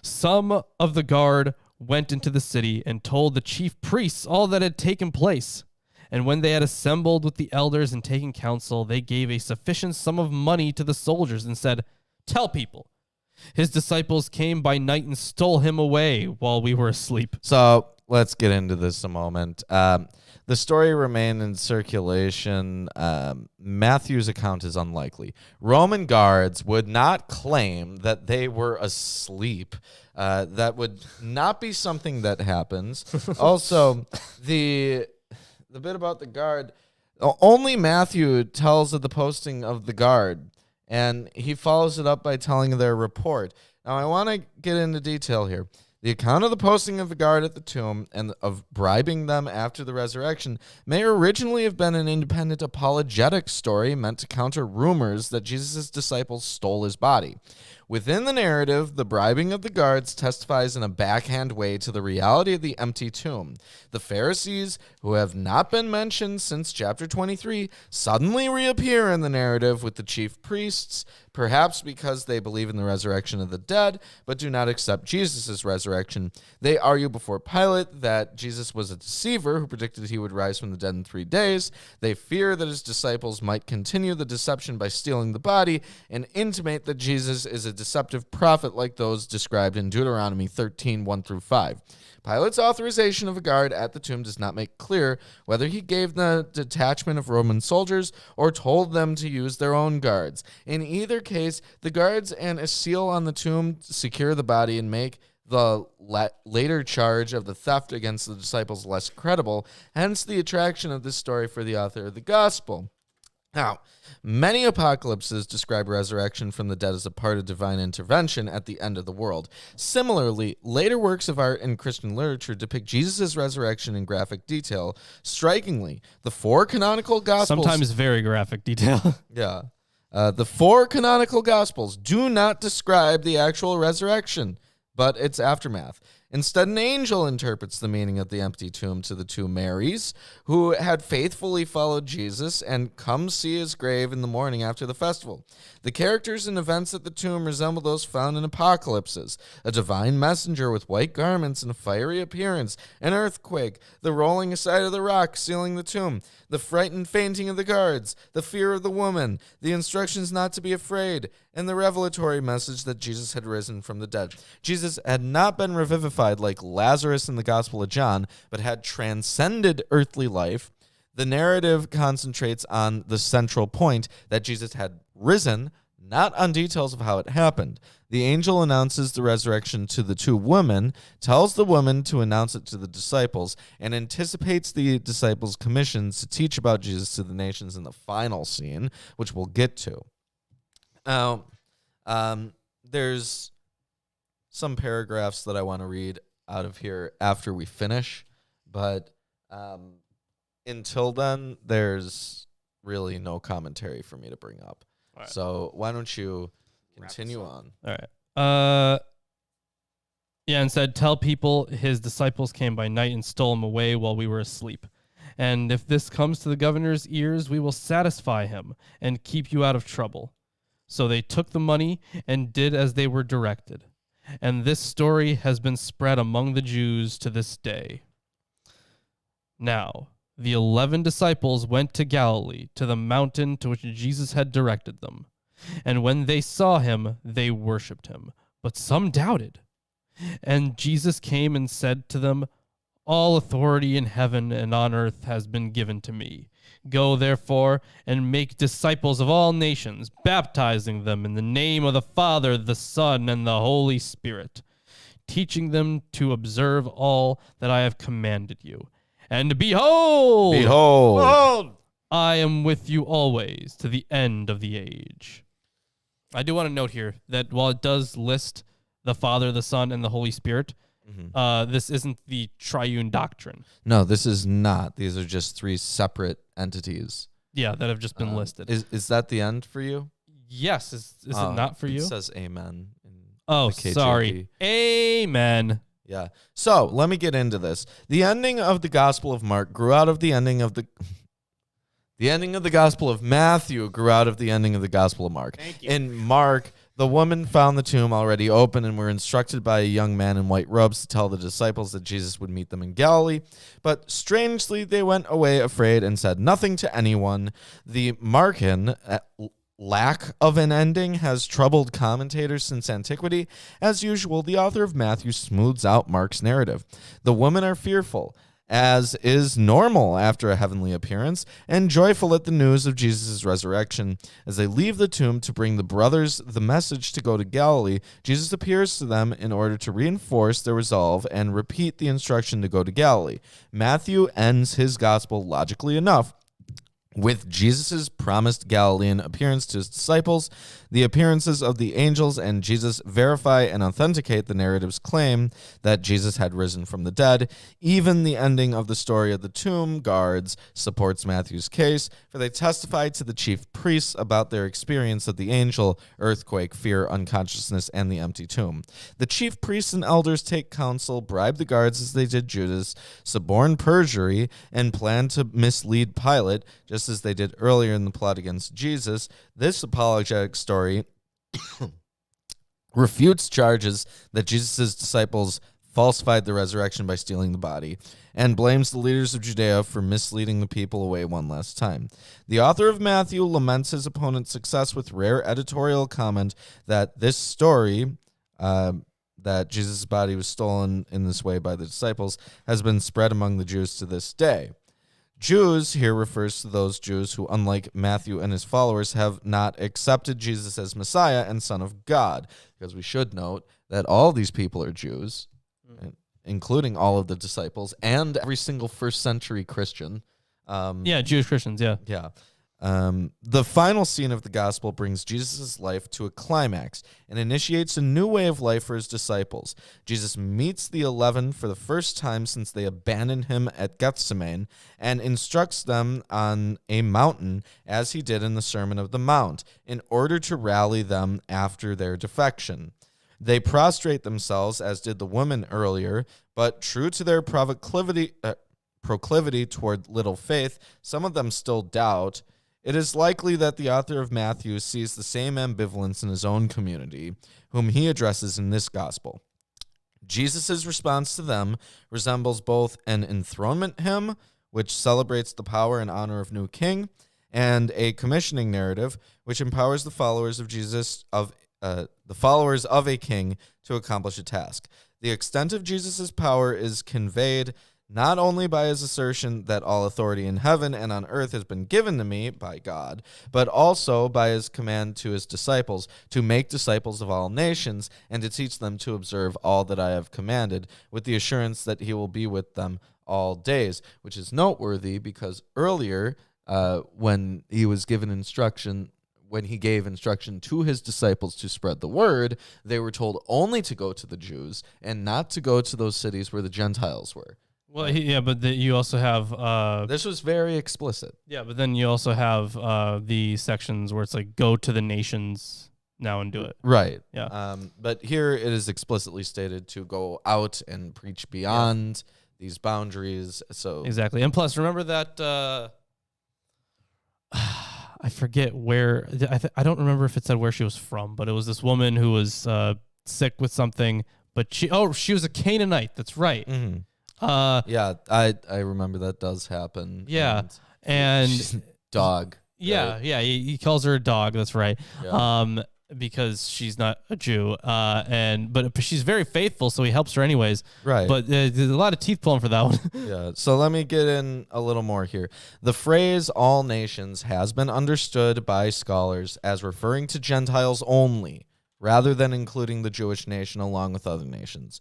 some of the guard went into the city and told the chief priests all that had taken place. And when they had assembled with the elders and taken counsel, they gave a sufficient sum of money to the soldiers and said, "Tell people, his disciples came by night and stole him away while we were asleep." So let's get into this a moment. The story remained in circulation. Matthew's account is unlikely. Roman guards would not claim that they were asleep. That would not be something that happens. Also, the bit about the guard, only Matthew tells of the posting of the guard, and he follows it up by telling their report. Now, I want to get into detail here. The account of the posting of the guard at the tomb and of bribing them after the resurrection may originally have been an independent apologetic story meant to counter rumors that Jesus' disciples stole his body. Within the narrative, the bribing of the guards testifies in a backhand way to the reality of the empty tomb. The Pharisees, who have not been mentioned since chapter 23, suddenly reappear in the narrative with the chief priests, perhaps because they believe in the resurrection of the dead, but do not accept Jesus' resurrection. They argue before Pilate that Jesus was a deceiver who predicted he would rise from the dead in 3 days. They fear that his disciples might continue the deception by stealing the body and intimate that Jesus is a deceptive prophet like those described in Deuteronomy 13, 1-5. Pilate's authorization of a guard at the tomb does not make clear whether he gave the detachment of Roman soldiers or told them to use their own guards. In either case, the guards and a seal on the tomb secure the body and make the later charge of the theft against the disciples less credible, hence the attraction of this story for the author of the gospel. Now, many apocalypses describe resurrection from the dead as a part of divine intervention at the end of the world. Similarly, later works of art and Christian literature depict Jesus' resurrection in graphic detail. Strikingly, the 4 canonical Gospels... Sometimes very graphic detail. Yeah. The 4 canonical Gospels do not describe the actual resurrection, but its aftermath. Instead, an angel interprets the meaning of the empty tomb to the 2 Marys, who had faithfully followed Jesus and come see his grave in the morning after the festival. The characters and events at the tomb resemble those found in apocalypses: a divine messenger with white garments and a fiery appearance, an earthquake, the rolling aside of the rock sealing the tomb, the frightened fainting of the guards, the fear of the woman, the instructions not to be afraid, and the revelatory message that Jesus had risen from the dead. Jesus had not been revivified like Lazarus in the Gospel of John, but had transcended earthly life. The narrative concentrates on the central point that Jesus had risen, not on details of how it happened. The angel announces the resurrection to the 2 women, tells the woman to announce it to the disciples, and anticipates the disciples' commissions to teach about Jesus to the nations in the final scene, which we'll get to. Now, There's some paragraphs that I want to read out of here after we finish, but until then, there's really no commentary for me to bring up. All right. So why don't you continue on? All right. Yeah, and said, tell people his disciples came by night and stole him away while we were asleep. And if this comes to the governor's ears, we will satisfy him and keep you out of trouble. So they took the money and did as they were directed. And this story has been spread among the Jews to this day. Now, the 11 disciples went to Galilee, to the mountain to which Jesus had directed them. And when they saw him, they worshipped him, but some doubted. And Jesus came and said to them, all authority in heaven and on earth has been given to me. Go, therefore, and make disciples of all nations, baptizing them in the name of the Father, the Son, and the Holy Spirit, teaching them to observe all that I have commanded you. And behold, I am with you always to the end of the age. I do want to note here that while it does list the Father, the Son, and the Holy Spirit, this isn't the triune doctrine. No, this is not. These are just three separate entities. Yeah, that have just been listed. Is that the end for you? Yes. Is it not for you? It says amen. Oh, sorry. Amen. Yeah. So let me get into this. The ending of the Gospel of Mark grew out of the ending of the ending of the Gospel of Matthew grew out of the ending of the Gospel of Mark. Thank you. In Mark, the woman found the tomb already open and were instructed by a young man in white robes to tell the disciples that Jesus would meet them in Galilee. But strangely, they went away afraid and said nothing to anyone. The Markan lack of an ending has troubled commentators since antiquity. As usual, the author of Matthew smooths out Mark's narrative. The women are fearful, as is normal after a heavenly appearance, and joyful at the news of Jesus' resurrection. As they leave the tomb to bring the brothers the message to go to Galilee, Jesus appears to them in order to reinforce their resolve and repeat the instruction to go to Galilee. Matthew ends his gospel logically enough with Jesus' promised Galilean appearance to his disciples. The appearances of the angels and Jesus verify and authenticate the narrative's claim that Jesus had risen from the dead. Even the ending of the story of the tomb guards supports Matthew's case, for they testify to the chief priests about their experience of the angel, earthquake, fear, unconsciousness, and the empty tomb. The chief priests and elders take counsel, bribe the guards as they did Judas, suborn perjury, and plan to mislead Pilate, just as they did earlier in the plot against Jesus. This apologetic story refutes charges that Jesus' disciples falsified the resurrection by stealing the body, and blames the leaders of Judea for misleading the people away one last time. The author of Matthew laments his opponent's success with rare editorial comment that this story, that Jesus' body was stolen in this way by the disciples, has been spread among the Jews to this day. Jews here refers to those Jews who, unlike Matthew and his followers, have not accepted Jesus as Messiah and Son of God. Because we should note that all these people are Jews, including all of the disciples and every single first century Christian. Jewish Christians, yeah. Yeah. The final scene of the gospel brings Jesus' life to a climax and initiates a new way of life for his disciples. Jesus meets the 11 for the first time since they abandoned him at Gethsemane and instructs them on a mountain, as he did in the Sermon of the Mount, in order to rally them after their defection. They prostrate themselves, as did the women earlier, but true to their proclivity toward little faith, some of them still doubt. It is likely that the author of Matthew sees the same ambivalence in his own community, whom he addresses in this gospel. Jesus' response to them resembles both an enthronement hymn, which celebrates the power and honor of new king, and a commissioning narrative, which empowers the followers of Jesus, the followers of a king, to accomplish a task. The extent of Jesus' power is conveyed not only by his assertion that all authority in heaven and on earth has been given to me by God, but also by his command to his disciples to make disciples of all nations and to teach them to observe all that I have commanded, with the assurance that he will be with them all days, which is noteworthy because earlier when he was given instruction, when he gave instruction to his disciples to spread the word, they were told only to go to the Jews and not to go to those cities where the Gentiles were. Well, but you also have This was very explicit. yeah, but then you also have the sections where it's like go to the nations now and do it. Right. Yeah. But here it is explicitly stated to go out and preach beyond these boundaries. So Exactly. And plus, remember that I forget where I don't remember if it said where she was from, but it was this woman who was sick with something, but she was a Canaanite. That's right. Mm-hmm. Yeah, I remember that does happen. Yeah, and she's a dog. Yeah, right? yeah. He calls her a dog. That's right. Yeah. Because she's not a Jew. But she's very faithful, so he helps her anyways. Right. But there's a lot of teeth pulling for that one. Yeah. So let me get in a little more here. The phrase "all nations" has been understood by scholars as referring to Gentiles only, rather than including the Jewish nation along with other nations.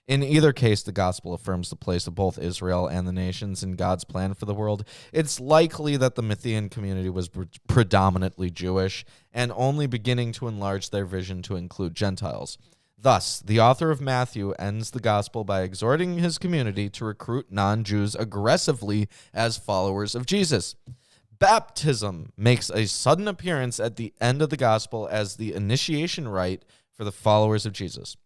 In either case, the gospel affirms the place of both Israel and the nations in God's plan for the world. It's likely that the Matthean community was predominantly Jewish and only beginning to enlarge their vision to include Gentiles. Thus, the author of Matthew ends the gospel by exhorting his community to recruit non-Jews aggressively as followers of Jesus. Baptism makes a sudden appearance at the end of the gospel as the initiation rite for the followers of Jesus.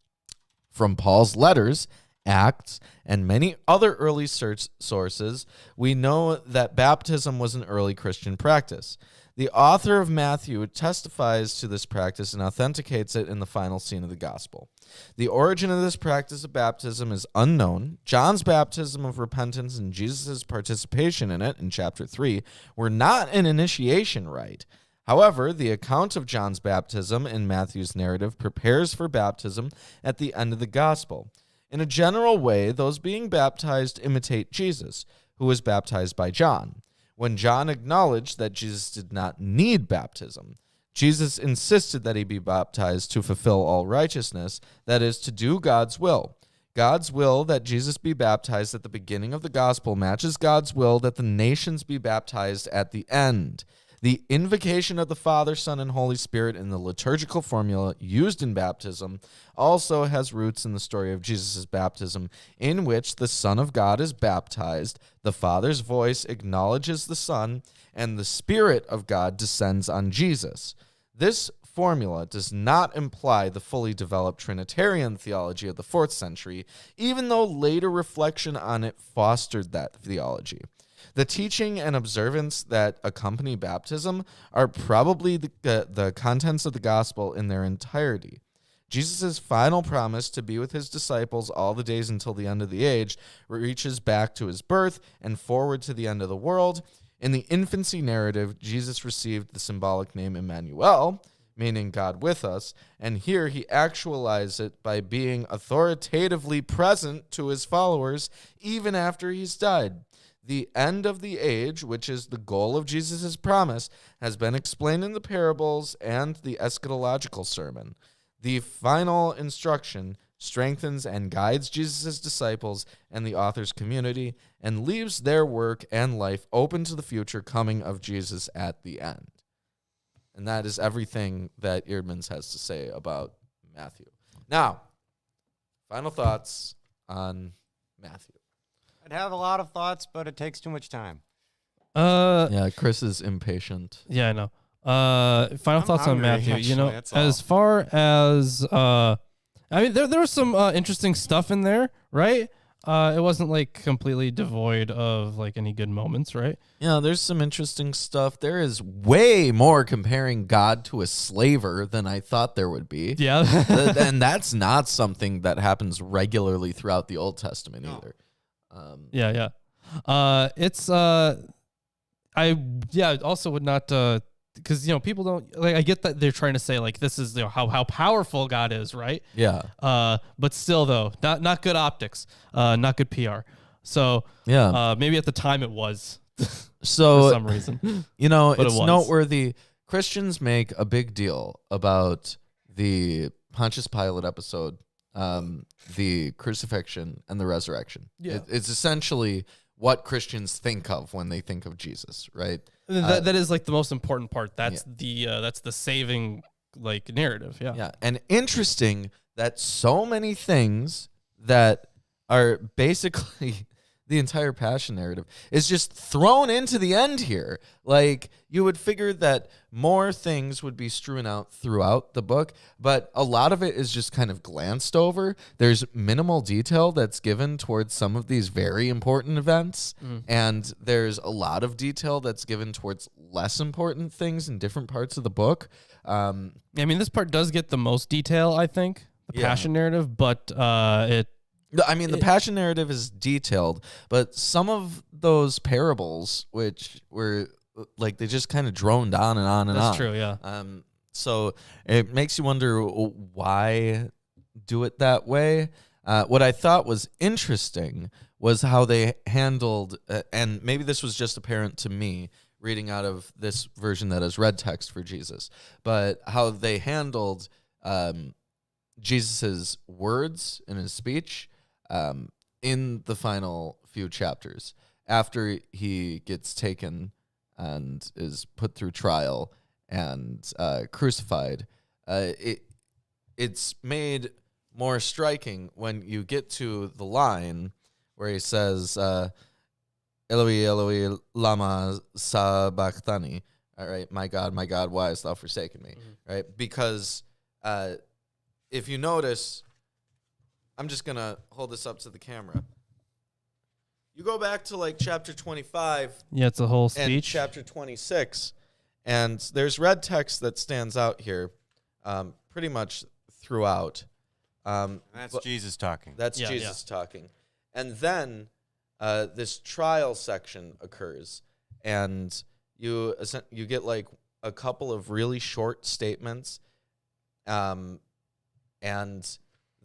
From Paul's letters, Acts, and many other early sources, we know that baptism was an early Christian practice. The author of Matthew testifies to this practice and authenticates it in the final scene of the gospel. The origin of this practice of baptism is unknown. John's baptism of repentance and Jesus' participation in it in chapter 3 were not an initiation rite. However, the account of John's baptism in Matthew's narrative prepares for baptism at the end of the gospel. In a general way, those being baptized imitate Jesus, who was baptized by John. When John acknowledged that Jesus did not need baptism, Jesus insisted that he be baptized to fulfill all righteousness, that is, to do God's will. God's will that Jesus be baptized at the beginning of the gospel matches God's will that the nations be baptized at the end. The invocation of the Father, Son, and Holy Spirit in the liturgical formula used in baptism also has roots in the story of Jesus' baptism, in which the Son of God is baptized, the Father's voice acknowledges the Son, and the Spirit of God descends on Jesus. This formula does not imply the fully developed Trinitarian theology of the 4th century, even though later reflection on it fostered that theology. The teaching and observance that accompany baptism are probably the contents of the gospel in their entirety. Jesus' final promise to be with his disciples all the days until the end of the age reaches back to his birth and forward to the end of the world. In the infancy narrative, Jesus received the symbolic name Emmanuel, meaning God with us, and here he actualized it by being authoritatively present to his followers even after he's died. The end of the age, which is the goal of Jesus' promise, has been explained in the parables and the eschatological sermon. The final instruction strengthens and guides Jesus' disciples and the author's community and leaves their work and life open to the future coming of Jesus at the end. And that is everything that Eerdmans has to say about Matthew. Now, final thoughts on Matthew. I'd have a lot of thoughts, but it takes too much time. Yeah, Chris is impatient. Yeah, I know. Final thoughts on hungry, Matthew. actually, that's all. As far as I mean, there was some interesting stuff in there, right? It wasn't like completely devoid of like any good moments, right? Yeah, there's some interesting stuff. There is way more comparing God to a slaver than I thought there would be. Yeah. And that's not something that happens regularly throughout the Old Testament either. Yeah. It's I also would not because people don't like. I get that they're trying to say like this is how powerful God is, right? Yeah. But still though, not good optics, not good PR. So Yeah. maybe at the time it was So for some reason. it's it was. noteworthy. Christians make a big deal about the Pontius Pilate episode, the crucifixion and the resurrection. Yeah. It's essentially what Christians think of when they think of Jesus, right? That is like the most important part. That's the saving like narrative. Yeah. Yeah. And interesting that so many things that are basically the entire passion narrative is just thrown into the end here. Like, you would figure that more things would be strewn out throughout the book, but a lot of it is just kind of glanced over. There's minimal detail that's given towards some of these very important events, and there's a lot of detail that's given towards less important things in different parts of the book. I mean, this part does get the most detail, I think, the passion narrative, but the passion narrative is detailed, but some of those parables, which were like, they just kind of droned on and on and on. That's true, yeah. So it makes you wonder why do it that way. What I thought was interesting was how they handled, and maybe this was just apparent to me reading out of this version that is red text for Jesus, but how they handled Jesus's words in his speech in the final few chapters after he gets taken and is put through trial and crucified. It's made more striking when you get to the line where he says, Eloi, Eloi, lama sabachthani. All right, my God, why hast thou forsaken me? Right? Because if you notice, I'm just going to hold this up to the camera. You go back to like chapter 25. Yeah, it's a whole speech. And chapter 26. And there's red text that stands out here pretty much throughout. That's Jesus talking. That's Jesus talking. And then this trial section occurs. And you get like a couple of really short statements. And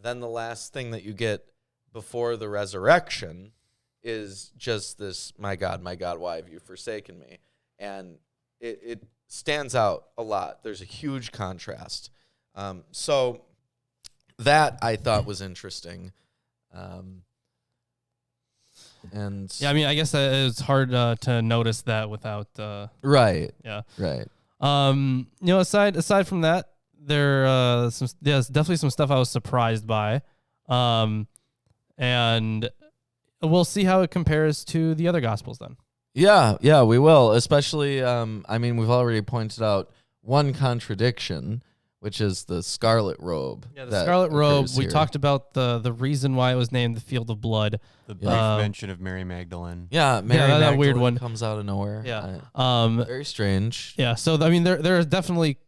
then the last thing that you get before the resurrection is just this, my God, why have you forsaken me? And it stands out a lot. There's a huge contrast. So that I thought was interesting. And yeah, I mean, I guess it's hard to notice that without right. Yeah. Right. Aside from that, there's definitely some stuff I was surprised by. And we'll see how it compares to the other gospels then. Yeah, we will. Especially, we've already pointed out one contradiction, which is the scarlet robe. Yeah, the scarlet robe. We talked about the reason why it was named the Field of Blood. The brief mention of Mary Magdalene. Yeah, Mary Magdalene, that weird one comes out of nowhere. Yeah, very strange. Yeah, so I mean, there are definitely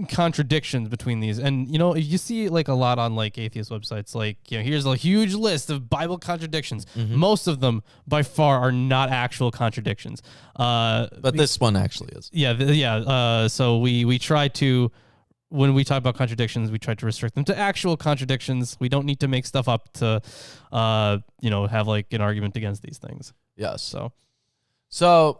contradictions between these, and you see like a lot on like atheist websites, like here's a huge list of Bible contradictions. Most of them by far are not actual contradictions, but this one actually is. So we try to, when we talk about contradictions, we try to restrict them to actual contradictions. We don't need to make stuff up to have like an argument against these things. Yes. So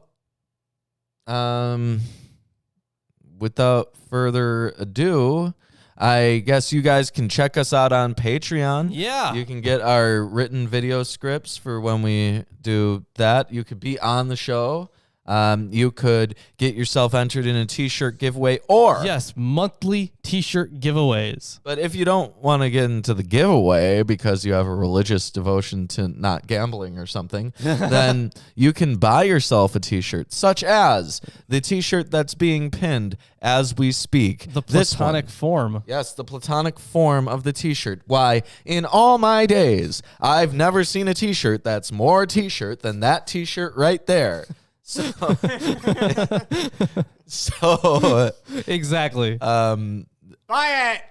without further ado, I guess you guys can check us out on Patreon. Yeah. You can get our written video scripts for when we do that. You could be on the show. You could get yourself entered in a t-shirt giveaway, or monthly t-shirt giveaways. But if you don't want to get into the giveaway because you have a religious devotion to not gambling or something, then you can buy yourself a t-shirt, such as the t-shirt that's being pinned as we speak. The platonic form. Yes, the platonic form of the t-shirt. Why, in all my days, I've never seen a t-shirt that's more t-shirt than that t-shirt right there. So exactly. Buy it.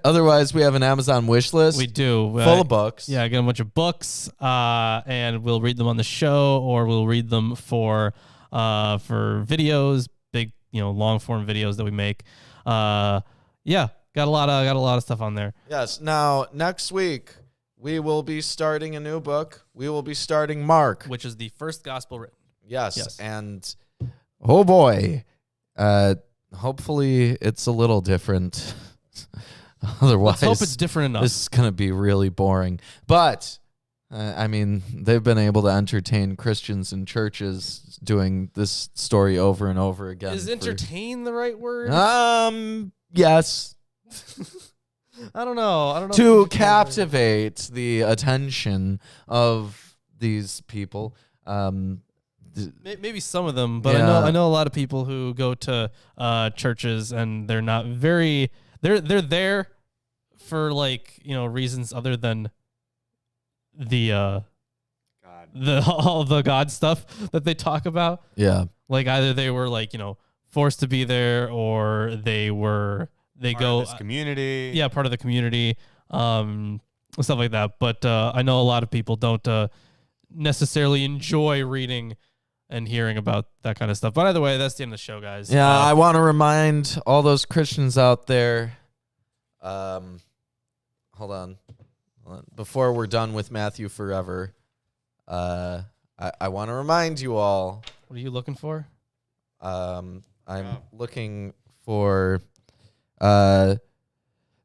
Otherwise, we have an Amazon wish list. We do, full of books. Yeah, I get a bunch of books, and we'll read them on the show, or we'll read them for videos, big long form videos that we make. Got a lot of stuff on there. Yes. Now next week we will be starting a new book. We will be starting Mark, which is the first gospel written. Yes. And oh boy, hopefully it's a little different. Otherwise, let's hope it's different enough. This is going to be really boring. But I mean, they've been able to entertain Christians in churches doing this story over and over again. Is entertain the right word? Yes. I don't know. To captivate the attention of these people. Maybe some of them, but Yeah. I know a lot of people who go to churches and they're not very. They're there for reasons other than the all the God stuff that they talk about. Yeah. Like either they were forced to be there, or they Part go of this community. yeah, part of the community, stuff like that. But I know a lot of people don't necessarily enjoy reading and hearing about that kind of stuff. But either way, that's the end of the show, guys. Yeah, I want to remind all those Christians out there. Hold on. Before we're done with Matthew forever, I want to remind you all. What are you looking for? I'm looking for.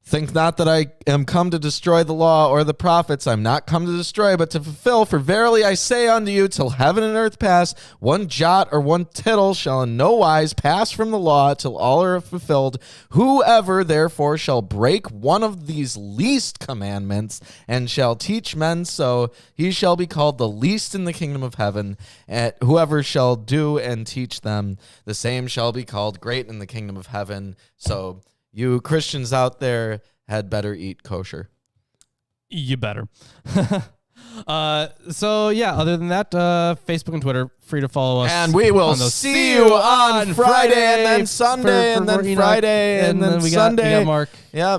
Think not that I am come to destroy the law or the prophets. I'm not come to destroy, but to fulfill. For verily I say unto you, till heaven and earth pass, one jot or one tittle shall in no wise pass from the law till all are fulfilled. Whoever therefore shall break one of these least commandments and shall teach men so, he shall be called the least in the kingdom of heaven. And whoever shall do and teach them, the same shall be called great in the kingdom of heaven. So you Christians out there had better eat kosher. You better. So yeah, other than that, Facebook and Twitter, free to follow us. And we will see you on Friday and then Sunday and then Friday and then we Sunday. got Mark. Yep.